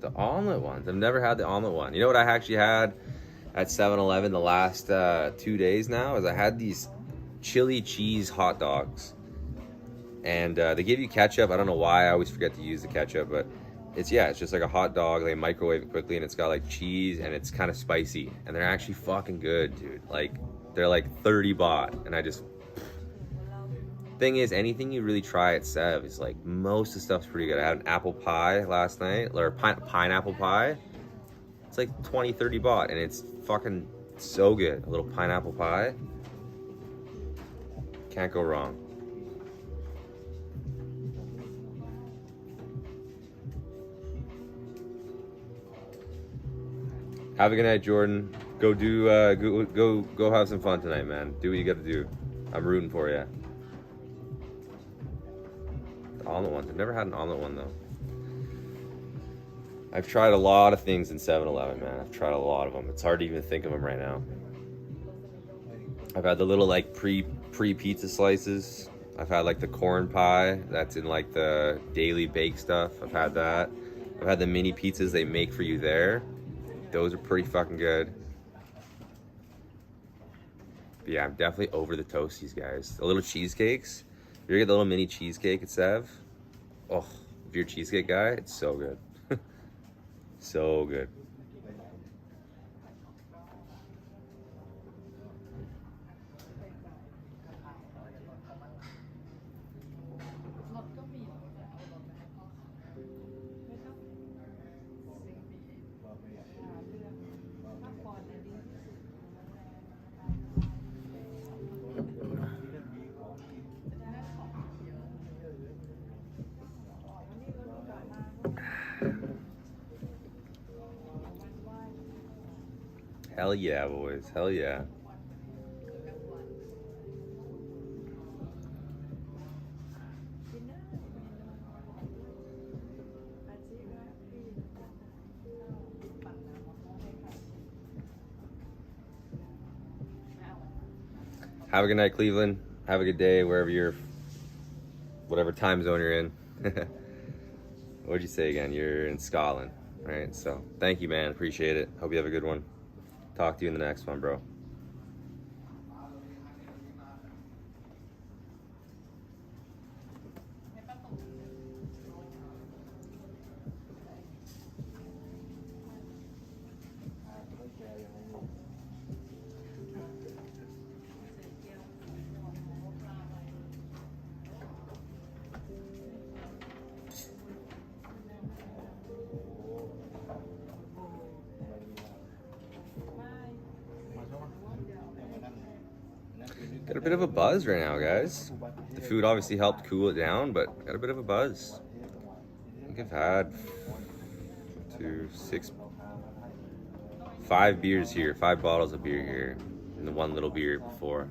The omelet ones. I've never had the omelet one. You know what I actually had at 7-Eleven the last 2 days now? Is I had these chili cheese hot dogs. And they give you ketchup. I don't know why I always forget to use the ketchup, but it's just like a hot dog. They microwave it quickly and it's got like cheese and it's kind of spicy. And they're actually fucking good, dude. Like, they're like 30 baht. And I just... Thing is, anything you really try at Sev is like, most of the stuff's pretty good. I had an apple pie last night, or pineapple pie. It's like 20-30 baht, and it's fucking so good. A little pineapple pie. Can't go wrong. Have a good night, Jordan. Go do go have some fun tonight, man. Do what you got to do. I'm rooting for you. Omelet ones. I've never had an omelet one though. I've tried a lot of things in 7-Eleven, man. I've tried a lot of them. It's hard to even think of them right now. I've had the little like pre pizza slices. I've had like the corn pie that's in like the daily bake stuff. I've had that. I've had the mini pizzas they make for you there. Those are pretty fucking good. But yeah, I'm definitely over the toasties, guys. The little cheesecakes. You get the little mini cheesecake at Sev? Oh, if you're a cheesecake guy, it's so good. So good. Hell yeah, boys. Hell yeah. Have a good night, Cleveland. Have a good day wherever whatever time zone you're in. What'd you say again? You're in Scotland, right? So thank you, man. Appreciate it. Hope you have a good one. Talk to you in the next one, bro. Got a bit of a buzz right now, guys. The food obviously helped cool it down, but got a bit of a buzz. I think I've had 5 beers here, 5 bottles of beer here, and the one little beer before.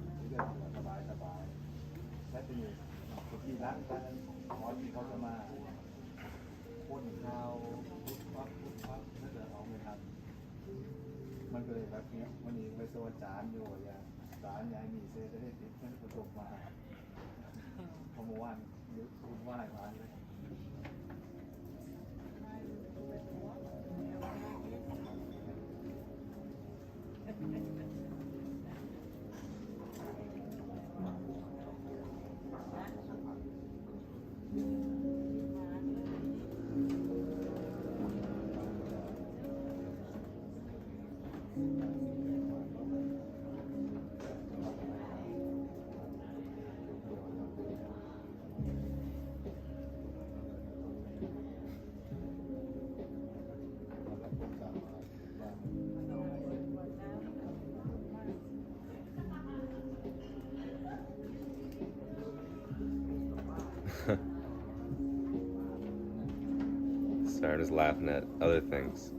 Sorry, I'm just laughing at other things.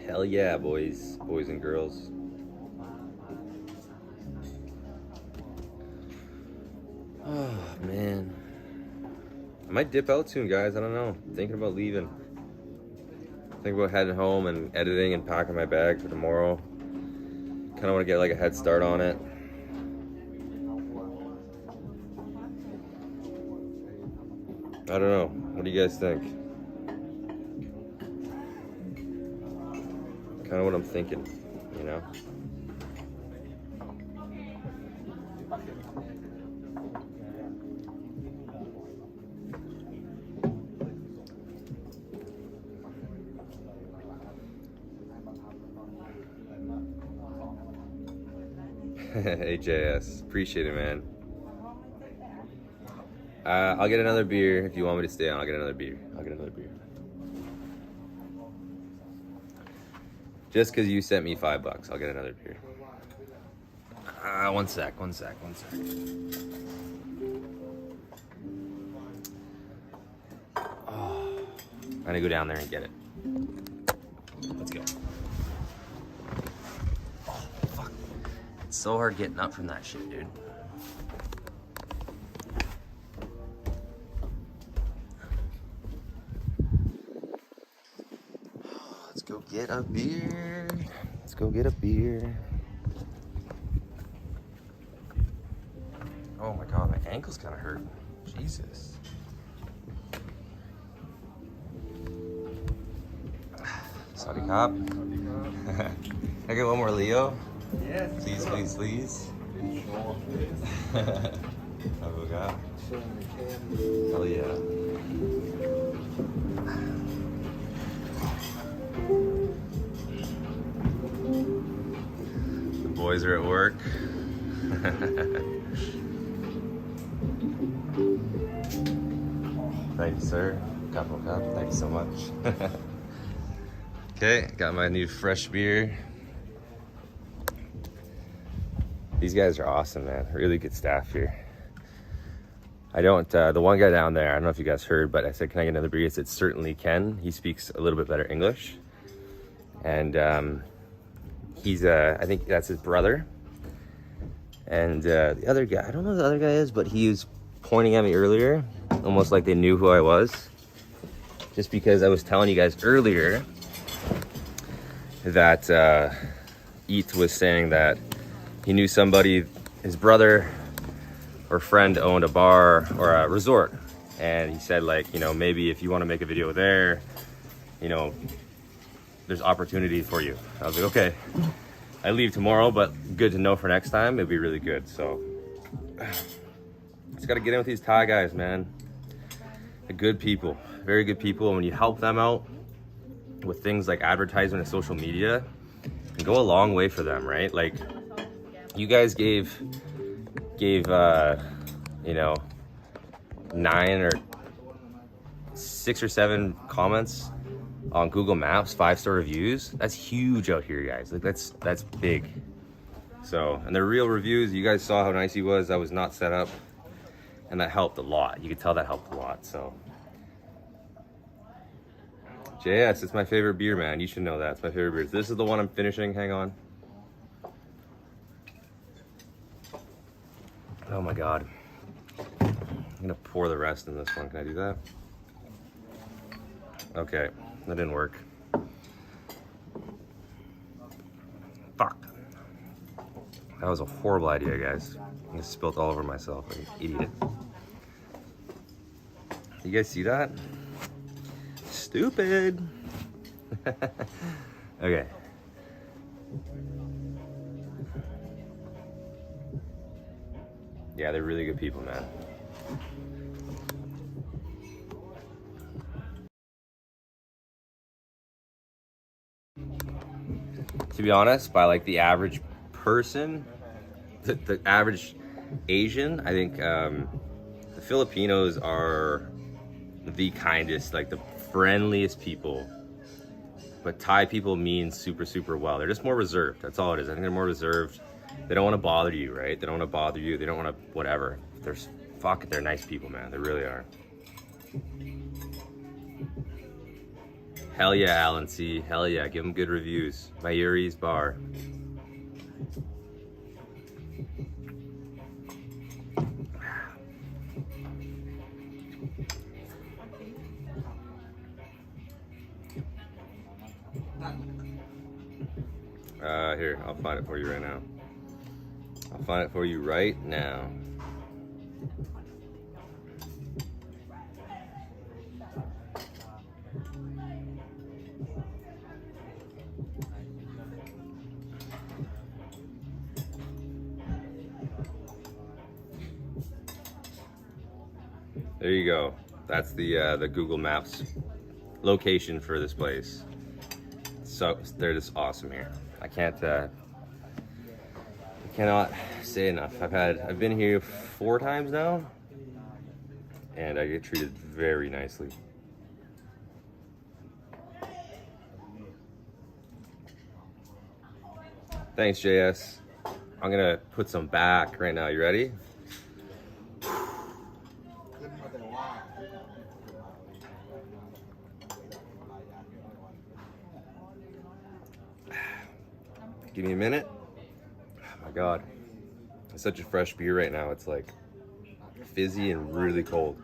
Hell yeah, boys and girls. Oh man, I might dip out soon, guys. I don't know. Thinking about leaving. Thinking about heading home and editing and packing my bag for tomorrow. Kind of want to get like a head start on it. I don't know. What do you guys think? Kind of what I'm thinking, you know? Hey JS, appreciate it, man. I'll get another beer if you want me to stay on. I'll get another beer. Just because you sent me $5, I'll get another beer. One sec. Oh, I'm gonna go down there and get it. Let's go. Oh, fuck. It's so hard getting up from that shit, dude. Let's go get a beer. Oh my god, my ankle's kind of hurt. Jesus. Sorry, cop. Can I get one more Leo? Yes. Please. Oh god. Hell yeah. The boys are at work. Thank you, sir. Cup. Thank you so much. Okay, got my new fresh beer. These guys are awesome, man. Really good staff here. I don't, the one guy down there, I don't know if you guys heard, but I said, can I get another beer? He said, certainly can. He speaks a little bit better English. And he's, I think that's his brother. And the other guy, I don't know who the other guy is, but he was pointing at me earlier, almost like they knew who I was. Just because I was telling you guys earlier that Eat was saying that he knew somebody, his brother or friend owned a bar or a resort. And he said, like, you know, maybe if you want to make a video there, you know, there's opportunity for you. I was like, okay, I leave tomorrow, but good to know for next time. It'd be really good. So just got to get in with these Thai guys, man. They're good people, very good people. And when you help them out with things like advertisement and social media, it can go a long way for them, right? Like, you guys gave you know, 9 or 6 or 7 comments on Google Maps, 5-star reviews. That's huge out here, guys. Like, that's big. So, and they're real reviews. You guys saw how nice he was. That was not set up, and that helped a lot. You could tell that helped a lot. So JS, it's my favorite beer, man. You should know that. It's my favorite beer. This is the one I'm finishing. Hang on. Oh my god. I'm gonna pour the rest in this one. Can I do that? Okay, that didn't work. Fuck. That was a horrible idea, guys. I just spilled all over myself like an idiot. You guys see that? Stupid. Okay. Yeah, they're really good people, man. To be honest, by like the average person, the average Asian, I think the Filipinos are the kindest, like the friendliest people. But Thai people mean super, super well. They're just more reserved. That's all it is. I think they're more reserved. They don't want to bother you, right? They don't want to bother you. They don't want to whatever. They're nice people, man. They really are. Hell yeah, Alan C. Hell yeah, give him good reviews. Mayuri's Bar. Here, I'll find it for you right now. I'll find it for you right now. There you go. That's the Google Maps location for this place. So they're just awesome here. I cannot say enough. I've been here 4 times now, and I get treated very nicely. Thanks, JS. I'm gonna put some back right now. You ready? Give me a minute. Oh my God. It's such a fresh beer right now. It's like fizzy and really cold.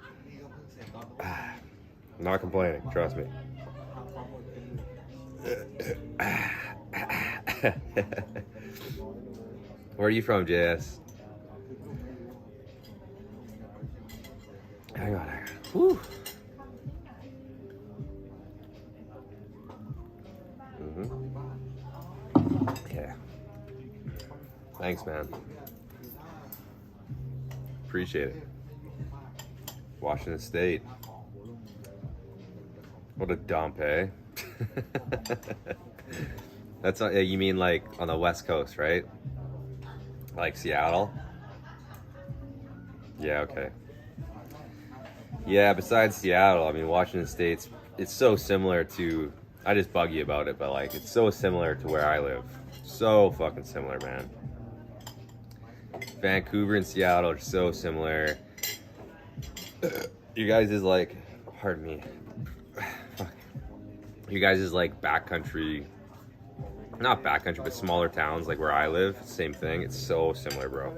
I'm not complaining, trust me. Where are you from, JS? Hang on. Whew. Okay. Thanks, man. Appreciate it. Washington State. What a dump, eh? That's not, you mean like on the West Coast, right? Like Seattle? Yeah, okay. Yeah, besides Seattle, I mean, Washington State's, it's so similar to, I just bug you about it, but like, it's so similar to where I live. So fucking similar, man. Vancouver and Seattle are so similar. You guys is like, pardon me. Fuck. You guys is like backcountry, not backcountry, but smaller towns like where I live. Same thing. It's so similar, bro.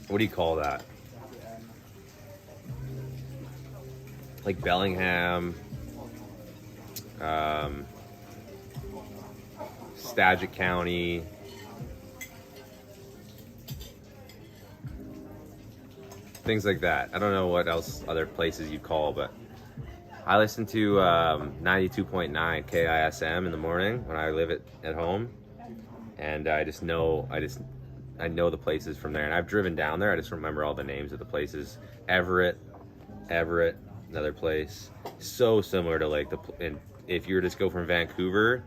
What do you call that? Like Bellingham, Skagit County, things like that. I don't know what else other places you'd call, but I listen to 92.9 KISM in the morning when I live at home, and I know the places from there, and I've driven down there. I just remember all the names of the places. Everett, another place. So similar to like and if you were to just go from Vancouver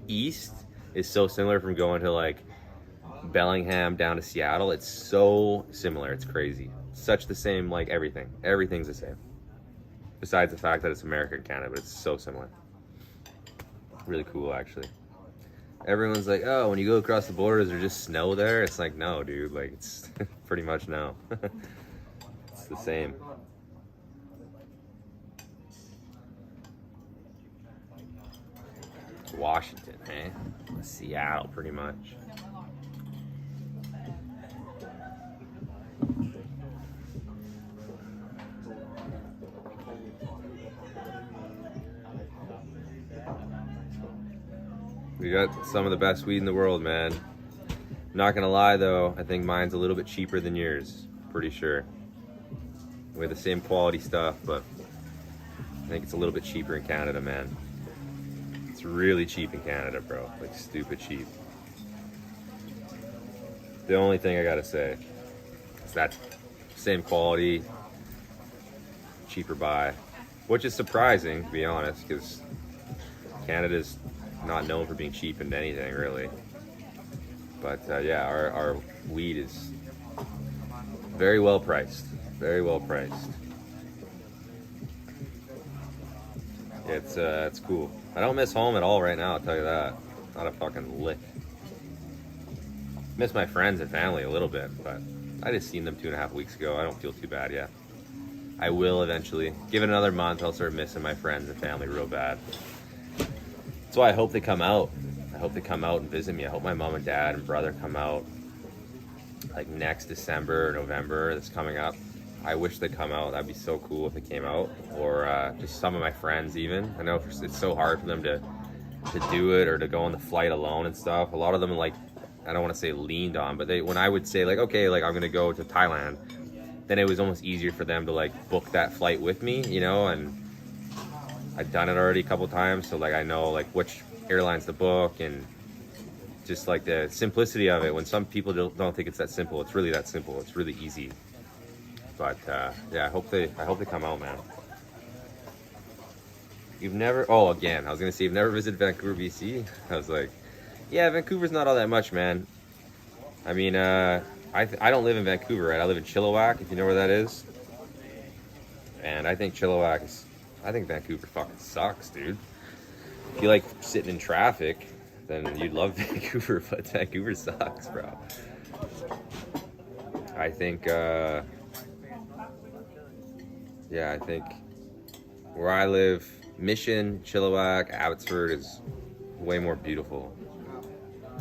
east, is so similar from going to like Bellingham down to Seattle. It's so similar. It's crazy. Such the same, like everything. Everything's the same. Besides the fact that it's America and Canada, but it's so similar. Really cool, actually. Everyone's like, oh, when you go across the border, is there just snow there? It's like, no, dude. Like, it's pretty much no. It's the same. Washington, eh? Seattle, pretty much. We got some of the best weed in the world, man. Not gonna lie though, I think mine's a little bit cheaper than yours. Pretty sure. We have the same quality stuff, but I think it's a little bit cheaper in Canada, man. It's really cheap in Canada, bro. Like stupid cheap. The only thing I gotta say is that same quality, cheaper buy, which is surprising to be honest, because Canada's not known for being cheap in anything really. But yeah, our weed is very well priced. Very well priced. It's cool. I don't miss home at all right now, I'll tell you that. Not a fucking lick. Miss my friends and family a little bit, but I just seen them 2.5 weeks ago. I don't feel too bad yet. I will eventually. Give it another month, I'll start missing my friends and family real bad. That's why I hope they come out. I hope they come out and visit me. I hope my mom and dad and brother come out like next December or November that's coming up. I wish they'd come out. That'd be so cool if they came out. Or just some of my friends even. I know it's so hard for them to do it or to go on the flight alone and stuff. A lot of them, like, I don't want to say leaned on, but when I would say like, okay, like I'm gonna go to Thailand, then it was almost easier for them to like book that flight with me, you know. And I've done it already a couple times, so like I know like which airlines to book and just like the simplicity of it. When some people don't think it's that simple, it's really that simple. It's really easy. But yeah, I hope they come out, man. You've never? Oh, again, I was gonna say you've never visited Vancouver, BC. I was like, yeah, Vancouver's not all that much, man. I mean, I don't live in Vancouver, right? I live in Chilliwack, if you know where that is. And I think I think Vancouver fucking sucks, dude. If you like sitting in traffic, then you'd love Vancouver, but Vancouver sucks, bro. I think, yeah, I think where I live, Mission, Chilliwack, Abbotsford is way more beautiful.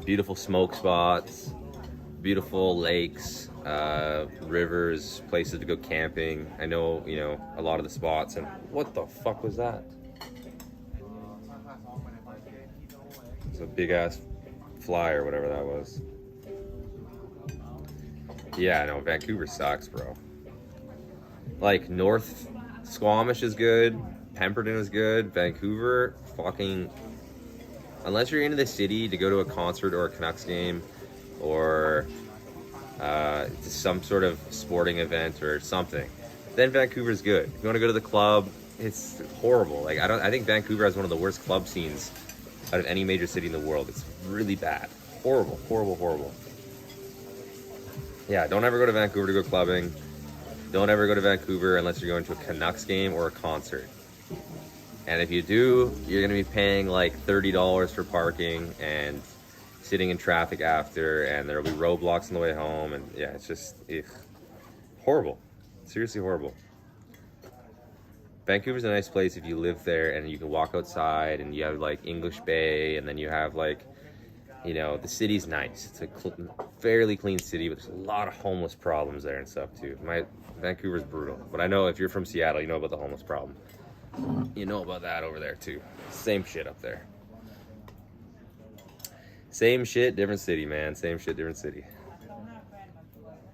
Beautiful smoke spots, beautiful lakes, rivers, places to go camping. I know, you know, a lot of the spots. And what the fuck was that? It's a big ass fly or whatever that was. Yeah, no, Vancouver sucks, bro. Like, North Squamish is good, Pemberton is good, Vancouver, fucking... Unless you're into the city to go to a concert or a Canucks game or to some sort of sporting event or something, then Vancouver's good. If you want to go to the club, it's horrible. Like, I think Vancouver has one of the worst club scenes out of any major city in the world. It's really bad. Horrible, horrible, horrible. Yeah, don't ever go to Vancouver to go clubbing. Don't ever go to Vancouver unless you're going to a Canucks game or a concert. And if you do, you're going to be paying like $30 for parking and sitting in traffic after, and there'll be roadblocks on the way home. And yeah, it's just horrible. Seriously horrible. Vancouver's a nice place if you live there and you can walk outside and you have like English Bay, and then you have like, you know, the city's nice. It's a fairly clean city, but there's a lot of homeless problems there and stuff too. Vancouver's brutal. But I know if you're from Seattle, you know about the homeless problem. You know about that over there too. Same shit up there. Same shit, different city, man. Same shit, different city.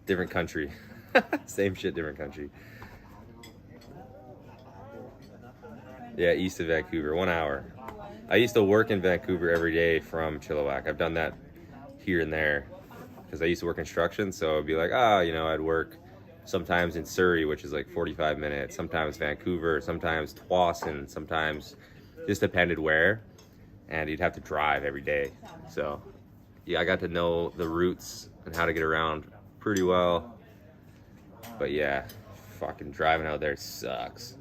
Different country. Same shit, different country. Yeah, east of Vancouver, 1 hour. I used to work in Vancouver every day from Chilliwack. I've done that here and there because I used to work construction. So it'd be like, you know, I'd work sometimes in Surrey, which is like 45 minutes, sometimes Vancouver, sometimes Tsawwassen, sometimes just depended where, and you'd have to drive every day. So yeah, I got to know the routes and how to get around pretty well. But yeah, fucking driving out there sucks.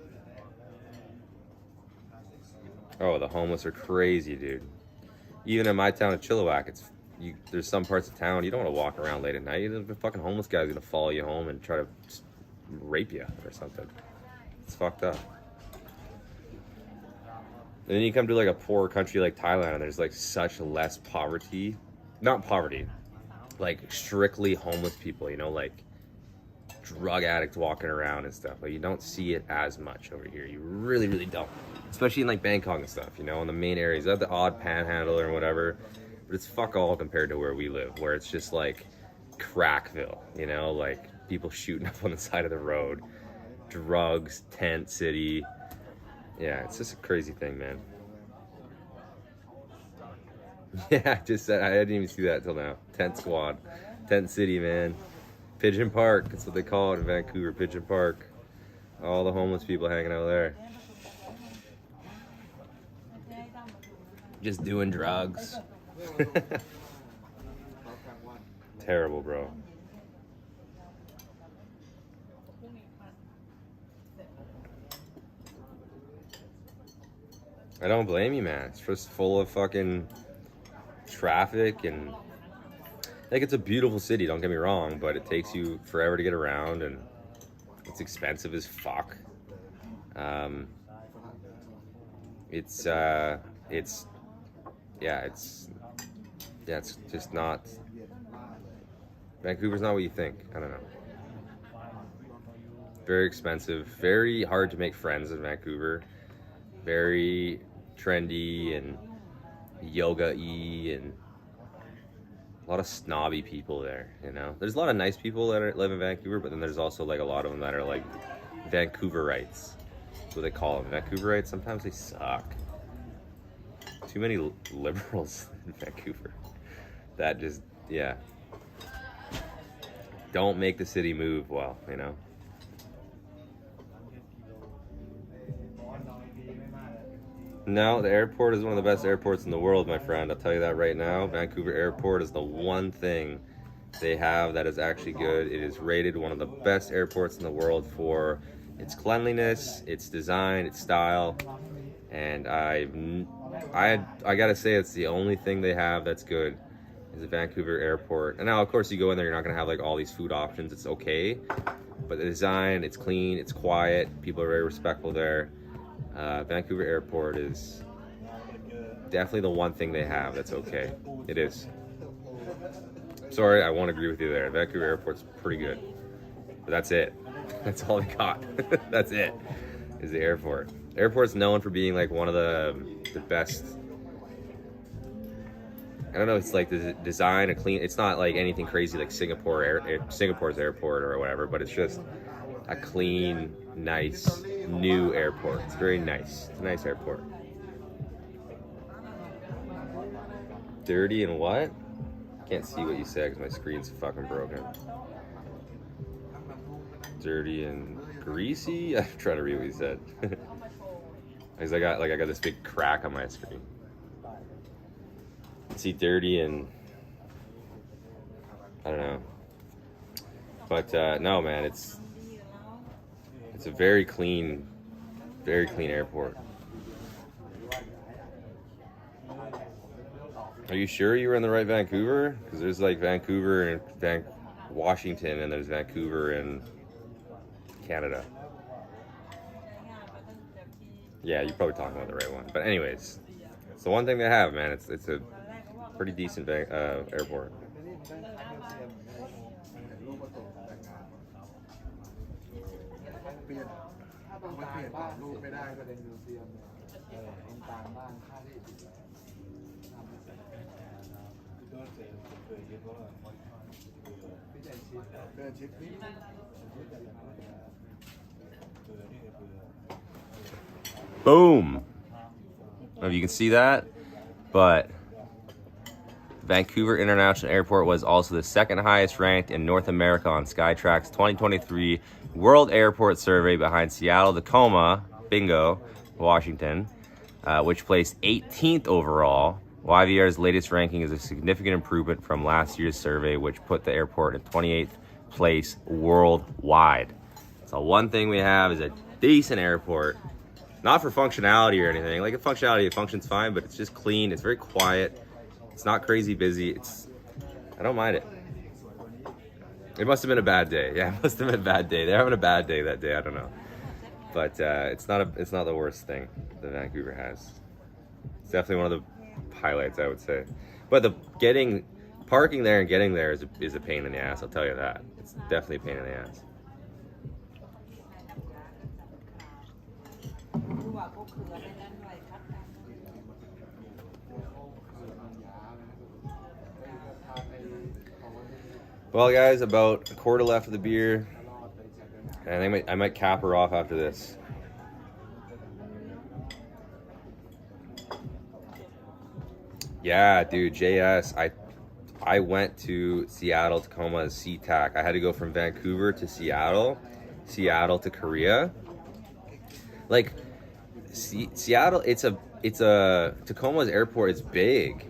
Oh, the homeless are crazy, dude. Even in my town of Chilliwack, there's some parts of town you don't want to walk around late at night. The fucking homeless guy's gonna follow you home and try to rape you or something. It's fucked up. And then you come to like a poor country like Thailand, and there's like such less poverty. Not poverty, like strictly homeless people, you know, like drug addicts walking around and stuff. Like, you don't see it as much over here. You really, really don't. Especially in like Bangkok and stuff, you know, in the main areas. You have the odd panhandle or whatever, but it's fuck all compared to where we live, where it's just like Crackville, you know, like people shooting up on the side of the road, drugs, tent city. Yeah, it's just a crazy thing, man. Yeah, I didn't even see that till now. Tent squad, tent city, man. Pigeon Park, that's what they call it in Vancouver, Pigeon Park. All the homeless people hanging out there. Just doing drugs. Terrible, bro. I don't blame you, man. It's just full of fucking traffic, and like, it's a beautiful city, don't get me wrong, but it takes you forever to get around, and It's expensive as fuck. It's just not. Vancouver's not what you think. I don't know. Very expensive. Very hard to make friends in Vancouver. Very trendy and yoga-y and a lot of snobby people there, you know? There's a lot of nice people that live in Vancouver, but then there's also like a lot of them that are like Vancouverites. That's what they call them. Vancouverites, sometimes they suck. Too many liberals in Vancouver. That just, yeah. Don't make the city move well, you know? No, the airport is one of the best airports in the world, my friend. I'll tell you that right now. Vancouver Airport is the one thing they have that is actually good. It is rated one of the best airports in the world for its cleanliness, its design, its style. And I gotta say, it's the only thing they have that's good is the Vancouver Airport. And now, of course, you go in there, you're not gonna have like all these food options. It's okay, but the design, it's clean, it's quiet. People are very respectful there. Vancouver Airport is definitely the one thing they have that's okay. It is. Sorry, I won't agree with you there. Vancouver Airport's pretty good. But that's it. That's all they got. That's it. Is the airport. Airport's known for being like one of the best. I don't know, it's like the design, a clean, it's not like anything crazy like Singapore's airport or whatever, but it's just a clean, nice, new airport. It's very nice. It's a nice airport. Dirty and what? Can't see what you said because my screen's fucking broken. Dirty and greasy? I'm trying to read what you said. Because I got this big crack on my screen. See, dirty and I don't know. But no, man, it's a very clean airport. Are you sure you were in the right Vancouver? Because there's like Vancouver and Washington, and there's Vancouver in Canada. Yeah, you're probably talking about the right one. But anyways, it's the one thing they have, man. It's a pretty decent airport. Boom! I don't know if you can see that, but Vancouver International Airport was also the second highest ranked in North America on Skytrack's 2023 World Airport Survey, behind Seattle, Tacoma, bingo, Washington, which placed 18th overall. YVR's latest ranking is a significant improvement from last year's survey, which put the airport in 28th place worldwide. So one thing we have is a decent airport. Not for functionality or anything. Like, the functionality, it functions fine, but it's just clean. It's very quiet. It's not crazy busy. I don't mind it. It must have been a bad day. Yeah, it must have been a bad day. They're having a bad day that day. I don't know. But it's not the worst thing that Vancouver has. It's definitely one of the highlights, I would say. But parking there and getting there is a pain in the ass. I'll tell you that. It's definitely a pain in the ass. Well, guys, about a quarter left of the beer, and I might cap her off after this. Yeah, dude, JS, I went to Seattle, Tacoma as SeaTac. I had to go from Vancouver to Seattle to Korea. Like, Seattle, it's a Tacoma's airport is big,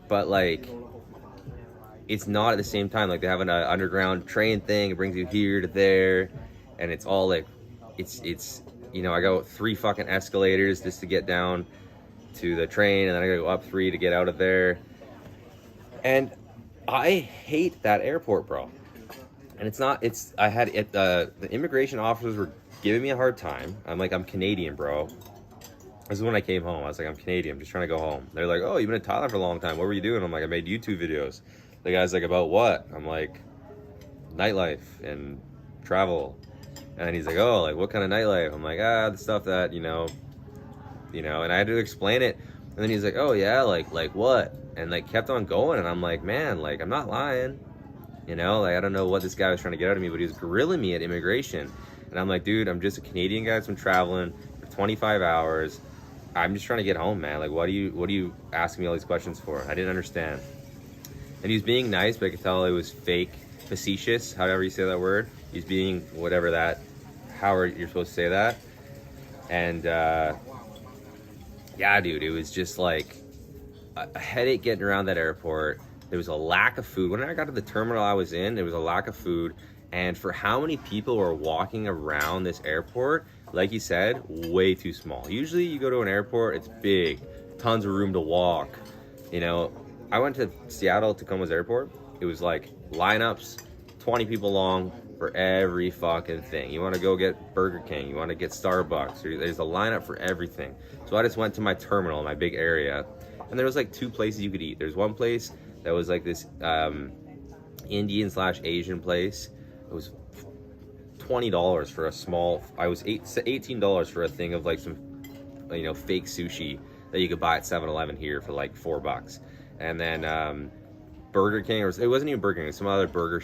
but like, it's not at the same time. Like, they have an underground train thing. It brings you here to there, and it's all like, it's you know, I go 3 fucking escalators just to get down to the train, and then I gotta go up 3 to get out of there. And I hate that airport, bro. And it's not, it's, I had it, the immigration officers were giving me a hard time. I'm like, I'm Canadian, bro. This is when I came home. I was like, I'm Canadian. I'm just trying to go home. They're like, oh, you've been in Thailand for a long time. What were you doing? I'm like, I made YouTube videos. The guy's like, about what? I'm like, nightlife and travel. And then he's like, oh, like what kind of nightlife? I'm like, the stuff that, and I had to explain it. And then he's like, oh yeah, like what? And like kept on going. And I'm like, man, like I'm not lying. Like I don't know what this guy was trying to get out of me, but he was grilling me at immigration. And I'm like, dude, I'm just a Canadian guy that's been traveling for 25 hours. I'm just trying to get home, man. Like, what are you asking me all these questions for? I didn't understand. And he was being nice, but I could tell it was fake, facetious, however you say that word. He's being whatever that, however you're supposed to say that. And yeah, dude, it was just like a headache getting around that airport. There was a lack of food. When I got to the terminal I was in, there was a lack of food. And for how many people were walking around this airport, like you said, way too small. Usually you go to an airport, it's big, tons of room to walk. I went to Seattle Tacoma's airport. It was like lineups, 20 people long for every fucking thing. You want to go get Burger King, you want to get Starbucks, there's a lineup for everything. So I just went to my terminal, my big area, and there was like two places you could eat. There's one place that was like this Indian/Asian place. It was $20 for a small. I was $18 for a thing of like some, fake sushi that you could buy at 7-Eleven here for like $4. And then Burger King, or it wasn't even Burger King, it was some other burger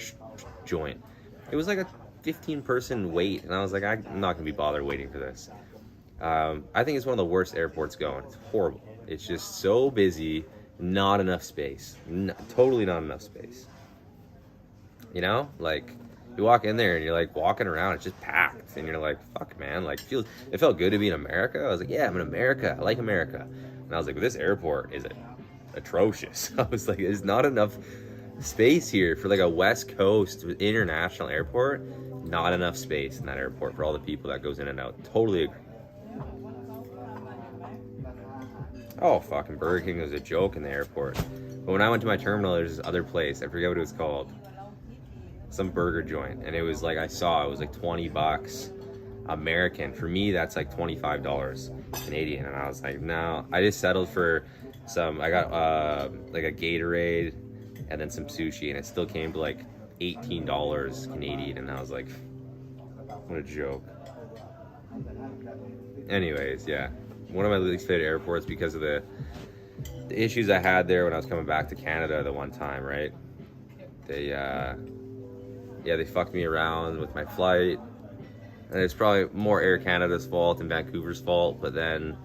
joint. It was like a 15-person wait, and I was like, I'm not gonna be bothered waiting for this. I think it's one of the worst airports going. It's horrible. It's just so busy, not enough space, totally not enough space. Like. You walk in there and you're like walking around, it's just packed, and you're like, fuck, man, like it felt good to be in America. I was like, yeah, I'm in America, I like America. And I was like, but this airport is atrocious. I was like, there's not enough space here for like a West Coast international airport. Not enough space in that airport for all the people that goes in and out. Totally agree. Oh, fucking Burger King was a joke in the airport. But when I went to my terminal, there's this other place, I forget what it was called, some burger joint, and it was like, it was like $20 American. For me, that's like $25 Canadian. And I was like, no. I just settled for I got like a Gatorade and then some sushi, and it still came to like $18 Canadian. And I was like, what a joke. Anyways, yeah, one of my least favorite airports because of the issues I had there when I was coming back to Canada the one time, right? They fucked me around with my flight, and it's probably more Air Canada's fault than Vancouver's fault, but then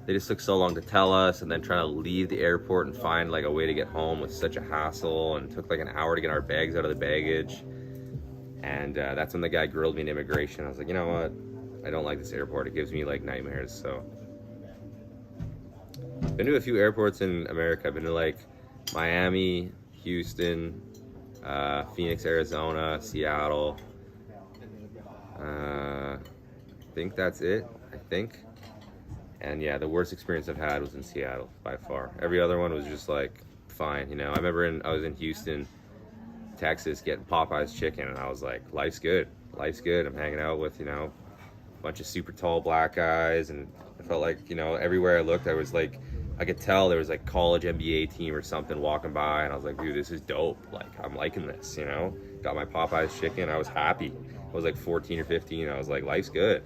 they just took so long to tell us, and then trying to leave the airport and find like a way to get home was such a hassle, and took like an hour to get our bags out of the baggage. And that's when the guy grilled me in immigration. I was like, you know what, I don't like this airport, it gives me like nightmares. So been to a few airports in America. I've been to like Miami, Houston, Phoenix, Arizona, Seattle. I think that's it. And yeah, the worst experience I've had was in Seattle by far. Every other one was just like fine. I remember I was in Houston, Texas, getting Popeye's chicken, and I was like, life's good. I'm hanging out with a bunch of super tall black guys, and I felt like everywhere I looked, I was like, I could tell there was like college NBA team or something walking by, and I was like, dude, this is dope. Like, I'm liking this, Got my Popeye's chicken. I was happy. I was like 14 or 15. I was like, life's good.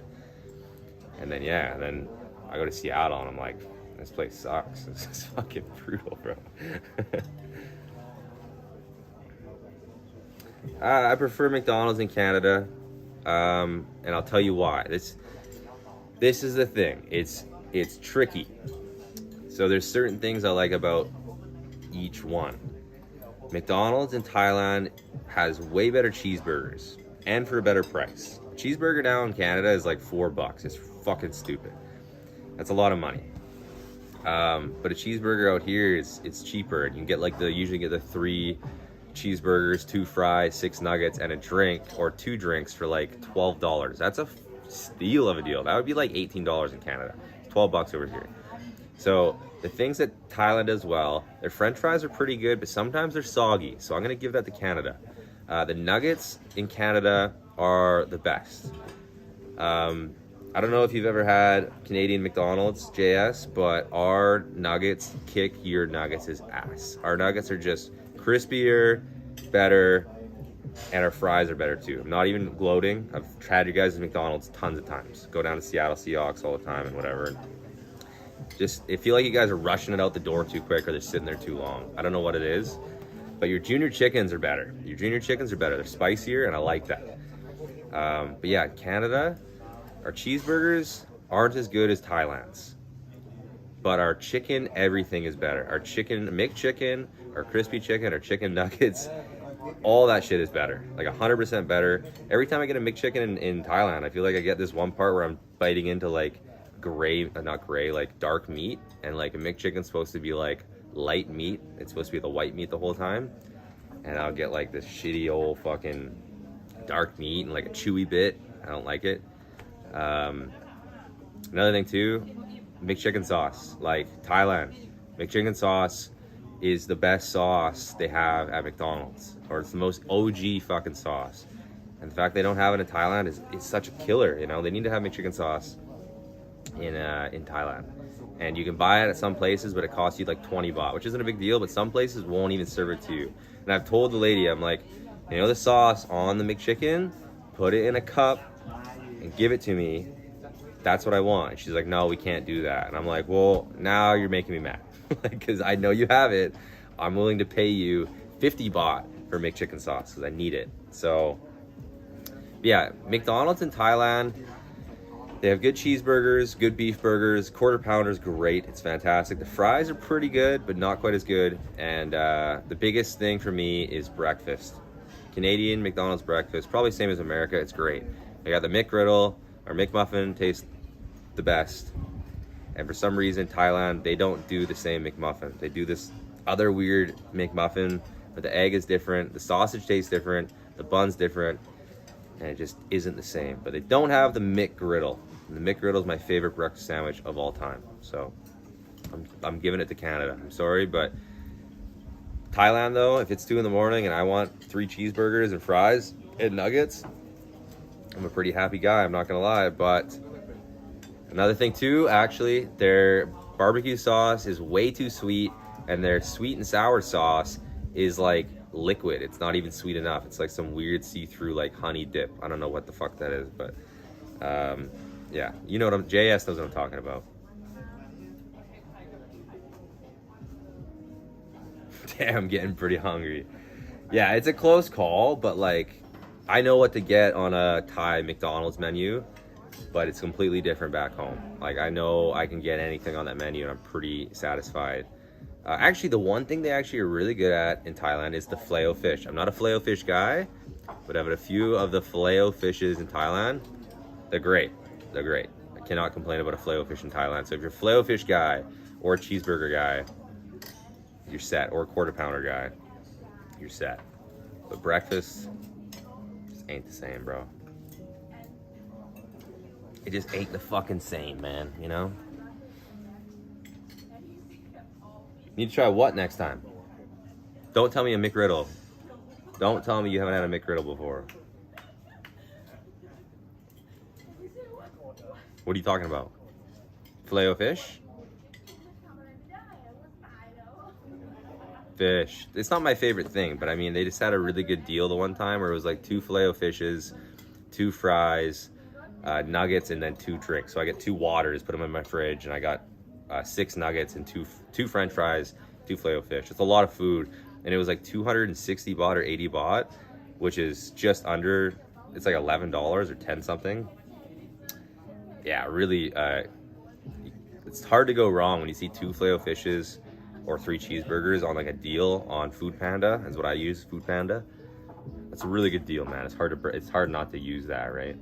And then, I go to Seattle, and I'm like, this place sucks. This is fucking brutal, bro. I prefer McDonald's in Canada, and I'll tell you why. This is the thing. It's tricky. So there's certain things I like about each one. McDonald's in Thailand has way better cheeseburgers, and for a better price. Cheeseburger down in Canada is like $4. It's fucking stupid. That's a lot of money. But a cheeseburger out here it's cheaper. You can get usually get the 3 cheeseburgers, 2 fries, 6 nuggets, and a drink, or 2 drinks for like $12. That's a steal of a deal. That would be like $18 in Canada. It's $12 over here. So the things that Thailand does well, their French fries are pretty good, but sometimes they're soggy. So I'm gonna give that to Canada. The nuggets in Canada are the best. I don't know if you've ever had Canadian McDonald's, JS, but our nuggets kick your nuggets' ass. Our nuggets are just crispier, better, and our fries are better too. I'm not even gloating. I've tried you guys at McDonald's tons of times. Go down to Seattle Seahawks all the time and whatever. Just, I feel like you guys are rushing it out the door too quick or they're sitting there too long. I don't know what it is, but your junior chickens are better. Your junior chickens are better. They're spicier and I like that. But yeah, Canada, our cheeseburgers aren't as good as Thailand's. But our chicken, everything is better. Our chicken, McChicken, our crispy chicken, our chicken nuggets, all that shit is better. Like 100% better. Every time I get a McChicken in Thailand, I feel like I get this one part where I'm biting into like not gray, like dark meat. And like a McChicken's supposed to be like light meat. It's supposed to be the white meat the whole time. And I'll get like this shitty old fucking dark meat and like a chewy bit. I don't like it. Another thing too, McChicken sauce. Like Thailand, McChicken sauce is the best sauce they have at McDonald's, or it's the most OG fucking sauce. And the fact they don't have it in Thailand is such a killer. You know, they need to have McChicken sauce in Thailand, and you can buy it at some places, but it costs you like 20 baht, which isn't a big deal. But some places won't even serve it to you. And I've told the lady, I'm like, you know, the sauce on the McChicken, put it in a cup and give it to me. That's what I want. And she's like, no, we can't do that. And I'm like, well, now you're making me mad. Because I know you have it. I'm willing to pay you 50 baht for McChicken sauce because I need it. So yeah, McDonald's in Thailand, they have good cheeseburgers, good beef burgers, quarter pounders, great. It's fantastic. The fries are pretty good, but not quite as good. And the biggest thing for me is breakfast. Canadian McDonald's breakfast, probably same as America. It's great. I got the McGriddle, or McMuffin tastes the best. And for some reason, Thailand, they don't do the same McMuffin. They do this other weird McMuffin, but the egg is different, the sausage tastes different, the bun's different, and it just isn't the same. But they don't have the McGriddle. And the McGriddle is my favorite breakfast sandwich of all time. So I'm giving it to Canada. I'm sorry, but Thailand though, if it's 2 in the morning and I want 3 cheeseburgers and fries and nuggets, I'm a pretty happy guy, I'm not gonna lie. But another thing too, actually, their barbecue sauce is way too sweet, and their sweet and sour sauce is like liquid. It's not even sweet enough. It's like some weird see-through like honey dip. I don't know what the fuck that is, but yeah, you know what JS knows what I'm talking about. Damn, I'm getting pretty hungry. Yeah, it's a close call, but like I know what to get on a Thai McDonald's menu, but it's completely different back home. Like I know I can get anything on that menu and I'm pretty satisfied. Actually, the one thing they actually are really good at in Thailand is the filet-o-fish. I'm not a filet-o-fish guy, but I've had a few of the filet-o-fishes in Thailand. They're great. They're great. I cannot complain about a filet-o-fish in Thailand. So if you're a filet-o-fish guy or a cheeseburger guy, you're set. Or a quarter pounder guy, you're set. But breakfast just ain't the same, bro. It just ain't the fucking same, man, you know? You need to try what next time? Don't tell me a McGriddle. Don't tell me you haven't had a McGriddle before. What are you talking about? Filet-o-fish? Fish. It's not my favorite thing, but I mean, they just had a really good deal the one time where it was like 2 filet-o-fishes, 2 fries, nuggets, and then 2 drinks. So I get 2 waters, put them in my fridge, and I got 6 nuggets and 2 French fries, 2 filet-o-fish. It's a lot of food, and it was like 260 baht or 80 baht, which is just under. It's like $11 or 10 something. Yeah, really. It's hard to go wrong when you see 2 filet-o-fishes or 3 cheeseburgers on like a deal on Food Panda. That's what I use, Food Panda. That's a really good deal, man. It's hard not to use that, right?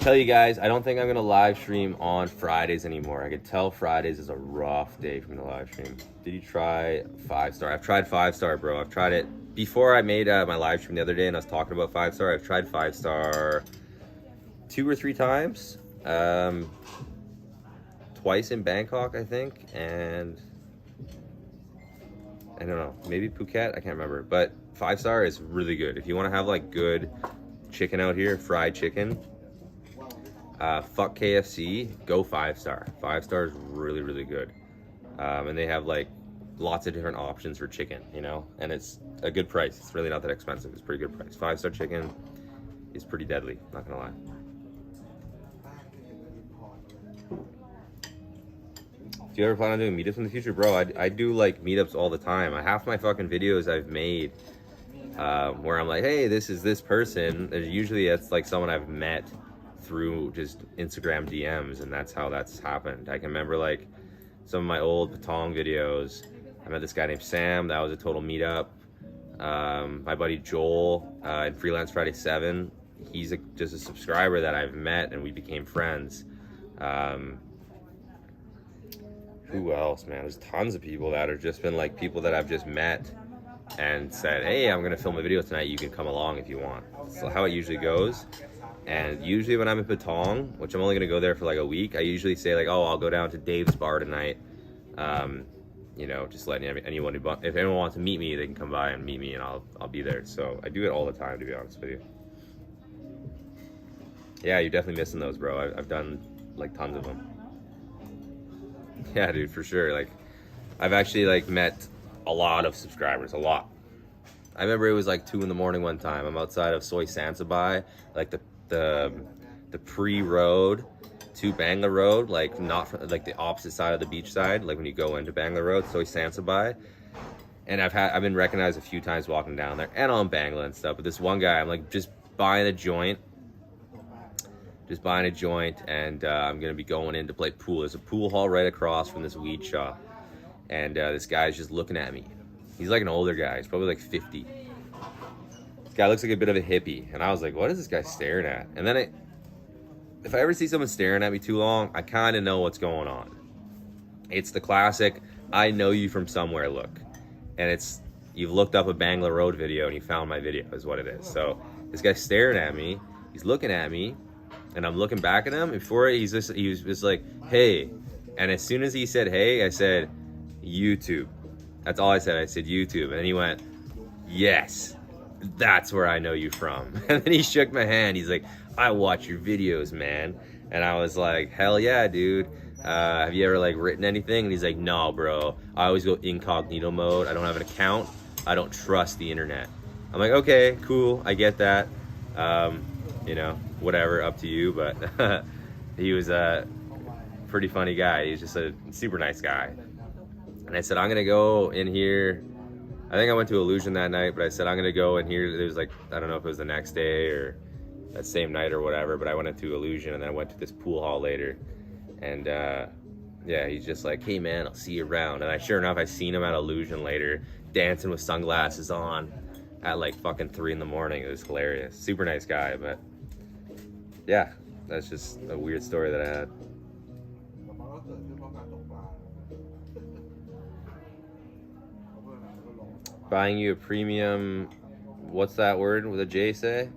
Tell you guys, I don't think I'm gonna live stream on Fridays anymore. I could tell Fridays is a rough day for me to live stream. Did you try 5-star? I've tried 5-star, bro. I've tried it before I made my live stream the other day and I was talking about 5-star. I've tried 5-star 2 or 3 times. Twice in Bangkok, I think, and I don't know, maybe Phuket, I can't remember, but 5-star is really good. If you want to have like good chicken out here, fried chicken, fuck KFC, go 5-star. 5-star is really, really good. And they have like lots of different options for chicken, you know, and it's a good price. It's really not that expensive. It's a pretty good price. 5-star chicken is pretty deadly, not gonna lie. If you ever plan on doing meetups in the future, bro, I do like meetups all the time. Half my fucking videos I've made where I'm like, hey, this is this person. Usually it's like someone I've met through just Instagram DMs, and that's how that's happened. I can remember like some of my old Patong videos. I met this guy named Sam. That was a total meetup. My buddy Joel in Freelance Friday 7. He's just a subscriber that I've met, and we became friends. Who else, man? There's tons of people that have just been like people that I've just met and said, hey, I'm gonna film a video tonight, you can come along if you want. So how it usually goes. And usually when I'm in Patong, which I'm only gonna go there for like a week, I usually say like, oh, I'll go down to Dave's bar tonight. You know, just letting anyone if anyone wants to meet me, they can come by and meet me, and I'll be there. So I do it all the time, to be honest with you. Yeah, you're definitely missing those, bro. I've done like tons of them. Yeah, dude, for sure. Like, I've actually like met a lot of subscribers, a lot. I remember it was like 2 a.m. one time. I'm outside of Soy Cowboy, like the pre-road to Bangla Road, like not from, like the opposite side of the beach side, like when you go into Bangla Road, Soy Cowboy. And I've been recognized a few times walking down there and on Bangla and stuff. But this one guy, I'm like just buying a joint, and I'm gonna be going in to play pool. There's a pool hall right across from this weed shop, and this guy's just looking at me. He's like an older guy. He's probably like 50. This guy looks like a bit of a hippie, and I was like, what is this guy staring at? And then if I ever see someone staring at me too long, I kind of know what's going on. It's the classic, I know you from somewhere look. And it's, you've looked up a Bangla Road video and you found my video is what it is. So this guy's staring at me, he's looking at me, and I'm looking back at him. Before he was just like, hey. And as soon as he said, hey, I said, YouTube. That's all I said. I said, YouTube. And then he went, yes, that's where I know you from. And then he shook my hand. He's like, I watch your videos, man. And I was like, hell yeah, dude. Have you ever like written anything? And he's like, no, bro. I always go incognito mode. I don't have an account. I don't trust the internet. I'm like, okay, cool. I get that. You know, whatever, up to you. But he was a pretty funny guy. He's just a super nice guy. And I said, I'm gonna go in here. I think I went to Illusion that night, but I said, I'm gonna go in here. It was like, I don't know if it was the next day or that same night or whatever, but I went into Illusion, and then I went to this pool hall later. And yeah, he's just like, hey man, I'll see you around. And sure enough, I seen him at Illusion later, dancing with sunglasses on at like fucking 3 a.m. It was hilarious. Super nice guy, but yeah, that's just a weird story that I had. Buying you a premium, what's that word with a J say?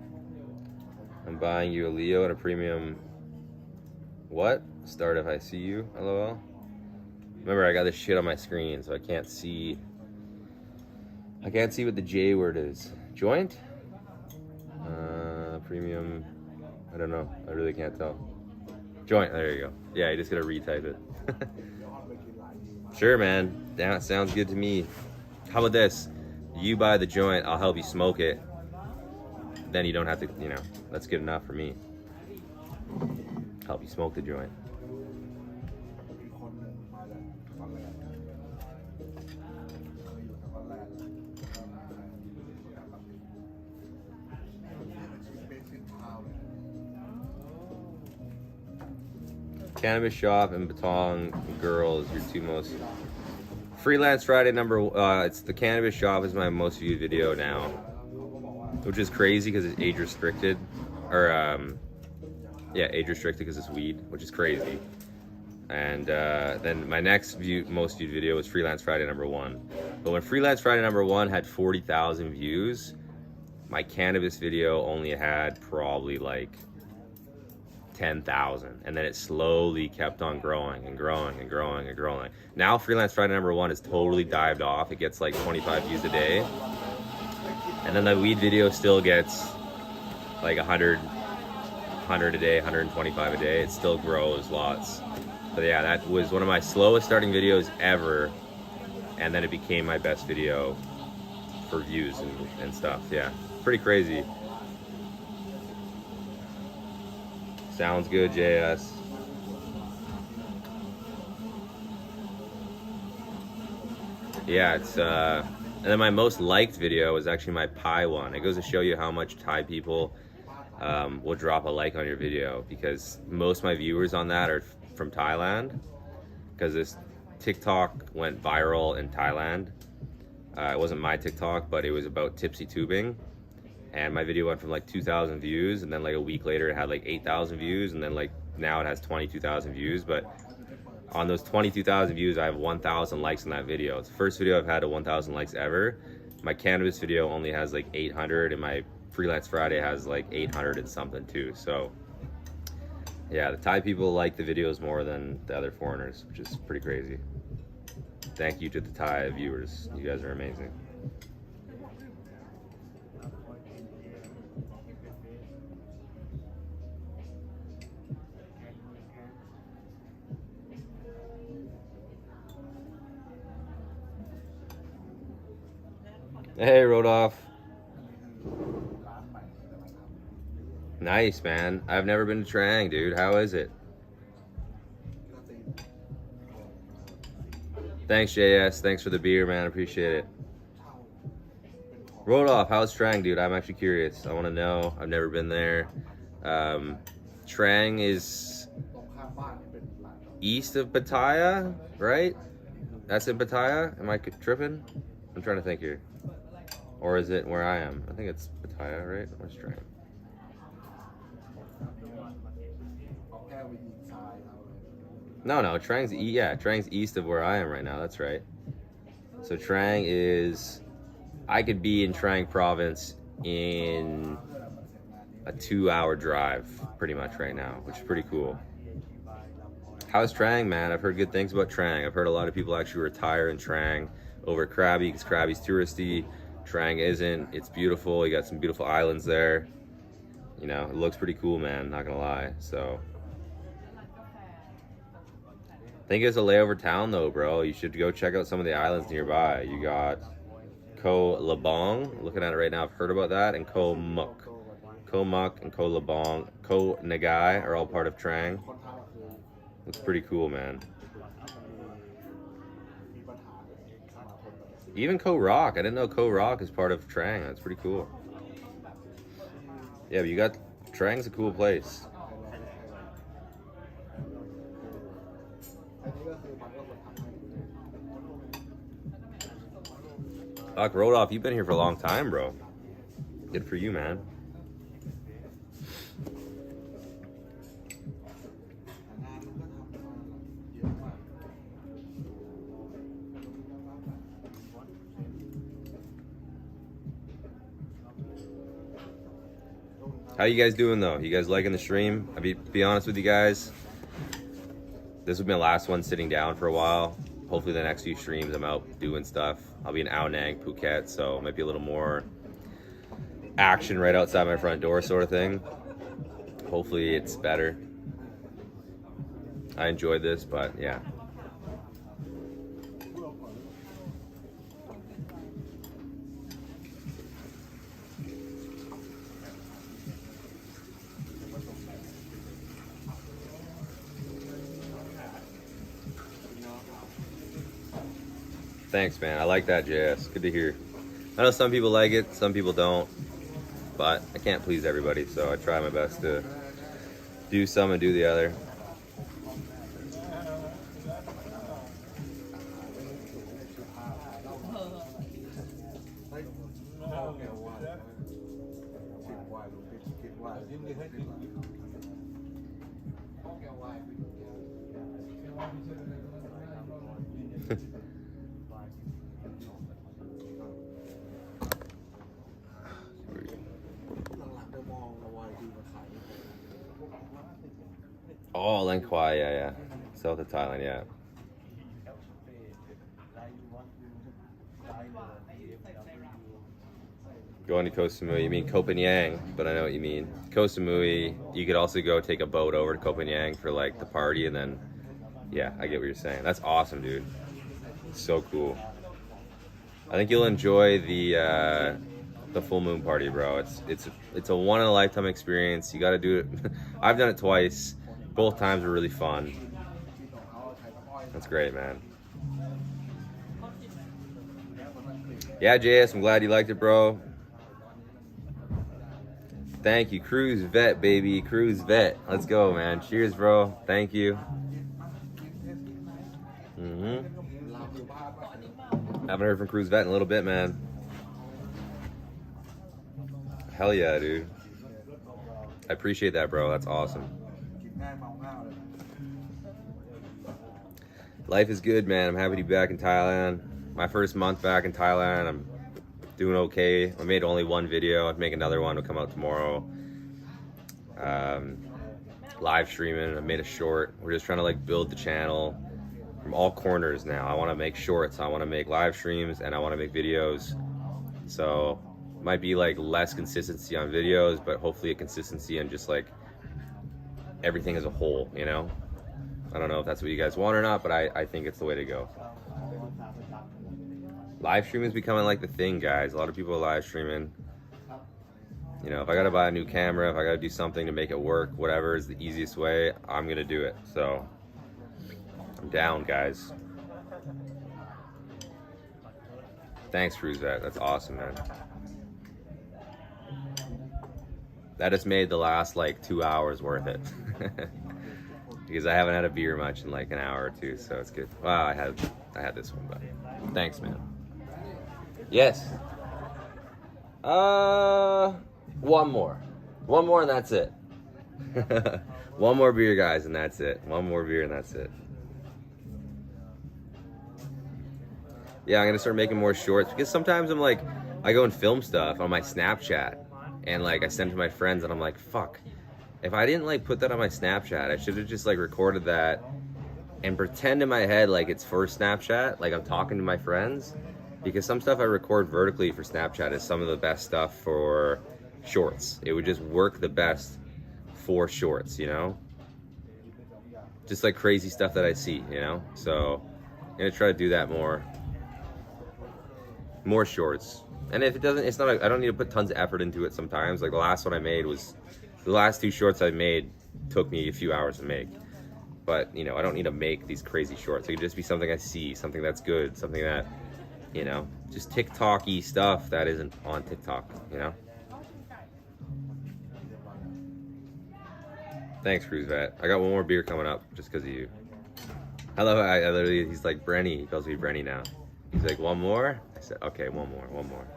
I'm buying you a Leo and a premium, what? Start if I see you, LOL. Remember, I got this shit on my screen, so I can't see what the J word is. Joint? Premium, I don't know. I really can't tell. Joint, there you go. Yeah, you just gotta retype it. Sure, man. That sounds good to me. How about this? You buy the joint, I'll help you smoke it. Then you don't have to, you know, that's good enough for me. Help you smoke the joint. Cannabis shop and Batong girl is your two most. Freelance Friday it's the cannabis shop is my most viewed video now, which is crazy because it's age restricted, or yeah, age restricted because it's weed, which is crazy. And then my next most viewed video was Freelance Friday #1. But when Freelance Friday #1 had 40,000 views, my cannabis video only had probably like 10,000, and then it slowly kept on growing and growing and growing and growing. Now Freelance Friday #1 is totally dived off. It gets like 25 views a day, and then the weed video still gets like 100 a day, 125 a day. It still grows lots. But yeah, that was one of my slowest starting videos ever, and then it became my best video for views and stuff. Yeah, pretty crazy. Sounds good, JS. Yeah, it's and then my most liked video was actually my pie one. It goes to show you how much Thai people will drop a like on your video, because most of my viewers on that are from Thailand, because this TikTok went viral in Thailand. It wasn't my TikTok, but it was about tipsy tubing, and my video went from like 2,000 views, and then like a week later it had like 8,000 views, and then like now it has 22,000 views. But on those 22,000 views, I have 1,000 likes on that video. It's the first video I've had 1,000 likes ever. My cannabis video only has like 800, and my Freelance Friday has like 800 and something too. So yeah, the Thai people like the videos more than the other foreigners, which is pretty crazy. Thank you to the Thai viewers. You guys are amazing. Hey, Rodolph. Nice, man. I've never been to Trang, dude. How is it? Thanks, JS. Thanks for the beer, man. Appreciate it. Rodolph, how's Trang, dude? I'm actually curious. I want to know. I've never been there. Trang is east of Pattaya, right? That's in Pattaya? Am I tripping? I'm trying to think here. Or is it where I am? I think it's Pattaya, right? Where's Trang? No, Trang's Trang's east of where I am right now. That's right. So Trang is, I could be in Trang province in a 2-hour drive pretty much right now, which is pretty cool. How's Trang, man? I've heard good things about Trang. I've heard a lot of people actually retire in Trang over Krabi, because Krabi's touristy. Trang isn't. It's beautiful. You got some beautiful islands there. You know, it looks pretty cool, man. Not gonna lie. So I think it's a layover town though, bro. You should go check out some of the islands nearby. You got Koh Labong. Looking at it right now, I've heard about that, and Koh Muk. Koh Muk and Koh Labong, Koh Nagai are all part of Trang. Looks pretty cool, man. Even Koh Rock. I didn't know Koh Rock is part of Trang. That's pretty cool. Yeah, but you got, Trang's a cool place. Fuck, Rodolph, you've been here for a long time, bro. Good for you, man. How you guys doing though? You guys liking the stream? I'll be honest with you guys, this will be my last one sitting down for a while. Hopefully the next few streams I'm out doing stuff. I'll be in Ao Nang, Phuket, so it might be a little more action right outside my front door sort of thing. Hopefully it's better. I enjoyed this, but yeah. Thanks, man. I like that, JS. Good to hear. I know some people like it, some people don't, but I can't please everybody, so I try my best to do some and do the other. Oh, Langkawi, yeah. South of Thailand, yeah. Going to Koh Samui, you mean Koh Phangan, but I know what you mean. Koh Samui, you could also go take a boat over to Koh Phangan for like the party, and then, yeah, I get what you're saying. That's awesome, dude. So cool. I think you'll enjoy the full moon party, bro. It's a one in a lifetime experience. You got to do it. I've done it twice. Both times were really fun. That's great, man. Yeah, JS, I'm glad you liked it, bro. Thank you. Cruise Vet, baby. Cruise Vet. Let's go, man. Cheers, bro. Thank you. Haven't heard from Cruise Vet in a little bit, man. Hell yeah, dude. I appreciate that, bro. That's awesome. Life is good, man. I'm happy to be back in Thailand. My first month back in Thailand. I'm doing okay. I made only one video. I'd make another one. It'll come out tomorrow. Live streaming. I made a short. We're just trying to like build the channel from all corners now. I want to make shorts. I want to make live streams, and I want to make videos. So might be like less consistency on videos, but hopefully a consistency on just like everything as a whole, you know? I don't know if that's what you guys want or not, but I think it's the way to go. Live streaming is becoming like the thing, guys. A lot of people are live streaming. You know, if I gotta buy a new camera, if I gotta do something to make it work, whatever is the easiest way, I'm gonna do it. So I'm down, guys. Thanks, Cruise Vet. That's awesome, man. That just made the last like 2 hours worth it. Because I haven't had a beer much in like an hour or two, so it's good. Wow, I had this one, but thanks, man. Yes. One more and that's it. One more beer, guys, and that's it. One more beer and that's it. Yeah, I'm gonna start making more shorts because sometimes I'm like, I go and film stuff on my Snapchat and like I send to my friends and I'm like, fuck. If I didn't like put that on my Snapchat, I should have just like recorded that and pretend in my head like it's for Snapchat, like I'm talking to my friends. Because some stuff I record vertically for Snapchat is some of the best stuff for shorts. It would just work the best for shorts, you know? Just like crazy stuff that I see, you know? So I'm gonna try to do that more. More shorts. And if it doesn't, it's not, I don't need to put tons of effort into it sometimes. Like the last one I made was, the last 2 shorts I made took me a few hours to make. But, you know, I don't need to make these crazy shorts. It could just be something I see, something that's good, something that, you know, just TikTok-y stuff that isn't on TikTok, you know? Thanks, Cruise Vet. I got one more beer coming up just because of you. I love it. I literally, he's like, Brenny. He calls me Brenny now. He's like, one more? I said, okay, one more.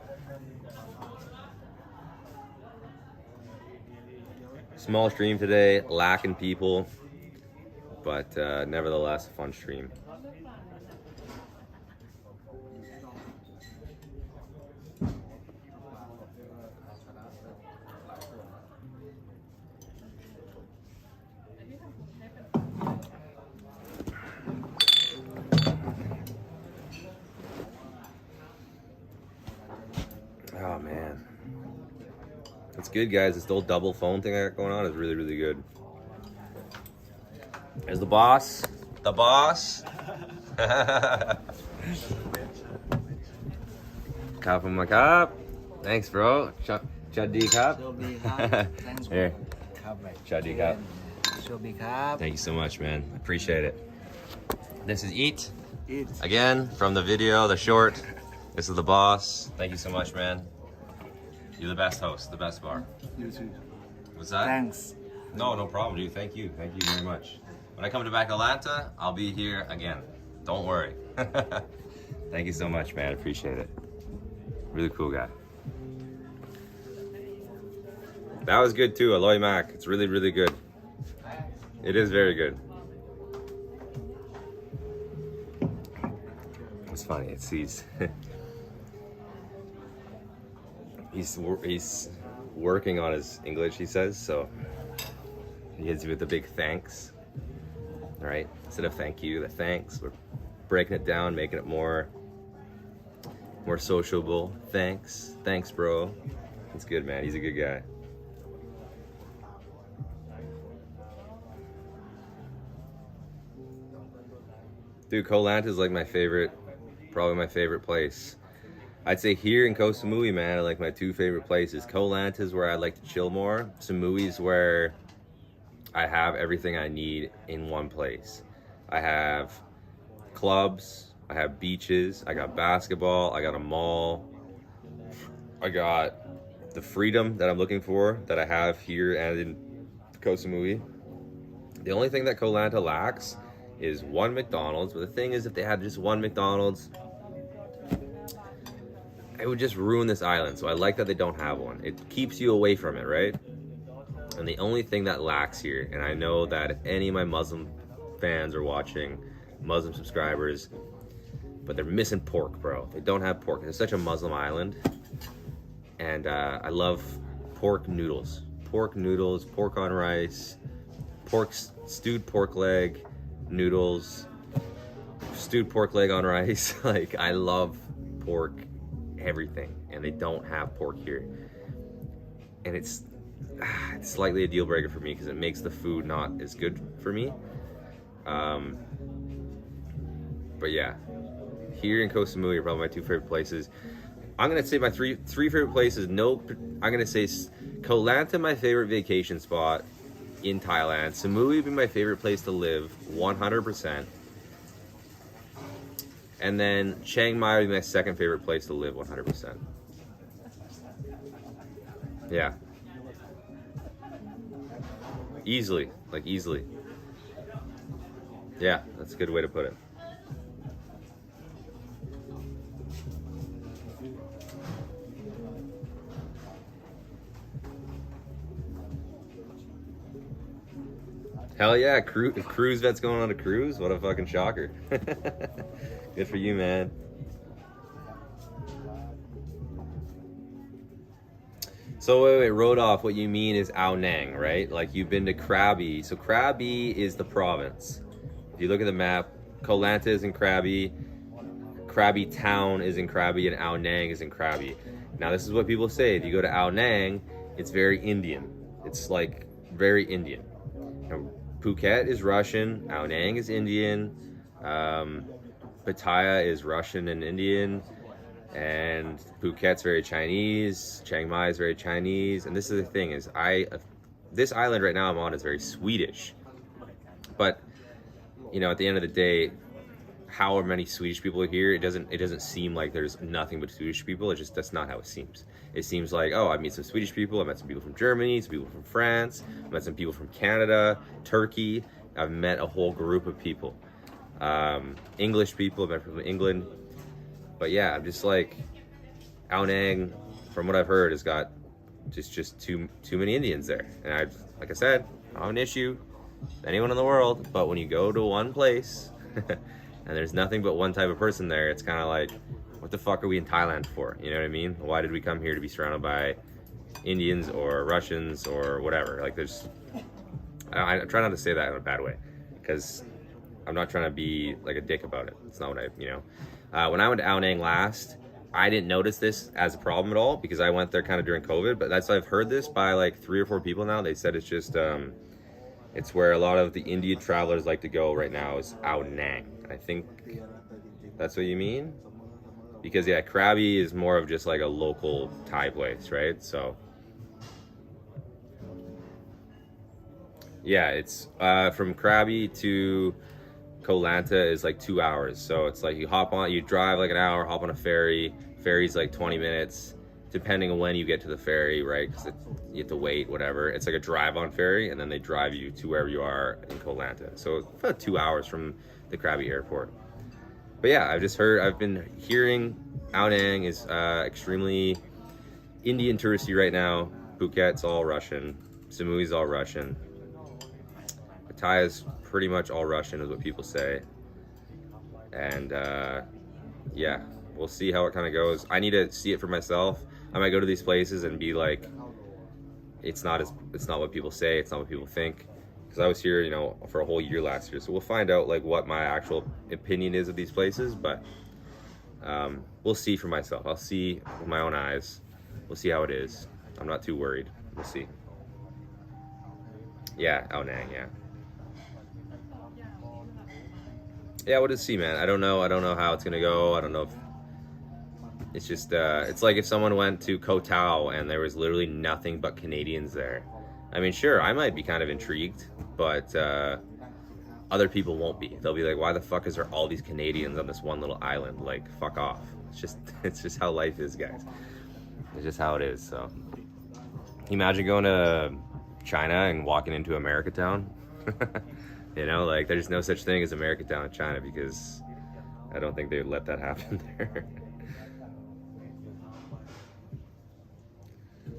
Small stream today, lacking people, but nevertheless, a fun stream. Oh man, that's good, guys. This old double phone thing I got going on is really, really good. There's the boss. The boss. Cup of my cup. Thanks, bro. Chaddi cup. Here. Chaddi cup. Thank you so much, man. Appreciate it. This is Eat. Again, from the video, the short. This is the boss. Thank you so much, man. You're the best host, the best bar. You too. What's that? Thanks. No problem, dude. Thank you. Thank you very much. When I come to back to Lanta, I'll be here again. Don't worry. Thank you so much, man. Appreciate it. Really cool guy. That was good too, Aloy Mac. It's really, really good. It is very good. It's funny. It's he's working on his English, he says, so he hits you with a big thanks. All right, instead of thank you, the thanks. We're breaking it down, making it more sociable. Thanks, bro. It's good, man. He's a good guy. Dude, Koh Lanta is like my favorite, probably my favorite place. I'd say here in Koh Samui, man, I like my two favorite places. Koh Lanta is where I like to chill more. Samui is where I have everything I need in one place. I have clubs, I have beaches, I got basketball, I got a mall, I got the freedom that I'm looking for that I have here and in Koh Samui. The only thing that Koh Lanta lacks is one McDonald's, but the thing is, if they had just one McDonald's, it would just ruin this island. So I like that they don't have one. It keeps you away from it, right? And the only thing that lacks here, and I know that if any of my Muslim fans are watching, Muslim subscribers, but they're missing pork, bro. They don't have pork. It's such a Muslim island. And I love pork noodles. Pork noodles, pork on rice, stewed pork leg, noodles, stewed pork leg on rice. Like, I love pork everything, and they don't have pork here. And it's slightly a deal breaker for me because it makes the food not as good for me. But yeah, here in Koh Samui are probably my two favorite places. I'm gonna say my three favorite places. I'm gonna say Koh Lanta, my favorite vacation spot in Thailand. Samui would be my favorite place to live, 100%. And then Chiang Mai would be my second favorite place to live, 100%. Yeah. Easily, like easily. Yeah, that's a good way to put it. Hell yeah, cruise vet's going on a cruise? What a fucking shocker. Good for you, man. So wait, road off, what you mean is Ao Nang, right? Like, you've been to Krabi. So Krabi is the province. If you look at the map, Koh Lanta is in Krabi, Krabi town is in Krabi, and Ao Nang is in Krabi. Now this is what people say. If you go to Ao Nang, it's very Indian. It's like very Indian. Now, Phuket is Russian, Ao Nang is Indian, Pattaya is Russian and Indian, and Phuket's very Chinese, Chiang Mai is very Chinese, and this is the thing, is this island right now I'm on is very Swedish. But, you know, at the end of the day, how many Swedish people are here, it doesn't seem like there's nothing but Swedish people. It's just, that's not how it seems. It seems like, oh, I meet some Swedish people, I met some people from Germany, some people from France, I met some people from Canada, Turkey. I've met a whole group of people. English people, I've met people from England. But yeah, I'm just like, Ao Nang, from what I've heard, has got just too many Indians there. And like I said, I don't have an issue with anyone in the world, but when you go to one place and there's nothing but one type of person there, it's kind of like, what the fuck are we in Thailand for? You know what I mean? Why did we come here to be surrounded by Indians or Russians or whatever? Like, I try not to say that in a bad way, because I'm not trying to be like a dick about it. It's not what when I went to Ao Nang last, I didn't notice this as a problem at all, because I went there kind of during COVID, but I've heard this by like 3 or 4 people now. They said it's just, it's where a lot of the Indian travelers like to go right now, is Ao Nang. I think that's what you mean? Because yeah, Krabi is more of just like a local Thai place, right? So yeah, it's from Krabi to Koh Lanta is like 2 hours. So it's like you drive like an hour, hop on a ferry. Ferry's like 20 minutes, depending on when you get to the ferry, right? Because you have to wait, whatever. It's like a drive-on ferry, and then they drive you to wherever you are in Koh Lanta. So it's about 2 hours from the Krabi airport. But yeah, I've been hearing Ao Nang is extremely Indian touristy right now. Phuket's all Russian. Samui's all Russian. Pattaya's pretty much all Russian is what people say. And yeah, we'll see how it kind of goes. I need to see it for myself. I might go to these places and be like, it's not what people say, it's not what people think. because I was here, you know, for a whole year last year. So we'll find out like what my actual opinion is of these places, but we'll see for myself. I'll see with my own eyes. We'll see how it is. I'm not too worried. We'll see. Yeah, Ao Nang, yeah. Yeah, we'll just see, man. I don't know how it's gonna go. I don't know if it's just it's like if someone went to Koh Tao and there was literally nothing but Canadians there. I mean, sure, I might be kind of intrigued, but other people won't be. They'll be like, why the fuck is there all these Canadians on this one little island? Like, fuck off. It's just how life is, guys. It's just how it is. So imagine going to China and walking into America Town. You know, like there's no such thing as America Town in China, because I don't think they would let that happen there.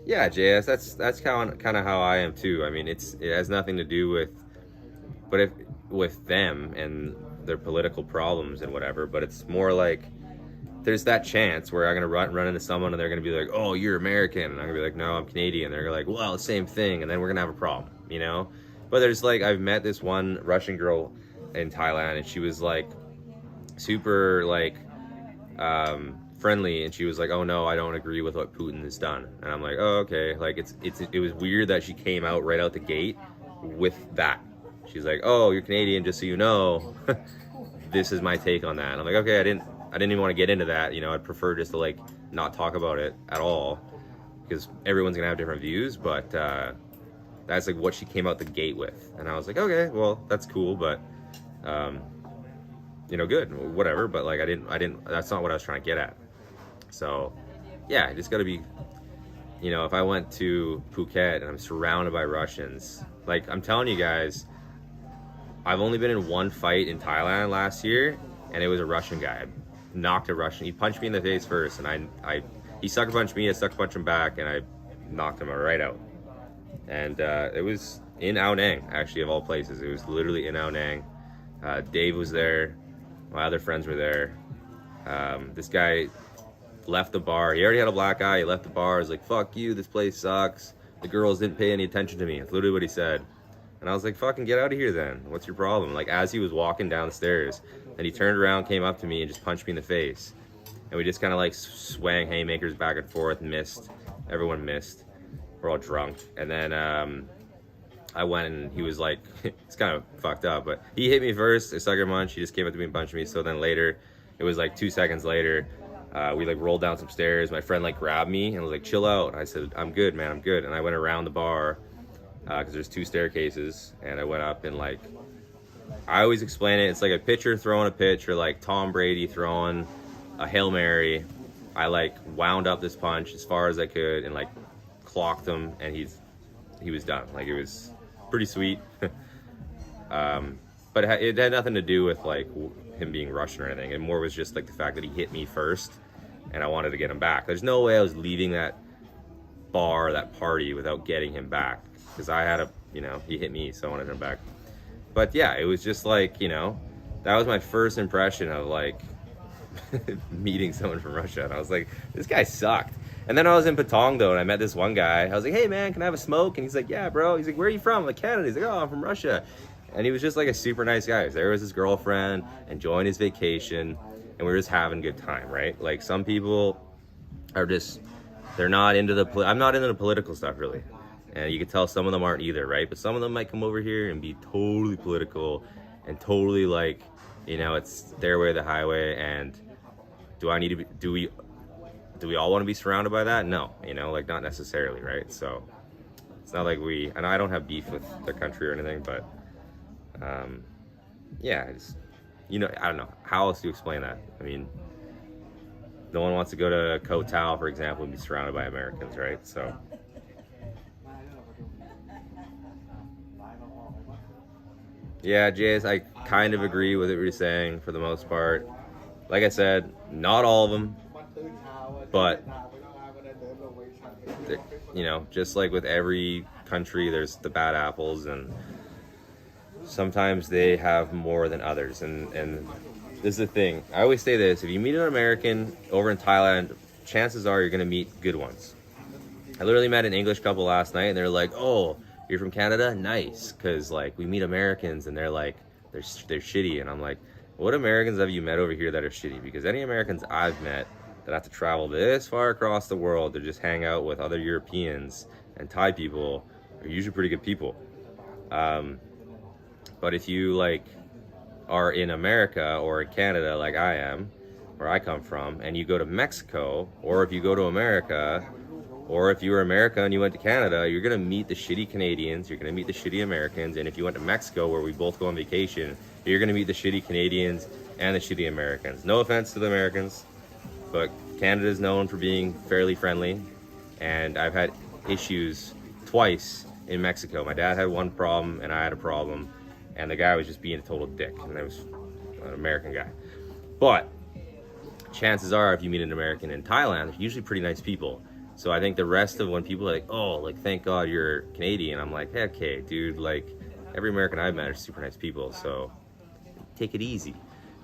Yeah, JS, that's kind of how I am too. I mean, it has nothing to do with them and their political problems and whatever, but it's more like there's that chance where I'm gonna run into someone and they're gonna be like, "Oh, you're American," and I'm gonna be like, "No, I'm Canadian." They're like, "Well, same thing," and then we're gonna have a problem, you know. But there's like, I've met this one Russian girl in Thailand, and she was like super like friendly, and she was like, "Oh no, I don't agree with what Putin has done." And I'm like, "Oh, okay." Like it was weird that she came out right out the gate with that. She's like, "Oh, you're Canadian, just so you know." This is my take on that. And I'm like, okay, I didn't even want to get into that. You know, I'd prefer just to like not talk about it at all, because everyone's gonna have different views. But that's like what she came out the gate with, and I was like, okay, well, that's cool, but you know, good, whatever. But like, I didn't. That's not what I was trying to get at. So yeah, I just gotta be. You know, if I went to Phuket and I'm surrounded by Russians, like I'm telling you guys, I've only been in one fight in Thailand last year, and it was a Russian guy. I knocked a Russian. He punched me in the face first, and he sucker punched me. I sucker punched him back, and I knocked him right out. And it was in Ao Nang, actually, of all places. It was literally in Ao Nang. Dave was there. My other friends were there. This guy left the bar. He already had a black eye. He left the bar. He was like, "Fuck you, this place sucks. The girls didn't pay any attention to me." That's literally what he said. And I was like, "Fucking get out of here then. What's your problem?" Like, as he was walking down the stairs, and he turned around, came up to me, and just punched me in the face. And we just kind of like swang haymakers back and forth, missed. Everyone missed. We're all drunk. And then I went, and he was like, it's kind of fucked up, but he hit me first. I sucker punch. He just came up to me and punched me. So then later, it was like 2 seconds later, we like rolled down some stairs. My friend like grabbed me and was like, "Chill out." I said, "I'm good, man, I'm good." And I went around the bar, because there's 2 staircases, and I went up, and like, I always explain it, it's like a pitcher throwing a pitch, or like Tom Brady throwing a Hail Mary. I like wound up this punch as far as I could and like clocked him, and he was done. Like, it was pretty sweet. But it had nothing to do with like him being Russian or anything. It more was just like the fact that he hit me first, and I wanted to get him back. There's no way I was leaving that bar, that party, without getting him back, because I had you know, he hit me, so I wanted him back. But yeah, it was just like, you know, that was my first impression of like meeting someone from Russia, and I was like, this guy sucked. And then I was in Patong though, and I met this one guy. I was like, "Hey man, can I have a smoke?" And he's like, "Yeah, bro." He's like, "Where are you from?" I'm like, "Canada." He's like, "Oh, I'm from Russia." And he was just like a super nice guy. He was there with his girlfriend, enjoying his vacation, and we were just having a good time, right? Like, some people are just, they're not into I'm not into the political stuff really. And you can tell some of them aren't either, right? But some of them might come over here and be totally political and totally like, you know, it's their way or the highway. And do we all want to be surrounded by that? No, you know, like, not necessarily, right? So it's not like and I don't have beef with the country or anything, but yeah, it's, you know, I don't know how else to explain that. I mean, no one wants to go to Koh Tao, for example, and be surrounded by Americans, right? So yeah, Jace, I kind of agree with what you're saying for the most part. Like I said, not all of them, but you know, just like with every country, there's the bad apples, and sometimes they have more than others. And this is the thing. I always say this: if you meet an American over in Thailand, chances are you're gonna meet good ones. I literally met an English couple last night, and they're like, "Oh, you're from Canada? Nice. Because, like, we meet Americans and they're like, they're shitty. And I'm like, what Americans have you met over here that are shitty? Because any Americans I've met that have to travel this far across the world to just hang out with other Europeans and Thai people are usually pretty good people. But if you, like, are in America or in Canada like I am, where I come from, and you go to Mexico, or if you go to America, or if you were America and you went to Canada, you're gonna meet the shitty Canadians, you're gonna meet the shitty Americans, and if you went to Mexico, where we both go on vacation, you're gonna meet the shitty Canadians and the shitty Americans. No offense to the Americans, but Canada is known for being fairly friendly, and I've had issues twice in Mexico. My dad had one problem, and I had a problem, and the guy was just being a total dick, and it was an American guy. But chances are, if you meet an American in Thailand, they're usually pretty nice people. So I think the rest of when people are like, oh, like, thank God you're Canadian, I'm like, hey, okay, dude, like, every American I've met are super nice people, so take it easy.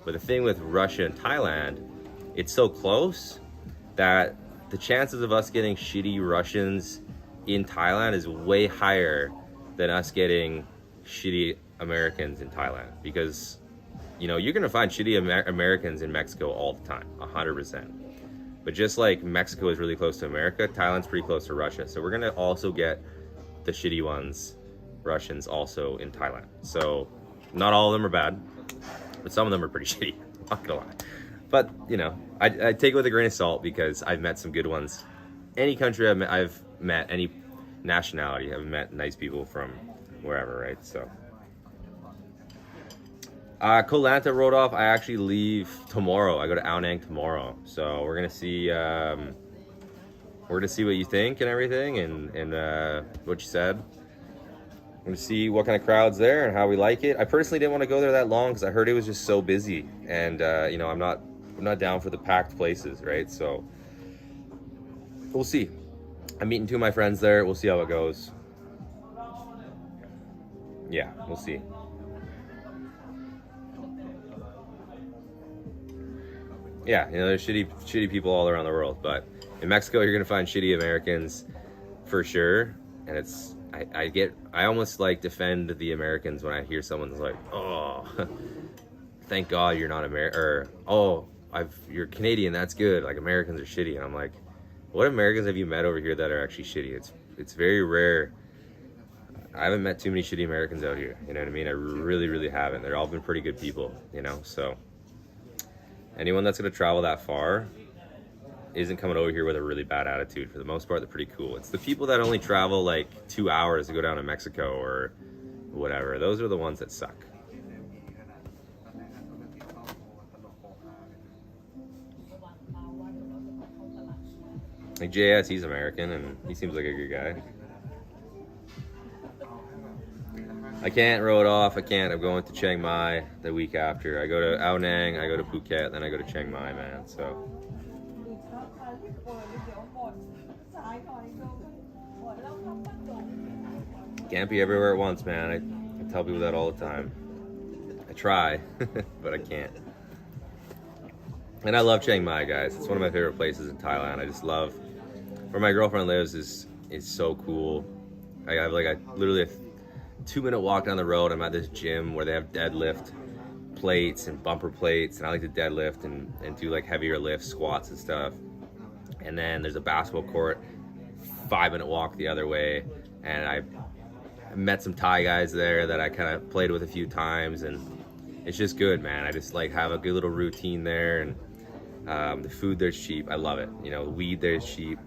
But the thing with Russia and Thailand, it's so close that the chances of us getting shitty Russians in Thailand is way higher than us getting shitty Americans in Thailand. Because, you know, you're gonna find shitty Americans in Mexico all the time, 100%. But just like Mexico is really close to America, Thailand's pretty close to Russia. So we're gonna also get the shitty ones, Russians, also in Thailand. So not all of them are bad, but some of them are pretty shitty, I'm not gonna lie. But, you know, I take it with a grain of salt because I've met some good ones. Any country I've met, any nationality, I've met nice people from wherever, right? So Koh Lanta Road off. I actually leave tomorrow. I go to Ao Nang tomorrow, so we're gonna see what you think and everything, and what you said. We're gonna see what kind of crowd's there and how we like it. I personally didn't want to go there that long because I heard it was just so busy, and you know, I'm not down for the packed places, right? So we'll see. I'm meeting two of my friends there. We'll see how it goes. Yeah, we'll see. Yeah, you know, there's shitty people all around the world, but in Mexico, you're gonna find shitty Americans for sure. And it's, I almost like defend the Americans when I hear someone's like, oh, thank God you're not American, or oh, you're Canadian, that's good. Like, Americans are shitty, and I'm like, what Americans have you met over here that are actually shitty? It's very rare. I haven't met too many shitty Americans out here. You know what I mean? I really, really haven't. They're all been pretty good people, you know, so. Anyone that's going to travel that far isn't coming over here with a really bad attitude. For the most part, they're pretty cool. It's the people that only travel like 2 hours to go down to Mexico or whatever. Those are the ones that suck. Like JS, he's American and he seems like a good guy. I can't road off. I'm going to Chiang Mai the week after. I go to Ao Nang, I go to Phuket, then I go to Chiang Mai, man. So can't be everywhere at once, man. I tell people that all the time. I try, but I can't. And I love Chiang Mai, guys. It's one of my favorite places in Thailand. I just love where my girlfriend lives. Is so cool. I have literally a 2-minute walk down the road. I'm at this gym where they have deadlift plates and bumper plates, and I like to deadlift and do like heavier lifts, squats and stuff. And then there's a basketball court 5-minute walk the other way, and I met some Thai guys there that I kind of played with a few times, and it's just good, man. I just like have a good little routine there, and the food there's cheap. I love it. You know, the weed there's cheap.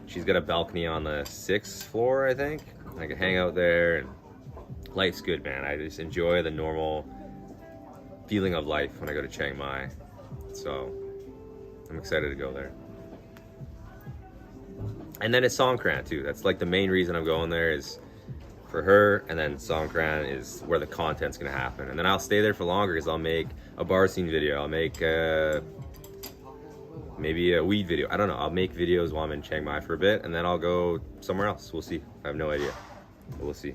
She's got a balcony on the 6th floor, I think. I can hang out there, and life's good, man. I just enjoy the normal feeling of life when I go to Chiang Mai. So I'm excited to go there. And then it's Songkran too. That's like the main reason I'm going there is for her, and then Songkran is where the content's gonna happen. And then I'll stay there for longer because I'll make a bar scene video. I'll make maybe a weed video. I don't know. I'll make videos while I'm in Chiang Mai for a bit, and then I'll go somewhere else. We'll see. I have no idea. But we'll see.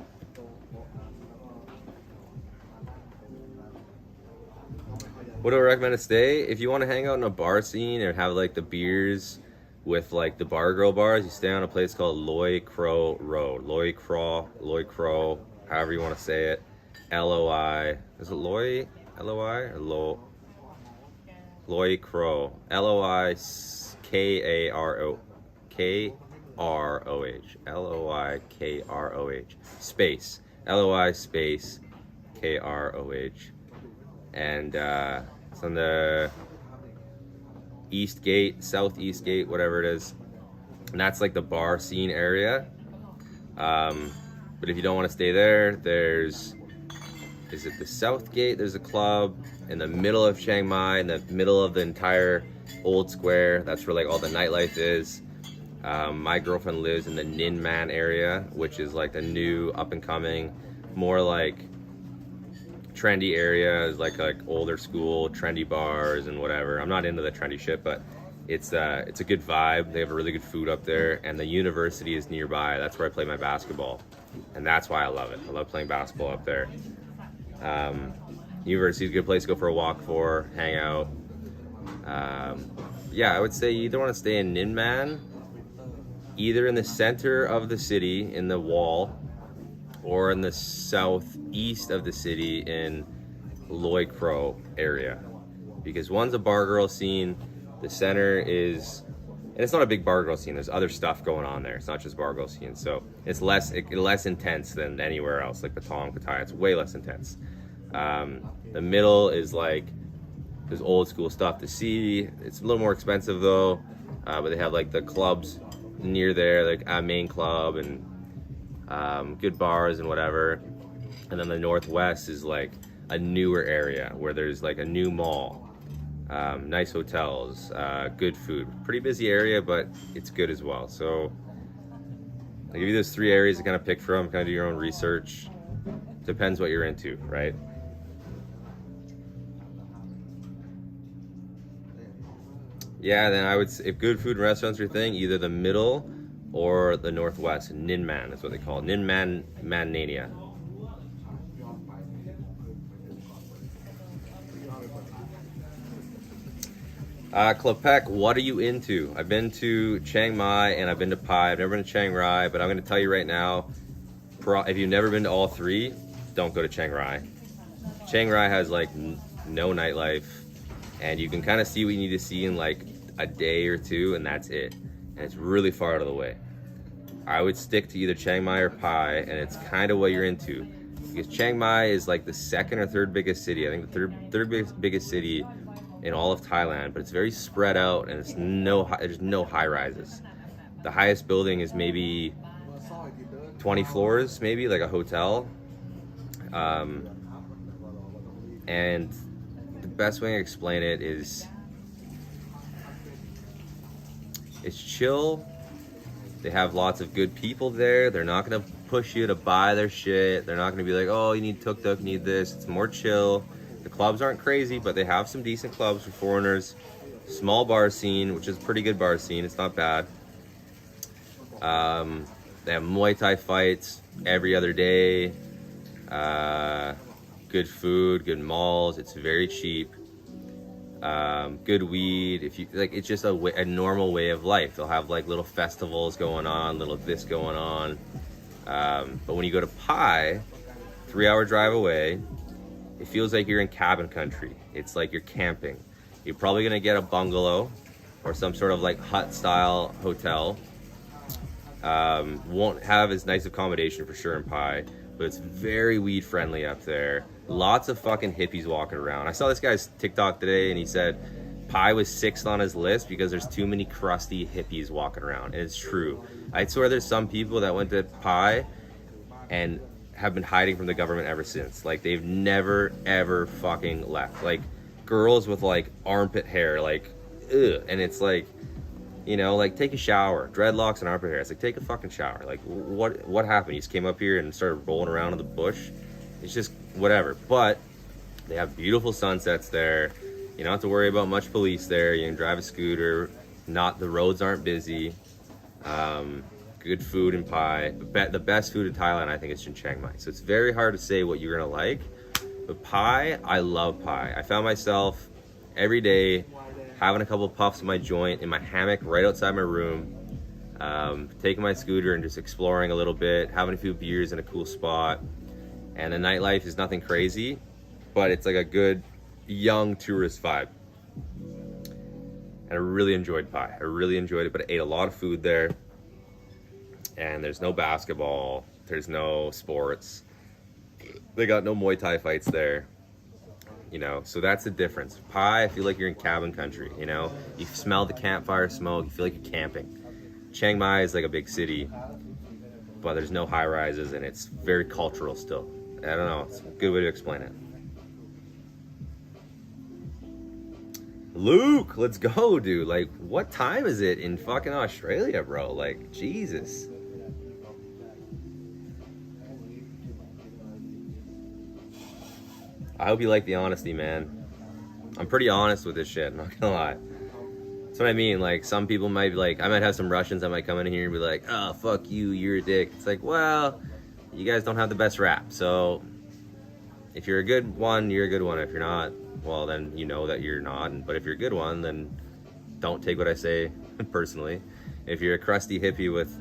What do I recommend to stay? If you want to hang out in a bar scene or have like the beers with like the bar girl bars. You stay on a place called Loy Crow Road. Loy Crow, however you want to say it. Loi. Is it Loy? Loi or Loy Crow. Loikaro. Kroh. Loikroh. Space. Loi space Kroh. And it's on the East Gate, Southeast Gate, whatever it is. And that's like the bar scene area. But if you don't want to stay there, is it the South Gate? There's a club in the middle of Chiang Mai, in the middle of the entire old square. That's where like all the nightlife is. My girlfriend lives in the Ninh Man area, which is like the new up and coming, more like trendy area, is like older school trendy bars and whatever. I'm not into the trendy shit, but it's a good vibe. They have a really good food up there, and the university is nearby. That's where I play my basketball, and that's why I love it. I love playing basketball up there. University is a good place to go for a walk, for hang out. Yeah, I would say you either want to stay in Ninh Man, either in the center of the city in the wall, or in the southeast of the city in Loy Crow area, because one's a bar girl scene. The center is, and it's not a big bar girl scene. There's other stuff going on there. It's not just bar girl scene, so it's less intense than anywhere else, like Patong, Pattaya. It's way less intense. The middle is like there's old school stuff to see. It's a little more expensive though, but they have like the clubs near there, like a main club and good bars and whatever. And then the northwest is like a newer area where there's like a new mall, nice hotels, good food. Pretty busy area, but it's good as well. So I'll give you those three areas to kind of pick from, kind of do your own research. Depends what you're into, right? Yeah, then I would say if good food and restaurants are your thing, either the middle or the northwest. Ninh Man is what they call it. Ninh Man, Mania. Klepek, what are you into? I've been to Chiang Mai and I've been to Pai. I've never been to Chiang Rai, but I'm going to tell you right now, if you've never been to all three, don't go to Chiang Rai. Chiang Rai has like no nightlife, and you can kind of see what you need to see in like a day or two, and that's it. And it's really far out of the way. I would stick to either Chiang Mai or Pai, and it's kind of what you're into. Because Chiang Mai is like the second or third biggest city. I think the third biggest city in all of Thailand, but it's very spread out, and there's no high rises. The highest building is maybe 20 floors, maybe like a hotel. And the best way to explain it is it's chill. They have lots of good people there. They're not gonna push you to buy their shit. They're not gonna be like, oh, you need tuk-tuk, you need this. It's more chill. The clubs aren't crazy, but they have some decent clubs for foreigners. Small bar scene, which is a pretty good bar scene. It's not bad. They have Muay Thai fights every other day. Good food, good malls. It's very cheap. Good weed. If you like, it's just a normal way of life. They'll have like little festivals going on, little this going on. But when you go to Pai, 3-hour drive away, it feels like you're in cabin country. It's like you're camping. You're probably gonna get a bungalow or some sort of like hut style hotel. Won't have as nice accommodation for sure in Pai, but it's very weed friendly up there. Lots of fucking hippies walking around. I saw this guy's TikTok today and he said Pai was 6th on his list because there's too many crusty hippies walking around. And it's true. I swear there's some people that went to Pai and have been hiding from the government ever since. Like they've never ever fucking left. Like girls with like armpit hair, like ugh. And it's like, you know, like take a shower, dreadlocks and armpit hair. It's like take a fucking shower. Like what happened? You just came up here and started rolling around in the bush. It's just whatever. But they have beautiful sunsets there. You don't have to worry about much police there. You can drive a scooter. The roads aren't busy. Good food in Pai. The best food in Thailand, I think, is in Chiang Mai. So it's very hard to say what you're gonna like. But Pai, I love Pai. I found myself every day having a couple puffs of my joint in my hammock right outside my room, taking my scooter and just exploring a little bit, having a few beers in a cool spot. And the nightlife is nothing crazy, but it's like a good young tourist vibe. And I really enjoyed Pai. I really enjoyed it, but I ate a lot of food there. And there's no basketball, there's no sports. They got no Muay Thai fights there. You know, so that's the difference. Pai, I feel like you're in cabin country, you know? You smell the campfire smoke, you feel like you're camping. Chiang Mai is like a big city, but there's no high rises and it's very cultural still. I don't know, it's a good way to explain it. Luke, let's go, dude. Like, what time is it in fucking Australia, bro? Like, Jesus. I hope you like the honesty, man. I'm pretty honest with this shit, I'm not gonna lie. That's what I mean. Like, some people might be like, I might have some Russians that might come in here and be like, oh, fuck you, you're a dick. It's like, well, you guys don't have the best rap. So if you're a good one, you're a good one. If you're not, well, then you know that you're not. But if you're a good one, then don't take what I say personally. If you're a crusty hippie with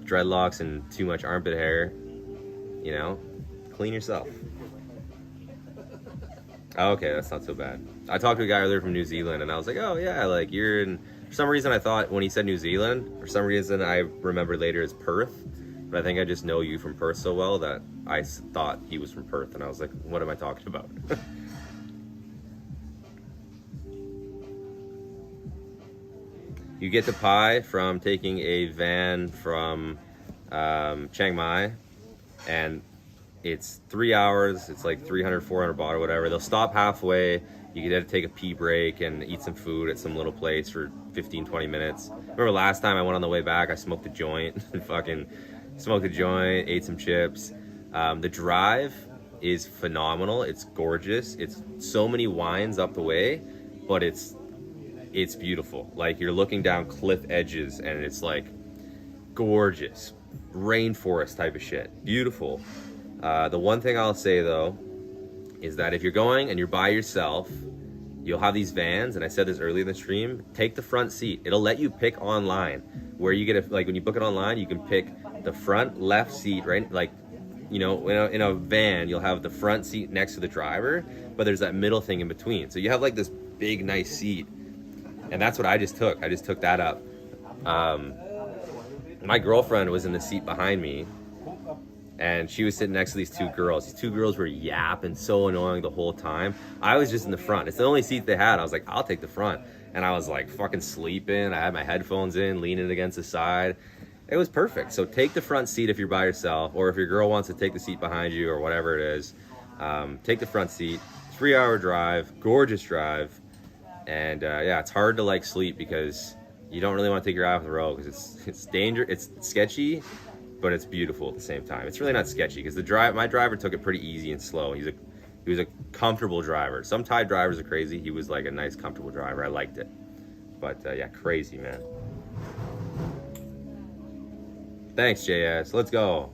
dreadlocks and too much armpit hair, you know, clean yourself. Oh, okay, that's not so bad. I talked to a guy earlier from New Zealand, and I was like, oh, yeah, like, you're in... For some reason, I thought when he said New Zealand, for some reason, I remembered later as Perth. But I think I just know you from Perth so well that I thought he was from Perth, and I was like, what am I talking about? You get to Pai from taking a van from Chiang Mai, and it's 3 hours, it's like 300, 400 baht or whatever. They'll stop halfway. You get to take a pee break and eat some food at some little place for 15, 20 minutes. Remember last time I went on the way back, I smoked a joint and fucking smoked a joint, ate some chips. The drive is phenomenal. It's gorgeous. It's so many wines up the way, but it's beautiful. Like, you're looking down cliff edges and it's like gorgeous. Rainforest type of shit. Beautiful. The one thing I'll say though is that if you're going and you're by yourself, you'll have these vans, and I said this earlier in the stream, take the front seat. It'll let you pick online where you get like when you book it online, you can pick the front left seat, right? Like, you know, in a van, you'll have the front seat next to the driver, but there's that middle thing in between. So you have like this big, nice seat, and that's what I just took. I just took that up. My girlfriend was in the seat behind me, and she was sitting next to these two girls. These two girls were yapping, so annoying the whole time. I was just in the front. It's the only seat they had. I was like, I'll take the front. And I was like fucking sleeping. I had my headphones in, leaning against the side. It was perfect. So take the front seat if you're by yourself, or if your girl wants to take the seat behind you or whatever it is. Take the front seat. 3-hour drive, gorgeous drive. And yeah, it's hard to like sleep because you don't really want to take your eye off the road because it's dangerous. It's sketchy, but it's beautiful at the same time. It's really not sketchy because my driver took it pretty easy and slow. He was a comfortable driver. Some Thai drivers are crazy. He was like a nice, comfortable driver. I liked it. But yeah, crazy, man. Thanks, JS. Let's go.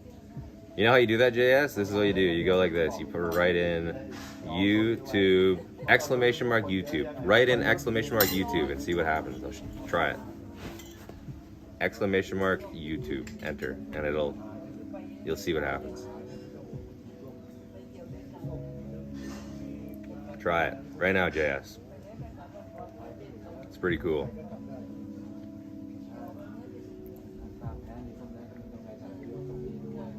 You know how you do that, JS? This is what you do. You go like this. You put it right in YouTube, exclamation mark YouTube. Write in exclamation mark YouTube and see what happens. Try it. Exclamation mark YouTube, enter, and you'll see what happens. Try it right now, JS. It's pretty cool.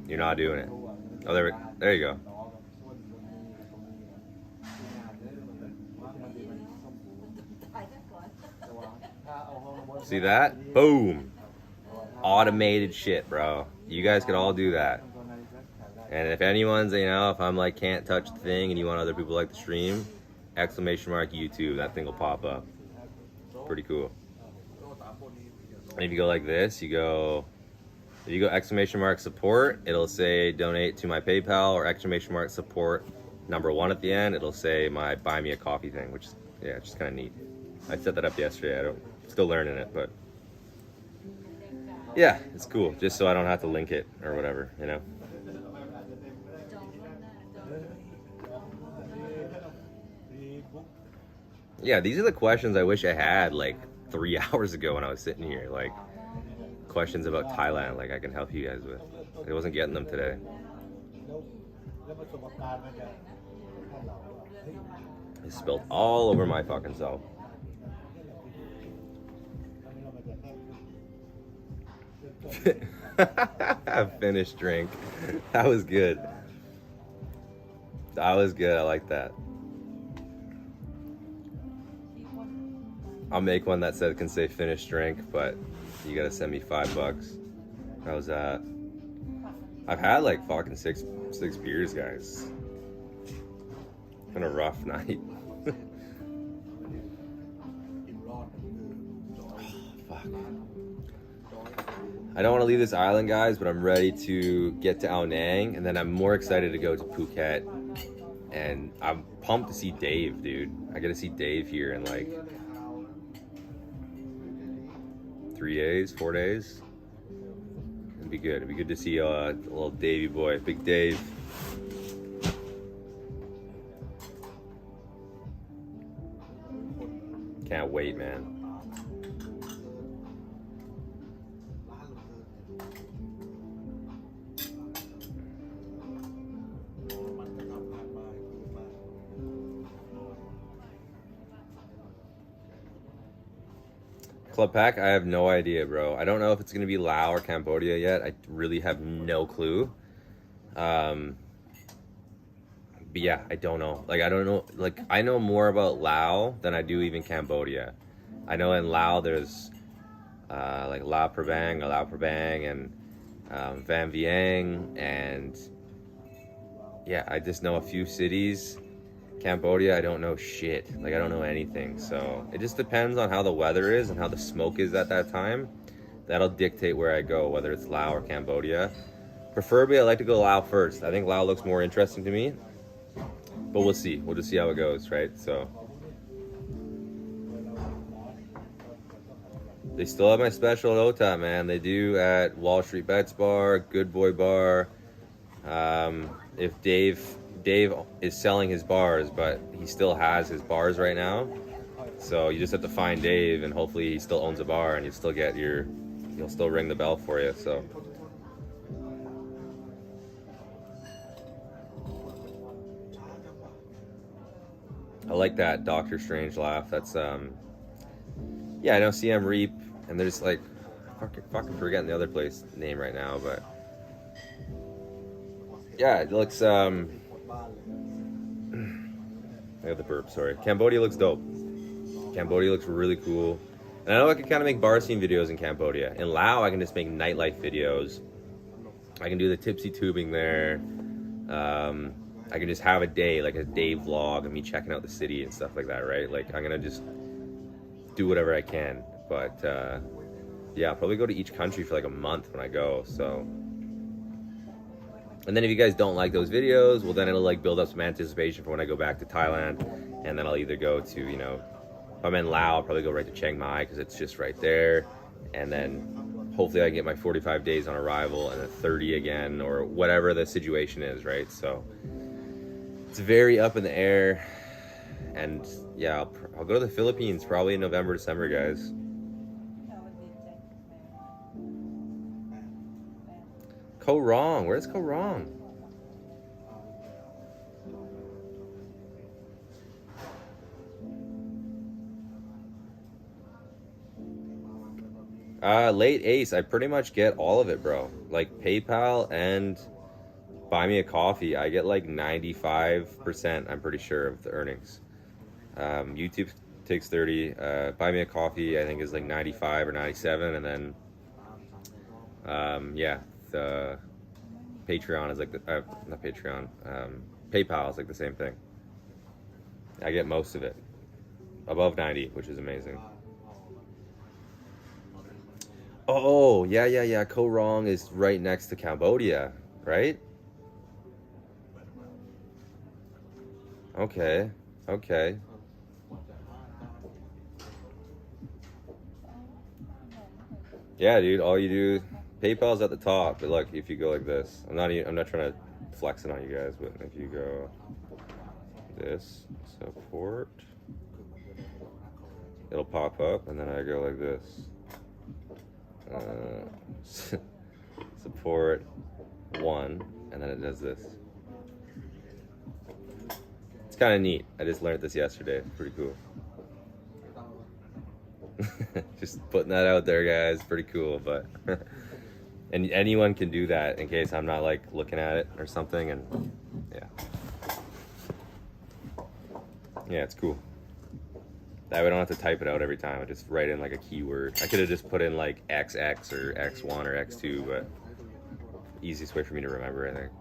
You're not doing it. Oh, there you go. See that? Boom. Automated shit, bro. You guys could all do that. And if anyone's, you know, if I'm like can't touch the thing and you want other people like the stream, exclamation mark YouTube, that thing will pop up. Pretty cool. And if you go like this, you go exclamation mark support, it'll say donate to my PayPal, or exclamation mark support #1 at the end, it'll say my buy me a coffee thing, which is, yeah, it's just kind of neat. I set that up yesterday. Still learning it, but yeah, it's cool. Just so I don't have to link it or whatever, you know. Yeah, these are the questions I wish I had like 3 hours ago when I was sitting here. Like questions about Thailand, like I can help you guys with. I wasn't getting them today. It spilled all over my fucking self. Finished drink. That was good. That was good. I like that. I'll make one that can say finished drink, but you gotta send me $5. How's that? I've had like fucking six beers, guys. Been a rough night. Oh, fuck. I don't want to leave this island, guys, but I'm ready to get to Ao Nang, and then I'm more excited to go to Phuket. And I'm pumped to see Dave, dude. I gotta see Dave here in like 3 days, 4 days. It'd be good. It'd be good to see a little Davey boy, Big Dave. Can't wait, man. Club Pack, I have no idea, bro. I don't know if it's gonna be Laos or Cambodia yet. I really have no clue. But yeah, I don't know. Like, I don't know. Like, I know more about Laos than I do even Cambodia. I know in Laos there's like Lao Prabang, and Van Vieng, and yeah, I just know a few cities. Cambodia, I don't know shit. Like, I don't know anything. So it just depends on how the weather is and how the smoke is at that time. That'll dictate where I go, whether it's Laos or Cambodia. Preferably, I like to go Laos first. I think Laos looks more interesting to me. But we'll see. We'll just see how it goes, right? So they still have my special at OTA, man. They do at Wall Street Bets Bar, Good Boy Bar. If Dave is selling his bars, but he still has his bars right now. So you just have to find Dave, and hopefully he still owns a bar, and you still get he'll still ring the bell for you. So I like that Doctor Strange laugh. That's yeah, I know CM Reap, and there's like fucking forgetting the other place name right now, but yeah, it looks I got the burp, sorry. Cambodia looks dope. Cambodia looks really cool. And I know I can kind of make bar scene videos in Cambodia. In Laos, I can just make nightlife videos. I can do the tipsy tubing there. I can just have a day, like a day vlog of me checking out the city and stuff like that, right? Like, I'm going to just do whatever I can. But, yeah, I'll probably go to each country for like a month when I go, so. And then if you guys don't like those videos, well, then it'll like build up some anticipation for when I go back to Thailand. And then I'll either go to, you know, if I'm in Laos, I'll probably go right to Chiang Mai because it's just right there. And then hopefully I get my 45 days on arrival and then 30 again, or whatever the situation is, right? So it's very up in the air. And yeah, I'll go to the Philippines probably in November, December, guys. Ko Wrong. Where's Ko Wrong? Late Ace. I pretty much get all of it, bro. Like PayPal and Buy Me a Coffee. I get like 95%, I'm pretty sure, of the earnings. YouTube takes 30. Buy Me a Coffee, I think, is like 95 or 97. And then, yeah. The Patreon is like not Patreon, PayPal is like the same thing. I get most of it, above 90, which is amazing. Oh, yeah. Ko Wrong is right next to Cambodia, right? Okay. Yeah, dude, all you do. PayPal's at the top, but look, if you go like this, I'm not trying to flex it on you guys, but if you go this, support, it'll pop up, and then I go like this. Support 1, and then it does this. It's kind of neat. I just learned this yesterday. Pretty cool. Just putting that out there, guys. Pretty cool, but and anyone can do that in case I'm not like looking at it or something. And yeah, it's cool. That way I don't have to type it out every time. I just write in like a keyword. I could have just put in like XX or X1 or X2, but easiest way for me to remember, I think.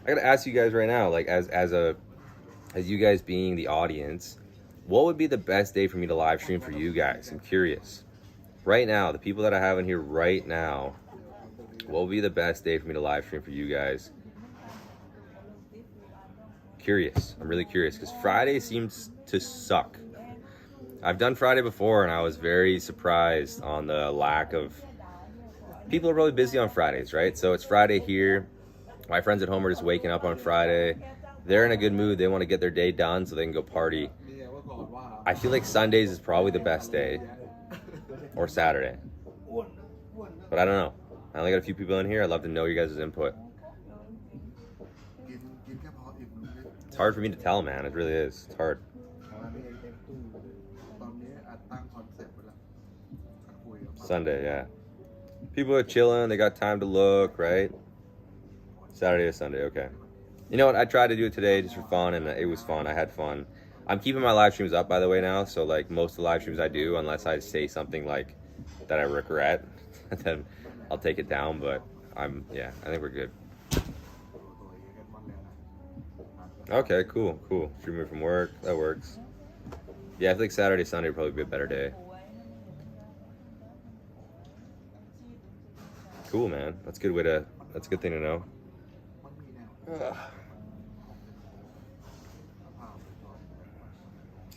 I gotta ask you guys right now, like as you guys being the audience, what would be the best day for me to live stream for you guys? I'm curious. Right now, the people that I have in here right now, what would be the best day for me to live stream for you guys? Curious. I'm really curious because Friday seems to suck. I've done Friday before and I was very surprised on the lack of... People are really busy on Fridays, right? So it's Friday here. My friends at home are just waking up on Friday. They're in a good mood. They want to get their day done so they can go party. I feel like Sundays is probably the best day. Or Saturday. But I don't know. I only got a few people in here. I'd love to know you guys' input. It's hard for me to tell, man. It really is. It's hard. Sunday, yeah. People are chilling. They got time to look, right? Saturday to Sunday, okay. You know what? I tried to do it today just for fun, and it was fun. I had fun. I'm keeping my live streams up, by the way, now. So, like, most of the live streams I do, unless I say something, like, that I regret, then I'll take it down. But I think we're good. Okay, cool. Streaming from work, that works. Yeah, I think Saturday, Sunday would probably be a better day. Cool, man. That's a good thing to know. Ugh.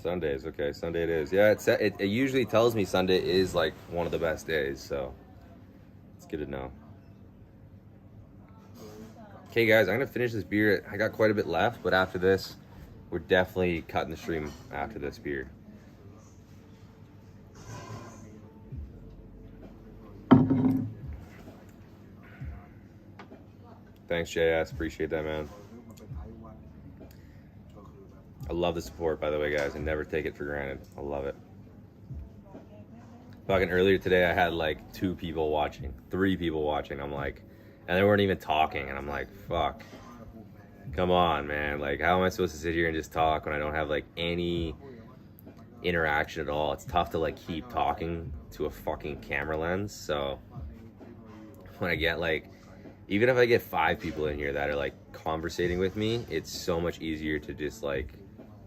Sundays, okay, Sunday it is. Yeah, it usually tells me Sunday is like one of the best days, so it's good to know. Okay, guys, I'm gonna finish this beer. I got quite a bit left, but after this, we're definitely cutting the stream after this beer. Thanks, JS. Appreciate that, man. I love the support, by the way, guys. I never take it for granted. I love it. Fucking earlier today, I had like 2 people watching, 3 people watching. I'm like, and they weren't even talking. And I'm like, fuck. Come on, man. Like, how am I supposed to sit here and just talk when I don't have like any interaction at all? It's tough to like keep talking to a fucking camera lens. So when I get like, even if I get 5 people in here that are like conversating with me, it's so much easier to just like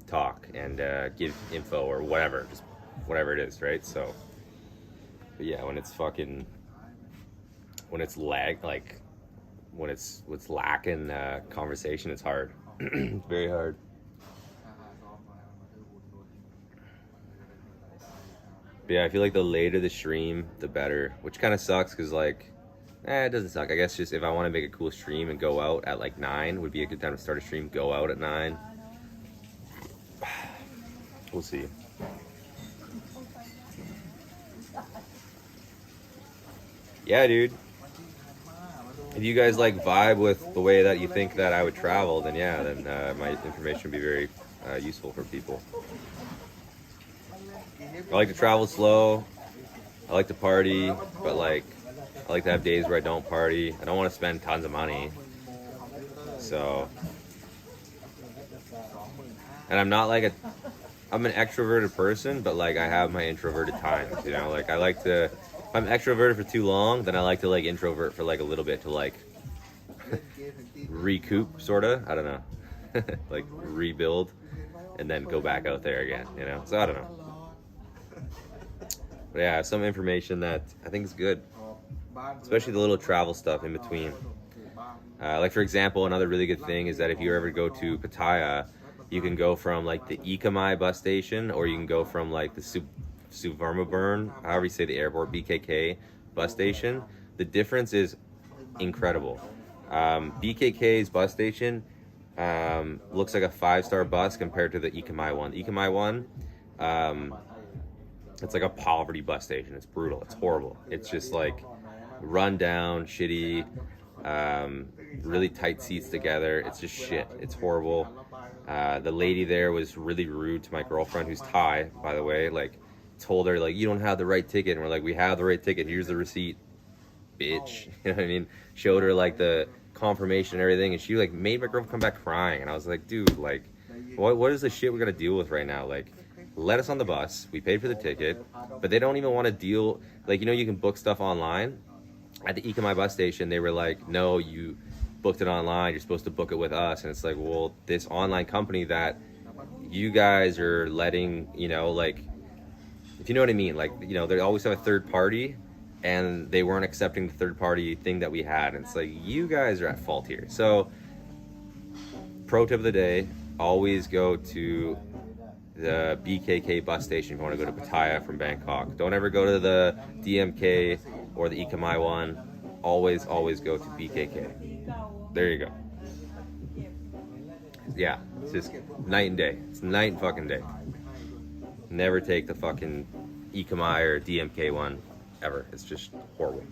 talk and give info or whatever, just whatever it is, right? So, but yeah, when it's lacking conversation, it's hard. It's very hard. But yeah, I feel like the later the stream, the better, which kind of sucks because like, it doesn't suck. I guess just if I want to make a cool stream and go out at like 9 would be a good time to start a stream. Go out at 9. We'll see. Yeah, dude. If you guys like vibe with the way that you think that I would travel, then yeah, then my information would be very useful for people. I like to travel slow. I like to party, but like I like to have days where I don't party. I don't want to spend tons of money. So, and I'm an extroverted person, but like I have my introverted times, you know, like I like to, if I'm extroverted for too long, then I like to like introvert for like a little bit to like recoup, sorta, I don't know, like rebuild and then go back out there again, you know, so I don't know. But yeah, some information that I think is good, especially the little travel stuff in between. Like for example, another really good thing is that if you ever go to Pattaya, you can go from like the Ikamai bus station, or you can go from like the Suvarnabhumi, however you say the airport, BKK bus station, The difference is incredible. BKK's bus station looks like a 5-star bus compared to the Ikamai one. The Ikamai one, it's like a poverty bus station. It's brutal. It's horrible. It's just like run down, shitty, really tight seats together. It's just shit. It's horrible. The lady there was really rude to my girlfriend, who's Thai, by the way. Like, told her, like, you don't have the right ticket. And we're like, we have the right ticket. Here's the receipt, bitch. You know what I mean? Showed her, like, the confirmation and everything. And she, like, made my girlfriend come back crying. And I was like, dude, like, what is the shit we're going to deal with right now? Like, let us on the bus. We paid for the ticket. But they don't even want to deal. Like, you know, you can book stuff online. At the Ikamai bus station, they were like, no, you booked it online. You're supposed to book it with us. And it's like, well, this online company that you guys are letting, you know, like, if you know what I mean, like, you know, they always have a third party, and they weren't accepting the third party thing that we had. And it's like, you guys are at fault here. So, pro tip of the day, always go to the BKK bus station if you want to go to Pattaya from Bangkok. Don't ever go to the DMK or the Ikamai one. Always go to BKK. There you go. Yeah, it's just night and day. It's night and fucking day. Never take the fucking Ikamai or DMK one ever. It's just horrible.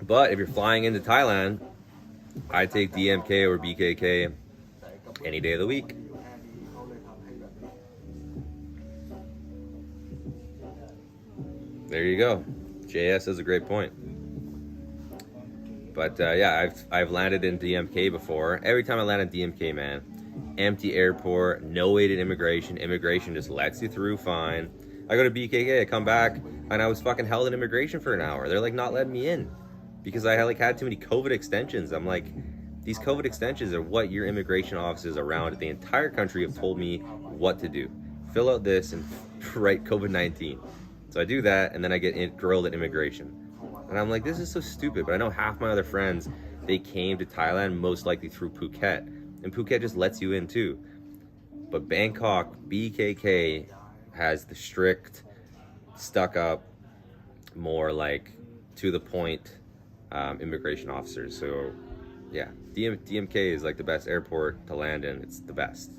But if you're flying into Thailand, I take DMK or BKK any day of the week. There you go. JS has a great point. But yeah, I've landed in DMK before. Every time I land in DMK, man, empty airport, no waited immigration. Immigration just lets you through fine. I go to BKK, I come back, and I was fucking held in immigration for an hour. They're like not letting me in because I had too many COVID extensions. I'm like, these COVID extensions are what your immigration offices around the entire country have told me what to do. Fill out this and write COVID-19. So I do that, and then I get grilled at immigration. And I'm like, this is so stupid. But I know half my other friends, they came to Thailand most likely through Phuket. And Phuket just lets you in too. But Bangkok, BKK has the strict, stuck up, more like to the point immigration officers. So yeah, DMK is like the best airport to land in. It's the best.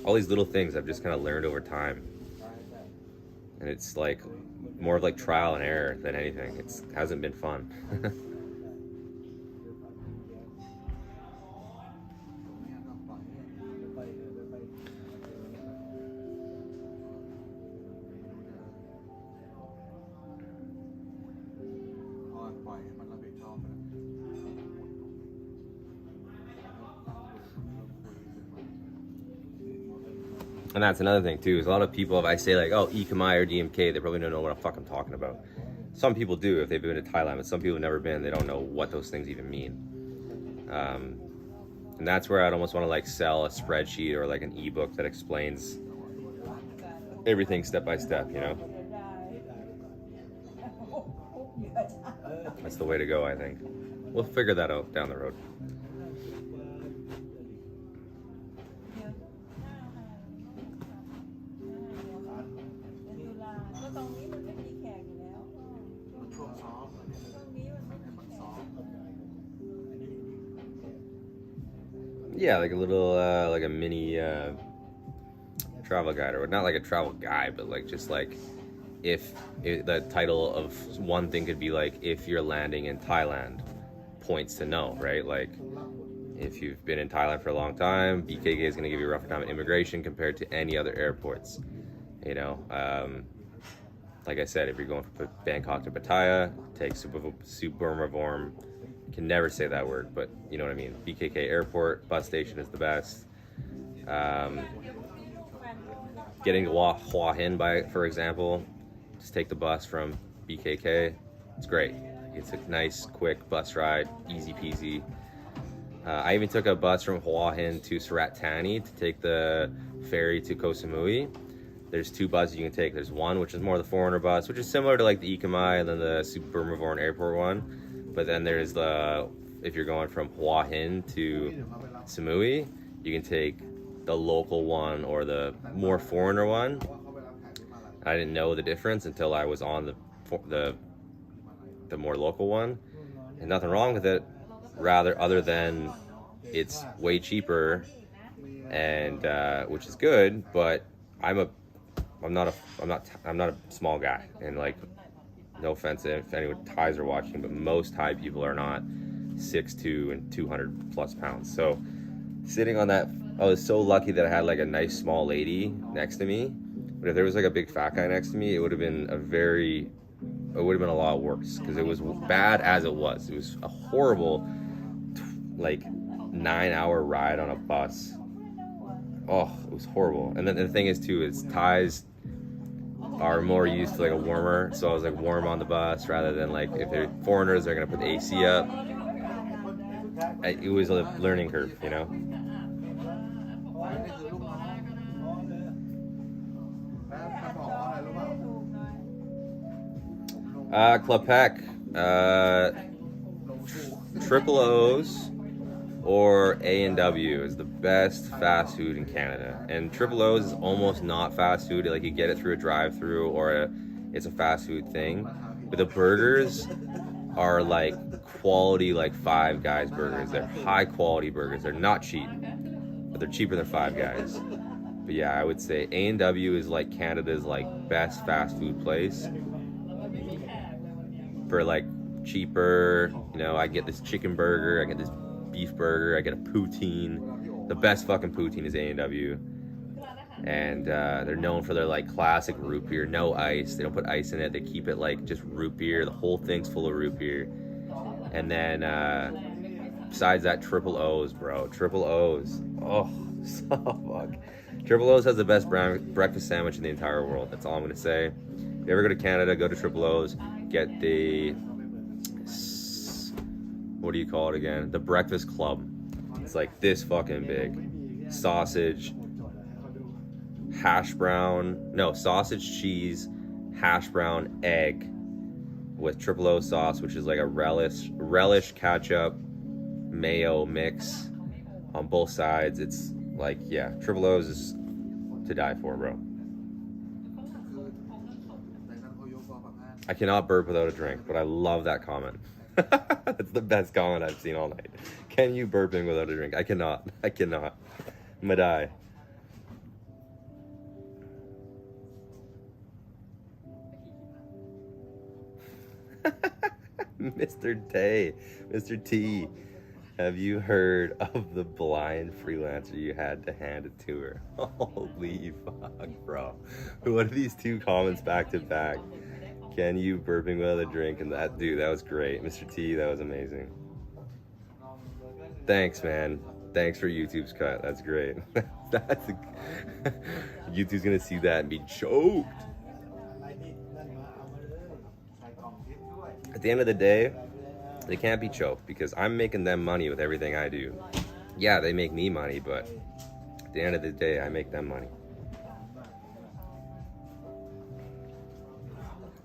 All these little things I've just kind of learned over time. And it's like more of like trial and error than anything. It hasn't been fun. And that's another thing too, is a lot of people, if I say like, oh, Ikamai or DMK, they probably don't know what the fuck I'm talking about. Some people do if they've been to Thailand, but some people have never been, they don't know what those things even mean. And that's where I'd almost want to like sell a spreadsheet or like an ebook that explains everything step by step, you know? That's the way to go, I think. We'll figure that out down the road. Yeah, like a little, like a mini travel guide, or not like a travel guide, but like just like the title of one thing could be like, if you're landing in Thailand, points to know, right? Like if you've been in Thailand for a long time, BKK is going to give you a rougher time at immigration compared to any other airports, you know? Like I said, if you're going from Bangkok to Pattaya, take Suburmavorm. Can never say that word, but you know what I mean. BKK airport, bus station is the best. Getting to Hua Hin, for example, just take the bus from BKK. It's great. It's a nice, quick bus ride, easy peasy. I even took a bus from Hua Hin to Surat Thani to take the ferry to Koh Samui. There's two buses you can take. There's one which is more the foreigner bus, which is similar to like the Ikamai and then the Suburmavorm airport one. But then there's if you're going from Hua Hin to Samui, you can take the local one or the more foreigner one. I didn't know the difference until I was on the more local one, and nothing wrong with it. Rather, other than it's way cheaper, and which is good. But I'm not a small guy, and like, no offense if anyone Thais are watching, but most Thai people are not 6'2" and 200 plus pounds. So sitting on that, I was so lucky that I had like a nice small lady next to me. But if there was like a big fat guy next to me, it would have been a lot worse, because it was bad as it was. It was a horrible, like 9-hour ride on a bus. Oh, it was horrible. And then the thing is too, is Thais are more used to like a warmer, so I was like warm on the bus rather than like, if they're foreigners, they're gonna put the AC up. It was a learning curve, you know. Club Pack, Triple O's or A&W is the best fast food in Canada. And Triple O's is almost not fast food. Like, you get it through a drive-through, or it's a fast food thing. But the burgers are like quality, like Five Guys burgers. They're high quality burgers. They're not cheap, but they're cheaper than Five Guys. But yeah, I would say A&W is like Canada's like best fast food place. For like cheaper, you know, I get this chicken burger, I get this beef burger, I get a poutine. The best fucking poutine is A&W. And they're known for their like classic root beer, no ice. They don't put ice in it. They keep it like just root beer. The whole thing's full of root beer. And then besides that, Triple O's, bro. Triple O's. Oh, so fuck. Triple O's has the best breakfast sandwich in the entire world. That's all I'm gonna say. If you ever go to Canada, go to Triple O's. Get the, what do you call it again? The breakfast club. It's like this fucking big. Sausage, sausage, cheese, hash brown, egg with Triple O sauce, which is like a relish ketchup mayo mix on both sides. It's like, yeah, Triple O's is to die for, bro. I cannot burp without a drink, but I love that comment. That's the best comment I've seen all night. Can you burping without a drink? I cannot. I'm gonna die. Mr. T, have you heard of the blind freelancer you had to hand it to her? Holy fuck, bro. What are these two comments back to back? Can you burping without a drink? And that, dude, that was great. Mr. T, that was amazing. Thanks, man. Thanks for YouTube's cut. That's great. YouTube's gonna see that and be choked. At the end of the day, they can't be choked because I'm making them money with everything I do. Yeah, they make me money, but at the end of the day, I make them money.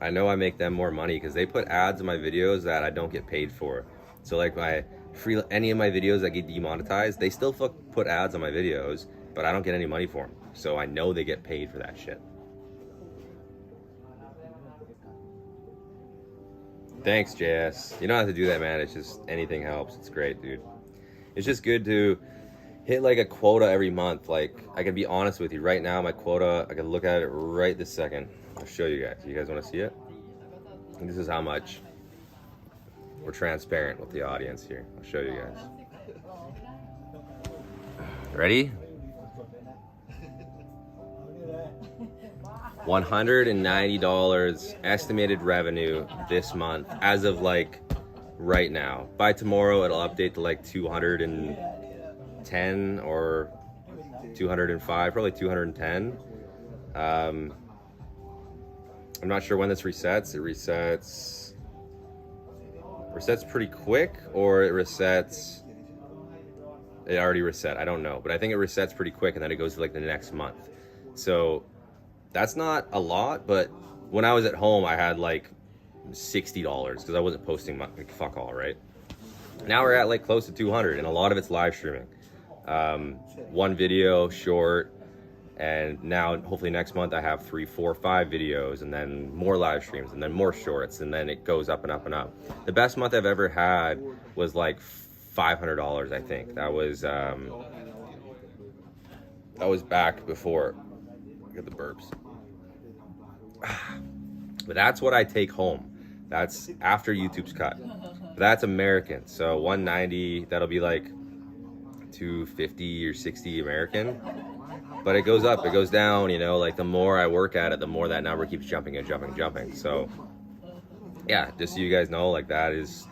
I know I make them more money because they put ads in my videos that I don't get paid for. So like any of my videos that get demonetized, they still put ads on my videos, but I don't get any money for them. So I know they get paid for that shit. Thanks, JS. You don't have to do that, man. It's just, anything helps. It's great, dude. It's just good to hit like a quota every month. Like, I can be honest with you right now, my quota, I can look at it right this second. I'll show you guys. You guys want to see it? And this is how much we're transparent with the audience here. I'll show you guys. Ready? $190 estimated revenue this month as of like right now. By tomorrow it'll update to like 210 or 205, probably 210. I'm not sure when this resets. It resets pretty quick, or it already reset. I don't know, but I think it resets pretty quick and then it goes to like the next month. So that's not a lot, but when I was at home, I had like $60 because I wasn't posting like fuck all, right? Now we're at like close to 200, and a lot of it's live streaming. One video short, And now hopefully next month I have 3, 4, 5 videos, and then more live streams, and then more shorts, and then it goes up and up and up. The best month I've ever had was like $500, I think. That was back before. Look at the burps. But that's what I take home. That's after YouTube's cut. But that's American. So 190, that'll be like 250 or 60 American. But it goes up, it goes down, you know, like the more I work at it, the more that number keeps jumping and jumping and jumping. So yeah, just so you guys know, like that's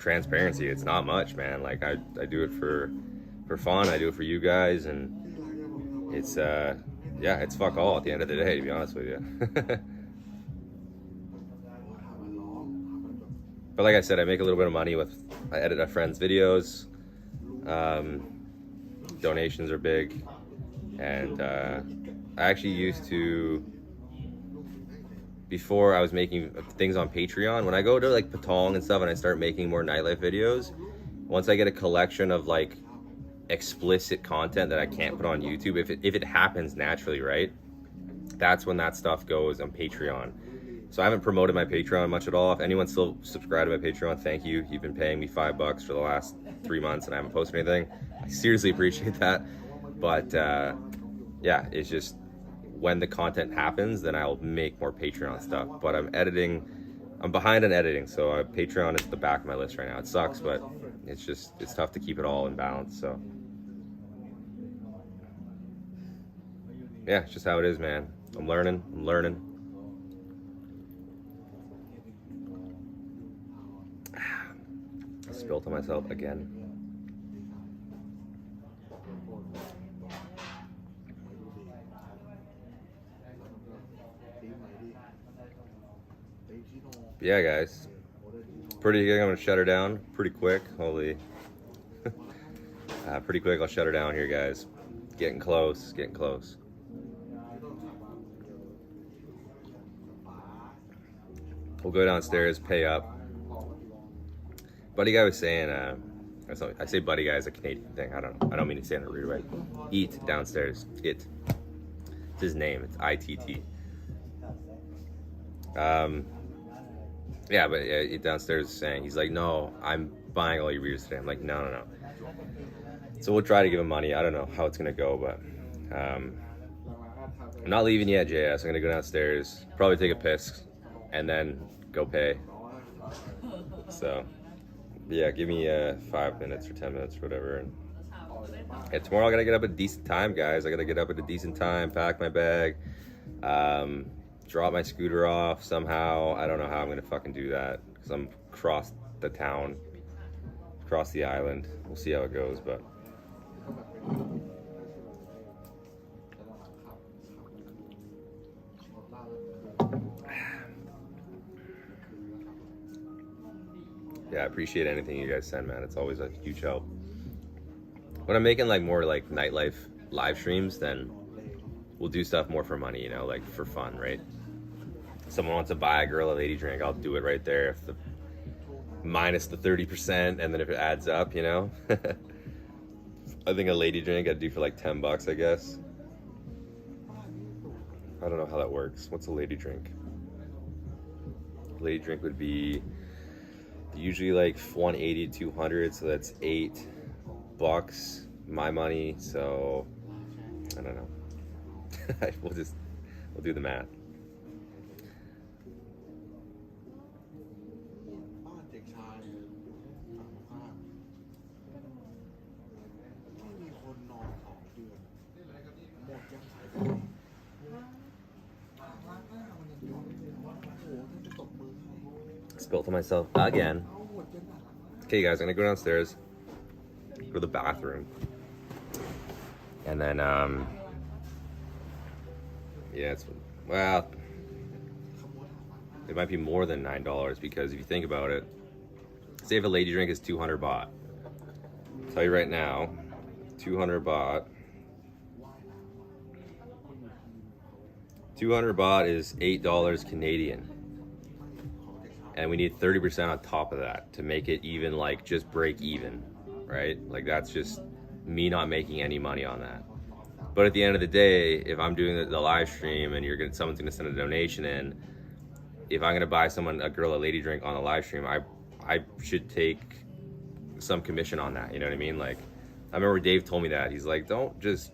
transparency. It's not much, man. Like I do it for fun. I do it for you guys, and it's yeah, it's fuck all at the end of the day, to be honest with you. But like I said, I make a little bit of money I edit a friend's videos. Donations are big. And I actually used to, before I was making things on Patreon, when I go to like Patong and stuff and I start making more nightlife videos, once I get a collection of like explicit content that I can't put on YouTube, if it happens naturally, right? That's when that stuff goes on Patreon. So I haven't promoted my Patreon much at all. If anyone's still subscribed to my Patreon, thank you. You've been paying me $5 for the last 3 months and I haven't posted anything. I seriously appreciate that. But yeah, it's just when the content happens, then I'll make more Patreon stuff. But I'm behind on editing, so Patreon is at the back of my list right now. It sucks, but it's tough to keep it all in balance. So yeah, it's just how it is, man. I'm learning. I spilled on myself again. Yeah, guys, pretty good. I'm gonna shut her down pretty quick. Holy, pretty quick. I'll shut her down here, guys. Getting close. We'll go downstairs, pay up. Buddy guy was saying, I say buddy guy is a Canadian thing. I don't mean to say it in a rude way. Eat downstairs. It's his name. It's ITT. Yeah, but downstairs saying, he's like, no, I'm buying all your beers today. I'm like, no. So we'll try to give him money. I don't know how it's gonna go, but I'm not leaving yet, JS. I'm gonna go downstairs, probably take a piss, and then go pay. So yeah, give me 5 minutes or 10 minutes or whatever. And yeah, tomorrow I gotta get up at a decent time, guys. I gotta get up at a decent time, pack my bag, drop my scooter off somehow. I don't know how I'm gonna fucking do that because I'm across the town, across the island. We'll see how it goes, but yeah, I appreciate anything you guys send, man. It's always a huge help. When I'm making like more like nightlife live streams, then we'll do stuff more for money, you know, like for fun, right? Someone wants to buy a girl a lady drink, I'll do it right there. If the minus the 30%, and then if it adds up, you know. I think a lady drink I'd do for like $10, I guess. I don't know how that works. What's a lady drink? Lady drink would be usually like 180 to 200, so that's $8 my money. So I don't know. we'll do the math. Spilled on myself again. Okay, guys, I'm gonna go downstairs, go to the bathroom, and then yeah, well, it might be more than $9 because if you think about it, say if a lady drink is 200 baht. I'll tell you right now, 200 baht. 200 baht is $8 Canadian. And we need 30% on top of that to make it even, like just break even, right? Like that's just me not making any money on that. But at the end of the day, if I'm doing the live stream and someone's gonna send a donation in, if I'm gonna buy a girl a lady drink on the live stream, I should take some commission on that. You know what I mean? Like, I remember Dave told me that. He's like, don't just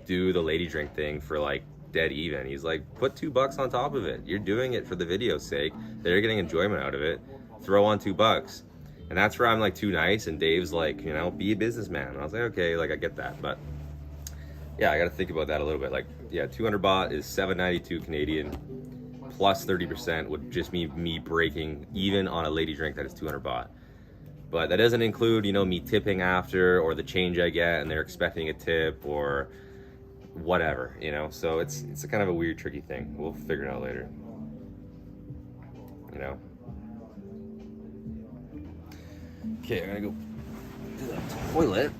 do the lady drink thing for like dead even. He's like, put $2 on top of it. You're doing it for the video's sake. They're getting enjoyment out of it. Throw on $2. And that's where I'm like too nice. And Dave's like, you know, be a businessman. And I was like, okay, like I get that. But yeah, I got to think about that a little bit. Like, yeah, 200 baht is 792 Canadian plus 30% would just mean me breaking even on a lady drink that is 200 baht. But that doesn't include, you know, me tipping after or the change I get and they're expecting a tip or whatever, you know. So it's a kind of a weird, tricky thing. We'll figure it out later, you know. Okay, I'm gonna go to the toilet,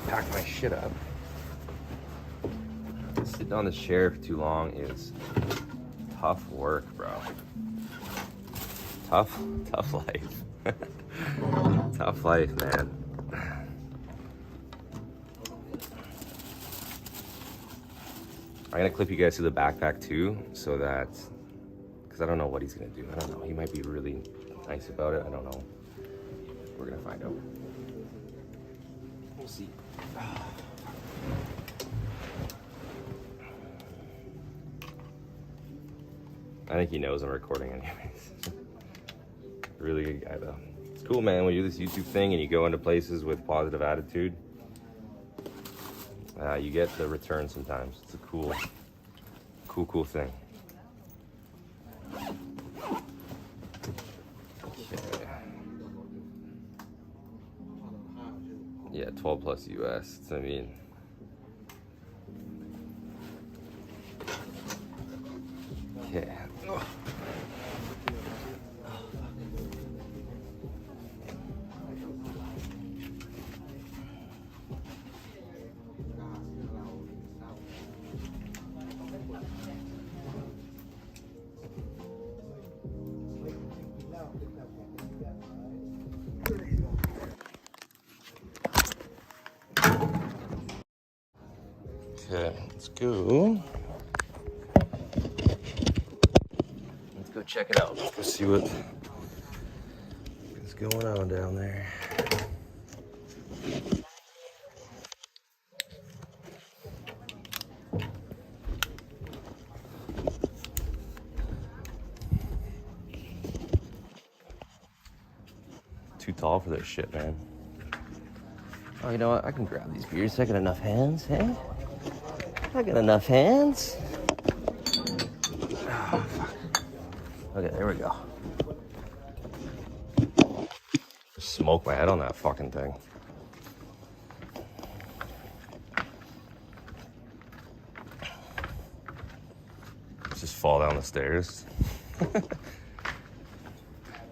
pack my shit up. Sitting on this chair for too long is tough work, bro. Tough life. Tough life, man. I'm gonna clip you guys to the backpack too, so that, because I don't know what he's gonna do. I don't know. He might be really nice about it. I don't know. We're gonna find out. We'll see. I think he knows I'm recording anyways. Really good guy though. It's cool, man, when you do this YouTube thing and you go into places with positive attitude, you get the return sometimes. It's a cool thing. Okay. Yeah, 12 plus US. I mean, okay. Okay, let's go. Let's go check it out. Let's go see what is going on down there. Too tall for this shit, man. Oh, you know what? I can grab these beers. I got enough hands, hey? I got enough hands. Oh, fuck. Okay, there we go. Smoke my head on that fucking thing. Let's just fall down the stairs.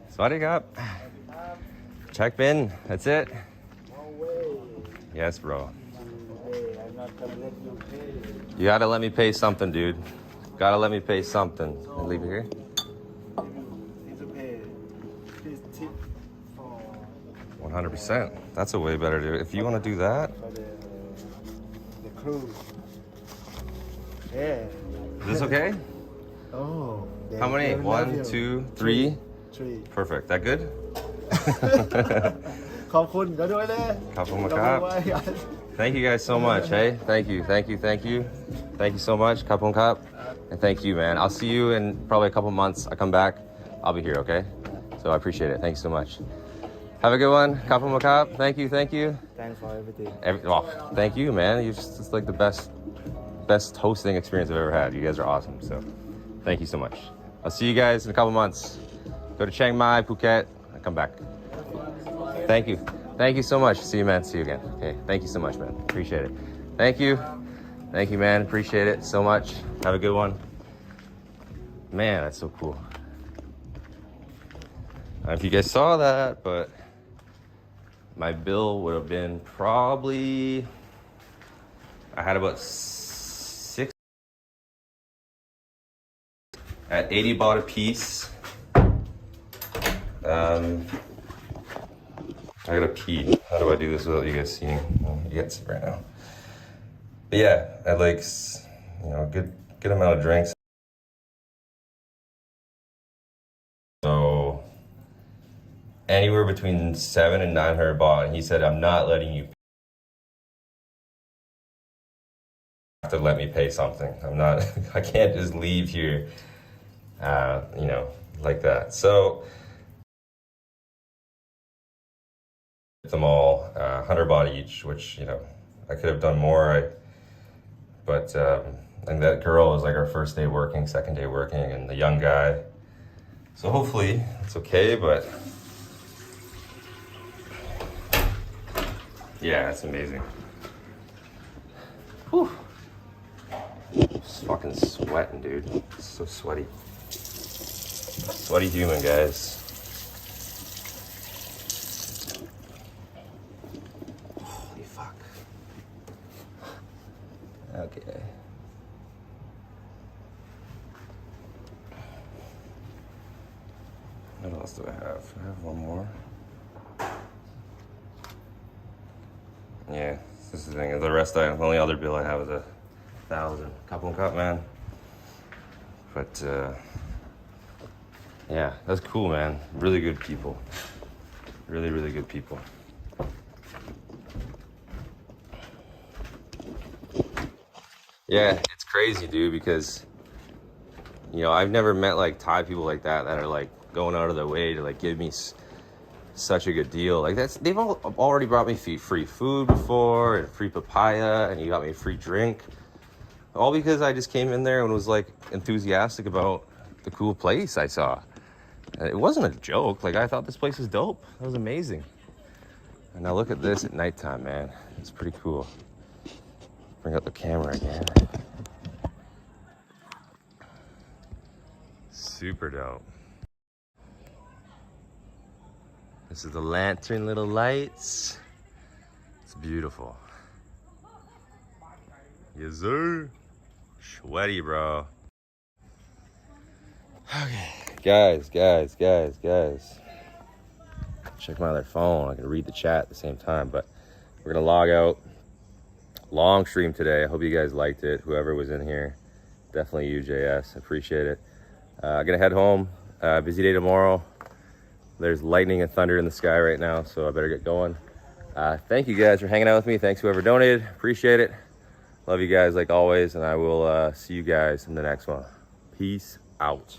Sorry, up. Check bin. That's it. Yes, bro. You gotta let me pay something, dude. Gotta let me pay something. Can I leave it here? 100%. That's a way better to do it. If you want to do that. The cruise. Yeah. Is this okay? Oh. How many? 1, 2, 3? 3. Perfect. That good? ขอบคุณก็ด้วยเลย ขอบคุณครับ Thank you guys so much, hey? Thank you. Thank you so much. Kapung Kap. And thank you, man. I'll see you in probably a couple months. I come back. I'll be here, okay? So I appreciate it. Thank you so much. Have a good one. Kapung Kap. Thank you. Thanks for everything. Thank you, man. It's like the best hosting experience I've ever had. You guys are awesome. So thank you so much. I'll see you guys in a couple months. Go to Chiang Mai, Phuket. I come back. Thank you. Thank you so much. See you, man. See you again. Okay. Thank you so much, man. Appreciate it. Thank you, man. Appreciate it so much. Have a good one. Man, that's so cool. I don't know if you guys saw that, but my bill would have been probably, I had about 6 at 80 baht a piece. I gotta pee. How do I do this without you guys seeing? You can't see right now. But yeah, I like, good amount of drinks. So anywhere between 700 and 900 baht. And he said, I'm not letting you have to let me pay something. I'm not, I can't just leave here, like that. So them all 100 baht each, which, I could have done more. But and that girl was like our first day working, second day working, and the young guy. So hopefully it's okay, but yeah, it's amazing. Whew. Just fucking sweating, dude. It's so sweaty. Sweaty human, guys. Holy fuck. Okay. What else do I have? I have one more. Yeah, this is the thing. The only other bill I have is 1,000. Couple cup, man. But yeah, that's cool, man. Really good people. Really, really good people. Yeah, it's crazy, dude, because I've never met like Thai people like that are like going out of their way to like give me such a good deal. Like they've already brought me free food before and free papaya, and you got me a free drink, all because I just came in there and was like enthusiastic about the cool place I saw. And it wasn't a joke. Like I thought this place was dope. That was amazing. And now look at this at nighttime, man. It's pretty cool. Bring up the camera again. Super dope. This is the lantern little lights. It's beautiful. Yes, sir. Sweaty, bro. Okay. Guys. Check my other phone. I can read the chat at the same time, but we're gonna log out. Long stream today. I hope you guys liked it. Whoever was in here, definitely you, JS. Appreciate it. I'm gonna head home. Busy day tomorrow. There's lightning and thunder in the sky right now, so I better get going. Thank you guys for hanging out with me. Thanks whoever donated. Appreciate it. Love you guys like always, and I will see you guys in the next one. Peace out.